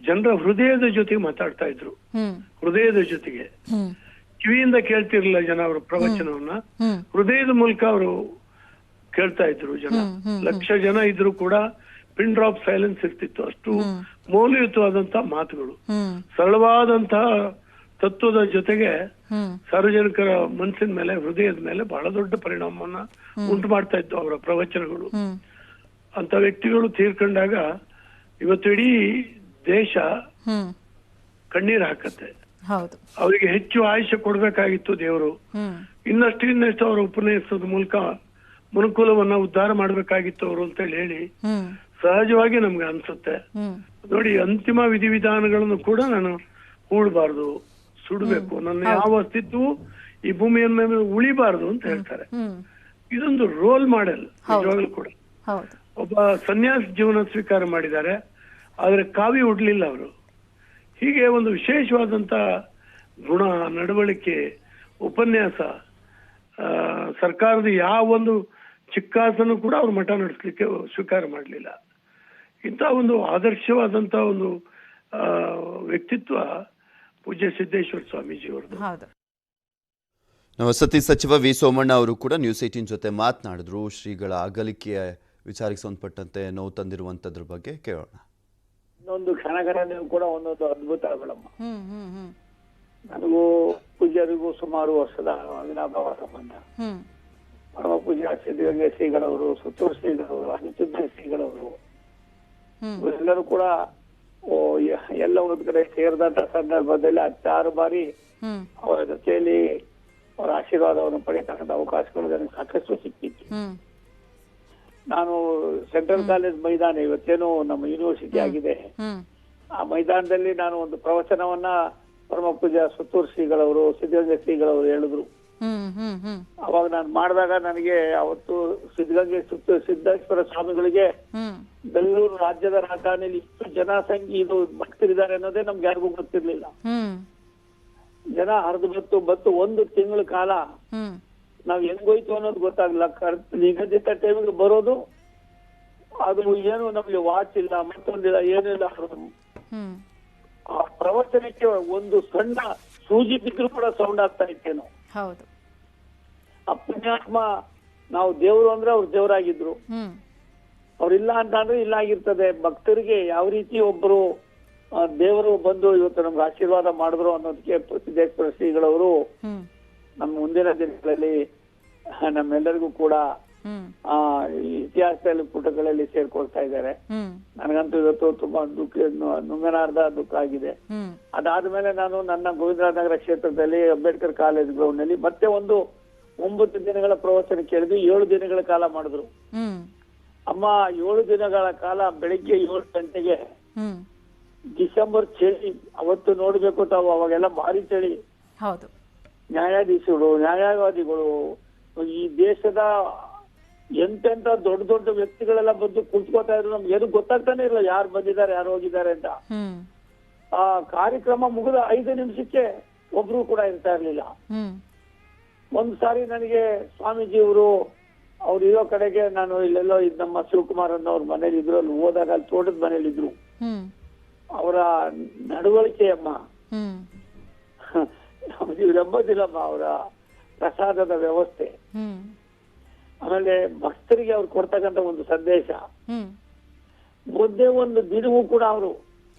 ಜನರ ಹೃದಯದ ಜೊತೆಗೆ ಮಾತಾಡ್ತಾ ಇದ್ರು. ಹೃದಯದ ಜೊತೆಗೆ ಕಿವಿಯಿಂದ ಕೇಳ್ತಿರ್ಲಿಲ್ಲ ಜನ ಅವರ ಪ್ರವಚನವನ್ನ, ಹೃದಯದ ಮೂಲಕ ಅವರು ಕೇಳ್ತಾ ಇದ್ರು ಜನ. ಲಕ್ಷ ಜನ ಇದ್ರು ಕೂಡ ಪಿನ್ ಡ್ರಾಪ್ ಸೈಲೆನ್ಸ್ ಇರ್ತಿತ್ತು. ಅಷ್ಟು ಮೌಲ್ಯಯುತವಾದಂತ ಮಾತುಗಳು, ಸರಳವಾದಂತಹ ತತ್ವದ ಜೊತೆಗೆ ಸಾರ್ವಜನಿಕರ ಮನಸ್ಸಿನ ಮೇಲೆ, ಹೃದಯದ ಮೇಲೆ ಬಹಳ ದೊಡ್ಡ ಪರಿಣಾಮವನ್ನ ಉಂಟು ಮಾಡ್ತಾ ಇತ್ತು ಅವರ ಪ್ರವಚನಗಳು. ಅಂತ ವ್ಯಕ್ತಿಗಳು ತೀರ್ಕೊಂಡಾಗ ಇವತ್ತು ಇಡೀ ದೇಶ ಕಣ್ಣೀರ್ ಹಾಕತ್ತೆ. ಹೌದು. ಅವರಿಗೆ ಹೆಚ್ಚು ಆಯುಷ್ಯ ಕೊಡ್ಬೇಕಾಗಿತ್ತು ದೇವರು. ಇನ್ನಷ್ಟು ಅವರ ಉಪನ್ಯಾಸದ ಮೂಲಕ ಮನುಕುಲವನ್ನ ಉದ್ಧಾರ ಮಾಡ್ಬೇಕಾಗಿತ್ತು ಅವರು ಅಂತ ಹೇಳಿ ಸಹಜವಾಗಿ ನಮ್ಗೆ ಅನ್ಸುತ್ತೆ. ನೋಡಿ, ಅಂತಿಮ ವಿಧಿವಿಧಾನಗಳನ್ನು ಕೂಡ ನಾನು ಹೂಡಬಾರ್ದು, ಸುಡಬೇಕು, ನನ್ನ ಯಾವ ಅಸ್ತಿತ್ವವು ಈ ಭೂಮಿಯ ಮೇಲೆ ಉಳಿಬಾರ್ದು ಅಂತ ಹೇಳ್ತಾರೆ. ಇದೊಂದು ರೋಲ್ ಮಾಡೆಲ್ ನಿಜವಾಗ್ಲೂ ಕೂಡ. ಒಬ್ಬ ಸನ್ಯಾಸ ಜೀವನ ಸ್ವೀಕಾರ ಮಾಡಿದ್ದಾರೆ, ಆದ್ರೆ ಕಾವಿ ಉಡ್ಲಿಲ್ಲ ಅವರು. ಹೀಗೆ ಒಂದು ವಿಶೇಷವಾದಂತ ಗುಣ, ನಡವಳಿಕೆ, ಉಪನ್ಯಾಸ, ಸರ್ಕಾರದ ಯಾವ ಒಂದು ಚಿಕ್ಕಾಸನು ಕೂಡ ಅವ್ರು ಮಠ ನಡೆಸಲಿಕ್ಕೆ ಸ್ವೀಕಾರ ಮಾಡಲಿಲ್ಲ. ಇಂಥ ಒಂದು ಆದರ್ಶವಾದಂತ ಒಂದು ವ್ಯಕ್ತಿತ್ವ ಪೂಜ್ಯ ಸಿದ್ದೇಶ್ವರ ಸ್ವಾಮೀಜಿ ಅವರದ್ದು. ವಸತಿ ಸಚಿವ ವಿ ಸೋಮಣ್ಣ ಅವರು ಕೂಡ ನ್ಯೂಸ್ 18 ಜೊತೆ ಮಾತನಾಡಿದ್ರು. ಶ್ರೀಗಳ ಅಗಲಿಕೆಯ ವಿಚಾರಕ್ಕೆ ಸಂಬಂಧಪಟ್ಟಂತೆ ನೋವು ತಂದಿರುವಂತದ್ರ ಬಗ್ಗೆ ಕೇಳೋಣ. ಇನ್ನೊಂದು ಕ್ಷಣಗಣನೆಯೂ ಕೂಡ ಒಂದೊಂದು ಅದ್ಭುತಗಳಮ್ಮ. ನನಗೂ ಪೂಜ್ಯರಿಗೂ ಸುಮಾರು ವರ್ಷದ ಅವಿನಾಭಾವ ಸಂಬಂಧ. ಪರಮ ಪೂಜ್ಯ ಸಿದ್ಧಗಂಗೆ ಶ್ರೀಗಳವರು, ಸುತ್ತೂರು ಶ್ರೀಗಳವರು, ಅನಿಚುದ್ದ ಶ್ರೀಗಳವರು ಎಲ್ಲರೂ ಕೂಡ ಎಲ್ಲ ಒಂದ್ ಕಡೆ ಸೇರಿದಂತ ಸಂದರ್ಭದಲ್ಲಿ 16 ಬಾರಿ ಅವರ ಜೊತೆಯಲ್ಲಿ ಅವರ ಆಶೀರ್ವಾದವನ್ನು ಪಡೆಯತಕ್ಕಂಥ ಅವಕಾಶಗಳು ನನಗೆ ಸಾಕಷ್ಟು ಸಿಕ್ಕಿತ್ತು. ನಾನು ಸೆಂಟ್ರಲ್ ಕಾಲೇಜ್ ಮೈದಾನ, ಇವತ್ತೇನು ನಮ್ಮ ಯೂನಿವರ್ಸಿಟಿ ಆಗಿದೆ, ಆ ಮೈದಾನದಲ್ಲಿ ನಾನು ಒಂದು ಪ್ರವಚನವನ್ನ ಪರಮ ಪೂಜ್ಯ ಸುತ್ತೂರು ಶ್ರೀಗಳವರು, ಸಿದ್ಧಗಂಗೆ ಶ್ರೀಗಳವರು ಹೇಳಿದ್ರು. ಅವಾಗ ನಾನು ಮಾಡಿದಾಗ ನನಗೆ ಅವತ್ತು ಸಿದ್ದೇಶ್ವರ ಸ್ವಾಮಿಗಳಿಗೆ ಬೆಂಗಳೂರು ರಾಜ್ಯದ ರಾಜಧಾನಿಯಲ್ಲಿ ಇಷ್ಟು ಜನಸಂಖ್ಯೆ ಇದು ಭಕ್ತರಿದ್ದಾರೆ ಅನ್ನೋದೇ ನಮ್ಗೆ ಯಾರಿಗೂ ಗೊತ್ತಿರ್ಲಿಲ್ಲ. ಜನ ಹರಿದು ಬತ್ತು 1 ತಿಂಗಳ ಕಾಲ ನಾವ್ ಹೆಂಗೋಯ್ತು ಅನ್ನೋದು ಗೊತ್ತಾಗ್ಲಿಲ್ಲ. ನಿಗದಿತ ಟೈಮಿಗೆ ಬರೋದು, ಅದು ಏನು ನಮ್ಗೆ ವಾಚ್ ಇಲ್ಲ, ಮತ್ತೊಂದಿಲ್ಲ, ಏನಿಲ್ಲ. ಆ ಪ್ರವಚನಕ್ಕೆ ಒಂದು ಸಣ್ಣ ಸೂಜಿ ಬಿದ್ರು ಕೂಡ ಸೌಂಡ್ ಆಗ್ತಾ ಇತ್ತೇನೋ. ಹೌದು. ಆ ಪುಣ್ಯಾತ್ಮ, ನಾವು ದೇವರು ಅಂದ್ರೆ ಅವ್ರು ದೇವರಾಗಿದ್ರು, ಅವ್ರಿಲ್ಲ ಅಂತ ಅಂದ್ರೆ ಇಲ್ಲ ಆಗಿರ್ತದೆ. ಭಕ್ತರಿಗೆ ಯಾವ ರೀತಿ ಒಬ್ರು ದೇವರು ಬಂದು ಇವತ್ತು ನಮ್ಗೆ ಆಶೀರ್ವಾದ ಮಾಡಿದ್ರು ಅನ್ನೋದಕ್ಕೆ ಸಿದ್ದೇಶ್ವರ ಶ್ರೀಗಳವರು ನಮ್ಮ ಮುಂದಿನ ದಿನಗಳಲ್ಲಿ ನಮ್ಮೆಲ್ಲರಿಗೂ ಕೂಡ ಇತಿಹಾಸದಲ್ಲಿ ಪುಟಗಳಲ್ಲಿ ಸೇರ್ಕೊಳ್ತಾ ಇದ್ದಾರೆ. ನನಗಂತೂ ಇವತ್ತು ತುಂಬಾ ನುಂಗನಾರ್ಧ ದುಃಖ ಆಗಿದೆ. ಅದಾದ್ಮೇಲೆ ನಾನು ನನ್ನ ಗೋವಿಂದರಾಜನಗರ ಕ್ಷೇತ್ರದಲ್ಲಿ ಅಂಬೇಡ್ಕರ್ ಕಾಲೇಜ್ ಗ್ರೌಂಡ್ ನಲ್ಲಿ ಮತ್ತೆ ಒಂದು 9 ದಿನಗಳ ಪ್ರವಚನ ಕೇಳಿದ್ವಿ. 7 ದಿನಗಳ ಕಾಲ ಮಾಡಿದ್ರು. ಅಮ್ಮ 7 ದಿನಗಳ ಕಾಲ ಬೆಳಿಗ್ಗೆ 7 ಗಂಟೆಗೆ ಡಿಸೆಂಬರ್ ಚಳಿ, ಅವತ್ತು ನೋಡ್ಬೇಕು ತಾವು, ಅವಾಗೆಲ್ಲ ಭಾರಿ ಚಳಿ. ಹೌದು. ನ್ಯಾಯಾಧೀಶರು, ನ್ಯಾಯವಾದಿಗಳು, ಈ ದೇಶದ ಎಂತೆಂತ ದೊಡ್ಡ ದೊಡ್ಡ ವ್ಯಕ್ತಿಗಳೆಲ್ಲ ಬಂದು ಕುಳಿತುಕೋತಾ ಇದ್ರು. ನಮ್ಗೆ ಏನು ಗೊತ್ತಾಗ್ತಾನೆ ಇಲ್ಲ ಯಾರು ಬಂದಿದ್ದಾರೆ, ಯಾರು ಹೋಗಿದ್ದಾರೆ ಅಂತ. ಆ ಕಾರ್ಯಕ್ರಮ ಮುಗಿದ 5 ನಿಮಿಷಕ್ಕೆ ಒಬ್ರು ಕೂಡ ಇರ್ತಾ ಇರ್ಲಿಲ್ಲ. ಒಂದ್ ಸಾರಿ ನನಗೆ ಸ್ವಾಮೀಜಿಯವರು ಅವ್ರು ಇರೋ ಕಡೆಗೆ, ನಾನು ಇಲ್ಲೆಲ್ಲೋ ನಮ್ಮ ಶಿವಕುಮಾರ್ ಅನ್ನೋರ್ ಮನೇಲಿ ಇದ್ರು, ಅಲ್ಲಿ ಹೋದಾಗ ಅಲ್ಲಿ ತೋಟದ ಮನೇಲಿ ಇದ್ರು. ಅವರ ನಡವಳಿಕೆಯಮ್ಮ ನಂಬೋದಿಲ್ಲಮ್ಮ, ಅವರ ಪ್ರಸಾದದ ವ್ಯವಸ್ಥೆ, ಆಮೇಲೆ ಭಕ್ತರಿಗೆ ಅವ್ರು ಕೊಡ್ತಕ್ಕಂತ ಒಂದು ಸಂದೇಶ, ಒಂದೇ ಒಂದು ದಿನವೂ ಕೂಡ ಅವರು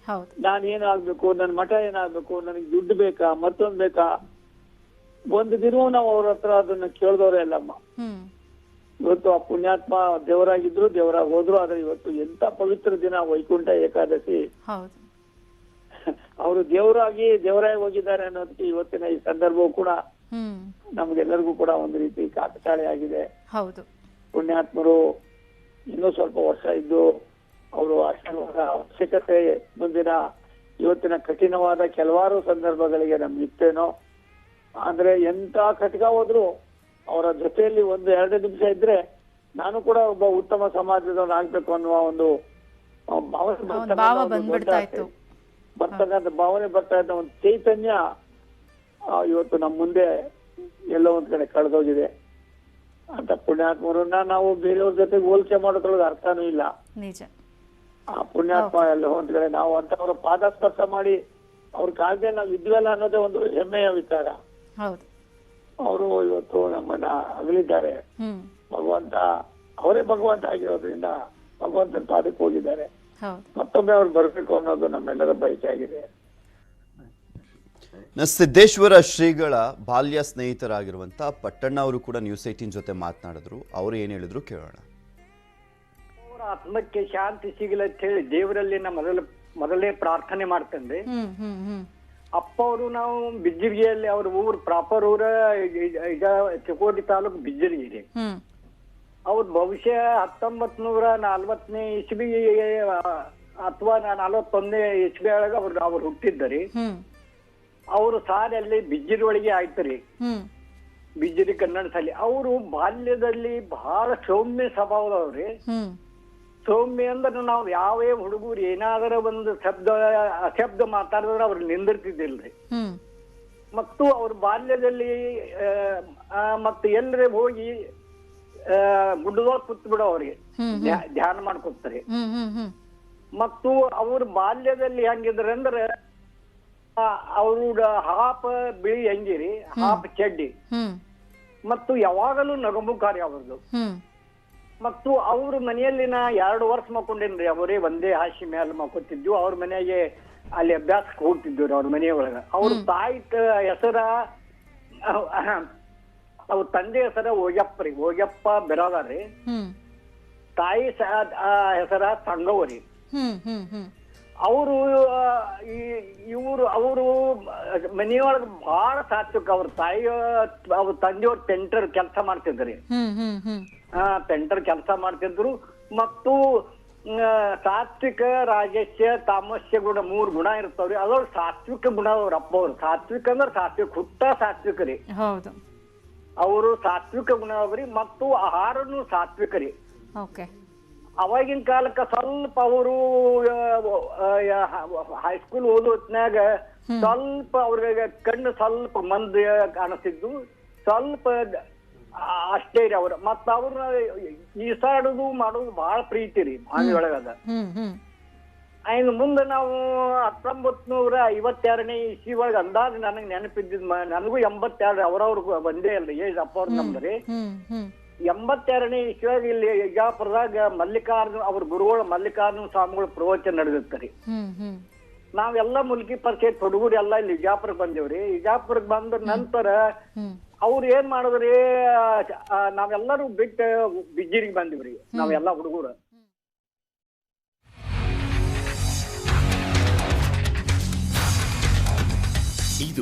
ನಾನೇನಾಗ್ಬೇಕು, ನನ್ನ ಮಠ ಏನಾಗ್ಬೇಕು, ನನಗೆ ದುಡ್ಡು ಬೇಕಾ, ಮತ್ತೊಂದ್ ಬೇಕಾ, ಒಂದು ದಿನವೂ ನಾವು ಅವ್ರ ಹತ್ರ ಅದನ್ನ ಕೇಳ್ದವ್ರೆ ಅಲ್ಲಮ್ಮ. ಇವತ್ತು ಆ ಪುಣ್ಯಾತ್ಮ ದೇವರಾಗಿದ್ರು, ದೇವರಾಗಿ ಹೋದ್ರು. ಆದ್ರೆ ಇವತ್ತು ಎಂತ ಪವಿತ್ರ ದಿನ, ವೈಕುಂಠ ಏಕಾದಶಿ. ಅವರು ದೇವರಾಗಿ ಹೋಗಿದ್ದಾರೆ ಅನ್ನೋದಕ್ಕೆ ಇವತ್ತಿನ ಈ ಸಂದರ್ಭವೂ ಕೂಡ ನಮ್ಗೆಲ್ಲರಿಗೂ ಕೂಡ ಒಂದು ರೀತಿ ಕಾಕತಾಳೆ ಆಗಿದೆ. ಹೌದು. ಪುಣ್ಯಾತ್ಮರು ಇನ್ನೂ ಸ್ವಲ್ಪ ವರ್ಷ ಇದ್ದು ಅವರು ಆಶೀರ್ವಾದ ಅವಶ್ಯಕತೆ ಮುಂದಿನ ಇವತ್ತಿನ ಕಠಿಣವಾದ ಕೆಲವಾರು ಸಂದರ್ಭಗಳಿಗೆ ನಮ್ಗಿತ್ತೇನೋ. ಅಂದ್ರೆ ಎಂತ ಕಟಕ ಹೋದ್ರು ಅವರ ಜೊತೆಯಲ್ಲಿ 1-2 ನಿಮಿಷ ಇದ್ರೆ ನಾನು ಕೂಡ ಒಬ್ಬ ಉತ್ತಮ ಸಮಾಜದವನು ಆಗ್ಬೇಕು ಅನ್ನುವ ಒಂದು ಬರ್ತಕ್ಕಂಥ ಭಾವನೆ ಬರ್ತಾ ಇದ್ದ ಒಂದು ಚೈತನ್ಯ ಇವತ್ತು ನಮ್ಮ ಮುಂದೆ ಎಲ್ಲೋ ಒಂದ್ ಕಡೆ ಕಳೆದೋಗಿದೆ. ಅಂತ ಪುಣ್ಯಾತ್ಮರನ್ನ ನಾವು ಬೇರೆಯವ್ರ ಜೊತೆಗೆ ಹೋಲಿಕೆ ಮಾಡೋದ್ರೊಳಗೆ ಅರ್ಥನೂ ಇಲ್ಲ. ಆ ಪುಣ್ಯಾತ್ಮ ಎಲ್ಲ ಒಂದ್ ಕಡೆ ನಾವು ಅಂತವ್ರ ಪಾದ ಸ್ಪರ್ಶ ಮಾಡಿ ಅವ್ರ ಕಾಲದಲ್ಲಿ ನಾವು ಇದ್ವಲ್ಲ ಅನ್ನೋದೇ ಒಂದು ಹೆಮ್ಮೆಯ ವಿಚಾರ. ಅವರು ಇವತ್ತು ನಮ್ಮನ್ನ ಅಗಲಿದ್ದಾರೆ. ಭಗವಂತ ಅವರೇ ಭಗವಂತ ಆಗಿರೋದ್ರಿಂದ ಭಗವಂತನ ಪಾದಕ್ಕೆ ಹೋಗಿದ್ದಾರೆ. ಮತ್ತೊಮ್ಮೆ ಅವ್ರು ಬರ್ಬೇಕು ಅನ್ನೋದು ನಮ್ಮೆಲ್ಲರ ಬಯಕೆ ಆಗಿದೆ. ಸಿದ್ದೇಶ್ವರ ಶ್ರೀಗಳ ಬಾಲ್ಯ ಸ್ನೇಹಿತರಾಗಿರುವಂತ ಪಟ್ಟಣ್ಣ ಅವರು ಕೂಡ ನ್ಯೂಸ್ 18 ಜೊತೆ ಮಾತನಾಡಿದ್ರು. ಅವರು ಏನ್ ಹೇಳಿದ್ರು ಕೇಳೋಣ. ಅವರ ಆತ್ಮಕ್ಕೆ ಶಾಂತಿ ಸಿಗಲಿ ಅಂತ ಹೇಳಿ ದೇವರಲ್ಲಿ ಮೊದಲೇ ಪ್ರಾರ್ಥನೆ ಮಾಡ್ತೇನೆ. ಅಪ್ಪ ಅವರು ನಾವು ಬಿಜ್ಜಿರಿಗೆಯಲ್ಲಿ ಅವ್ರ ಊರು ಪ್ರಾಪರ್ ಊರ ಈಗ ಚಿಕ್ಕೋಡಿ ತಾಲೂಕು ಬಿಜ್ಜಿರಿಗಿ ರೀ. ಅವ್ರ ಬಹುಶಃ 1940ನೇ ಇಸ್ವಿ ಅಥವಾ 41ನೇ ಇಸ್ವಿ ಒಳಗ ಅವ್ರು ಹುಟ್ಟಿದ್ದರಿ. ಅವರು ಶಾಲೆಯಲ್ಲಿ ಬಿಜ್ಜಿರಿ ಒಳಗೆ ಆಯ್ತರಿ, ಬಿಜ್ಜಿರಿ ಕನ್ನಡ ಶಾಲೆ. ಅವರು ಬಾಲ್ಯದಲ್ಲಿ ಬಹಳ ಸೌಮ್ಯ ಸ್ವಭಾವದವ್ರಿ. ಸೌಮ್ಯ ಅಂದ್ರೆ ನಾವು ಯಾವೇ ಹುಡುಗರು ಏನಾದರೂ ಒಂದು ಅಶಬ್ದ ಮಾತಾಡಿದ್ರೆ ಅವ್ರು ನಿಂದಿರ್ತಿದ್ದಿಲ್ರಿ. ಮತ್ತು ಅವ್ರ ಬಾಲ್ಯದಲ್ಲಿ ಮತ್ತೆ ಎಲ್ಲರೇ ಹೋಗಿ ಗುಡ್ಡದೊಳಗೆ ಕೂತ್ ಬಿಡೋ ಅವ್ರಿಗೆ ಧ್ಯಾನ ಮಾಡ್ಕೊತಾರೆ. ಮತ್ತು ಅವ್ರ ಬಾಲ್ಯದಲ್ಲಿ ಹೆಂಗಿದ್ರೆ ಅಂದ್ರೆ ಅವ್ರ ಹಾಪ ಬಿಳಿ ಅಂಗಿರಿ, ಹಾಪ ಚಡ್ಡಿ, ಮತ್ತು ಯಾವಾಗಲೂ ನಗಮುಖಾರಿ ಅವ್ರದ್ದು. ಮತ್ತು ಅವ್ರ ಮನೆಯಲ್ಲಿ ನಾ 2 ವರ್ಷ ಮಕ್ಕೊಂಡೇನ್ರಿ. ಅವರೇ ಒಂದೇ ಹಾಸಿ ಮೇಲೆ ಮಕ್ಕೊತಿದ್ವು. ಅವ್ರ ಮನೆಗೆ ಅಲ್ಲಿ ಅಭ್ಯಾಸಕ್ಕೆ ಹೋಗ್ತಿದ್ವಿ ಅವ್ರ ಮನೆಯೊಳಗ. ಅವ್ರ ತಾಯಿ ಹೆಸರ, ಅವ್ರ ತಂದೆ ಹೆಸರ ಓಗ್ಯಪ್ಪ ರೀ, ಓಗ್ಯಪ್ಪ ಬೆರಾದಾರಿ. ತಾಯಿ ಹೆಸರ ಸಂಗವರಿ. ಅವರು ಅವರು ಮನೆಯೊಳಗ ಬಹಳ ಸಾತ್ವಿಕ. ಅವ್ರ ತಾಯಿ ಅವ್ರ ತಂದೆಯವ್ರ ಪೆಂಟರ್ ಕೆಲಸ ಮಾಡ್ತಿದ್ರಿ. ಪೆಂಟರ್ ಕೆಲಸ ಮಾಡ್ತಿದ್ರು. ಮತ್ತು ಸಾತ್ವಿಕ, ರಾಜಸ್ಯ, ತಾಮಸ್ಯ ಗುಣ 3 ಗುಣ ಇರ್ತಾವ್ರಿ. ಅದ್ರೊಳಗೆ ಸಾತ್ವಿಕ ಗುಣ ಅವ್ರ ಅಪ್ಪ ಅವ್ರು. ಸಾತ್ವಿಕ ಅಂದ್ರೆ ಸಾತ್ವಿಕ, ಹುಟ್ಟ ಸಾತ್ವಿಕ ರೀ. ಅವರು ಸಾತ್ವಿಕ ಗುಣ ಅವ್ರಿ. ಮತ್ತು ಆಹಾರನು ಸಾತ್ವಿಕ ರೀ. ಅವಾಗಿನ ಕಾಲಕ್ಕ ಸ್ವಲ್ಪ ಅವರು ಹೈಸ್ಕೂಲ್ ಓದೋ ಹೊತ್ನ್ಯಾಗ ಸ್ವಲ್ಪ ಅವ್ರಿಗೆ ಕಣ್ಣು ಸ್ವಲ್ಪ ಮಂದ ಕಾಣಿಸ್ತಿದ್ದು, ಸ್ವಲ್ಪ ಅಷ್ಟೇ ರೀ ಅವ್ರ. ಮತ್ತ ಅವ್ರ ಈಸಾಡುದು ಮಾಡೋದು ಬಹಳ ಪ್ರೀತಿ ರೀ ಬಾವಿ ಒಳಗದ. ಇನ್ನು ಮುಂದೆ ನಾವು 1952ನೇ ಇಸ್ವಿ ಒಳಗ ಅಂದಾಜು ನನಗ್ ನೆನಪಿದ್ದಿದ್, ನನಗೂ 82, ಅವ್ರವ್ರ ಒಂದೇ ಅಲ್ರಿ ಏಜ್ ಅಪ್ಪ ಅವ್ರ ನಮ್ದ್ರಿ. 82ನೇ ಇಸ್ವಿಯಾಗ ಇಲ್ಲಿ ವಿಜಾಪುರದಾಗ ಮಲ್ಲಿಕಾರ್ಜುನ ಅವ್ರ ಗುರುಗಳು ಮಲ್ಲಿಕಾರ್ಜುನ ಸ್ವಾಮಿಗಳ ಪ್ರವಚನ ನಡೆದಿರ್ತರಿ. ನಾವೆಲ್ಲ ಮುಲ್ಕಿ ಪರಿಷತ್ ಹುಡುಗರು ಎಲ್ಲ ಇಲ್ಲಿ ವಿಜಾಪುರಕ್ಕೆ ಬಂದೇವ್ರಿ. ವಿಜಾಪುರಕ್ಕೆ ಬಂದ ನಂತರ ಅವ್ರು ಏನ್ ಮಾಡಿದ್ರಿ, ನಾವೆಲ್ಲರೂ ಬಿಟ್ಟು ಬಿಜ್ಜಿರಿಗೆ ಬಂದಿವ್ರಿ ನಾವೆಲ್ಲ ಹುಡುಗರು. ಇದು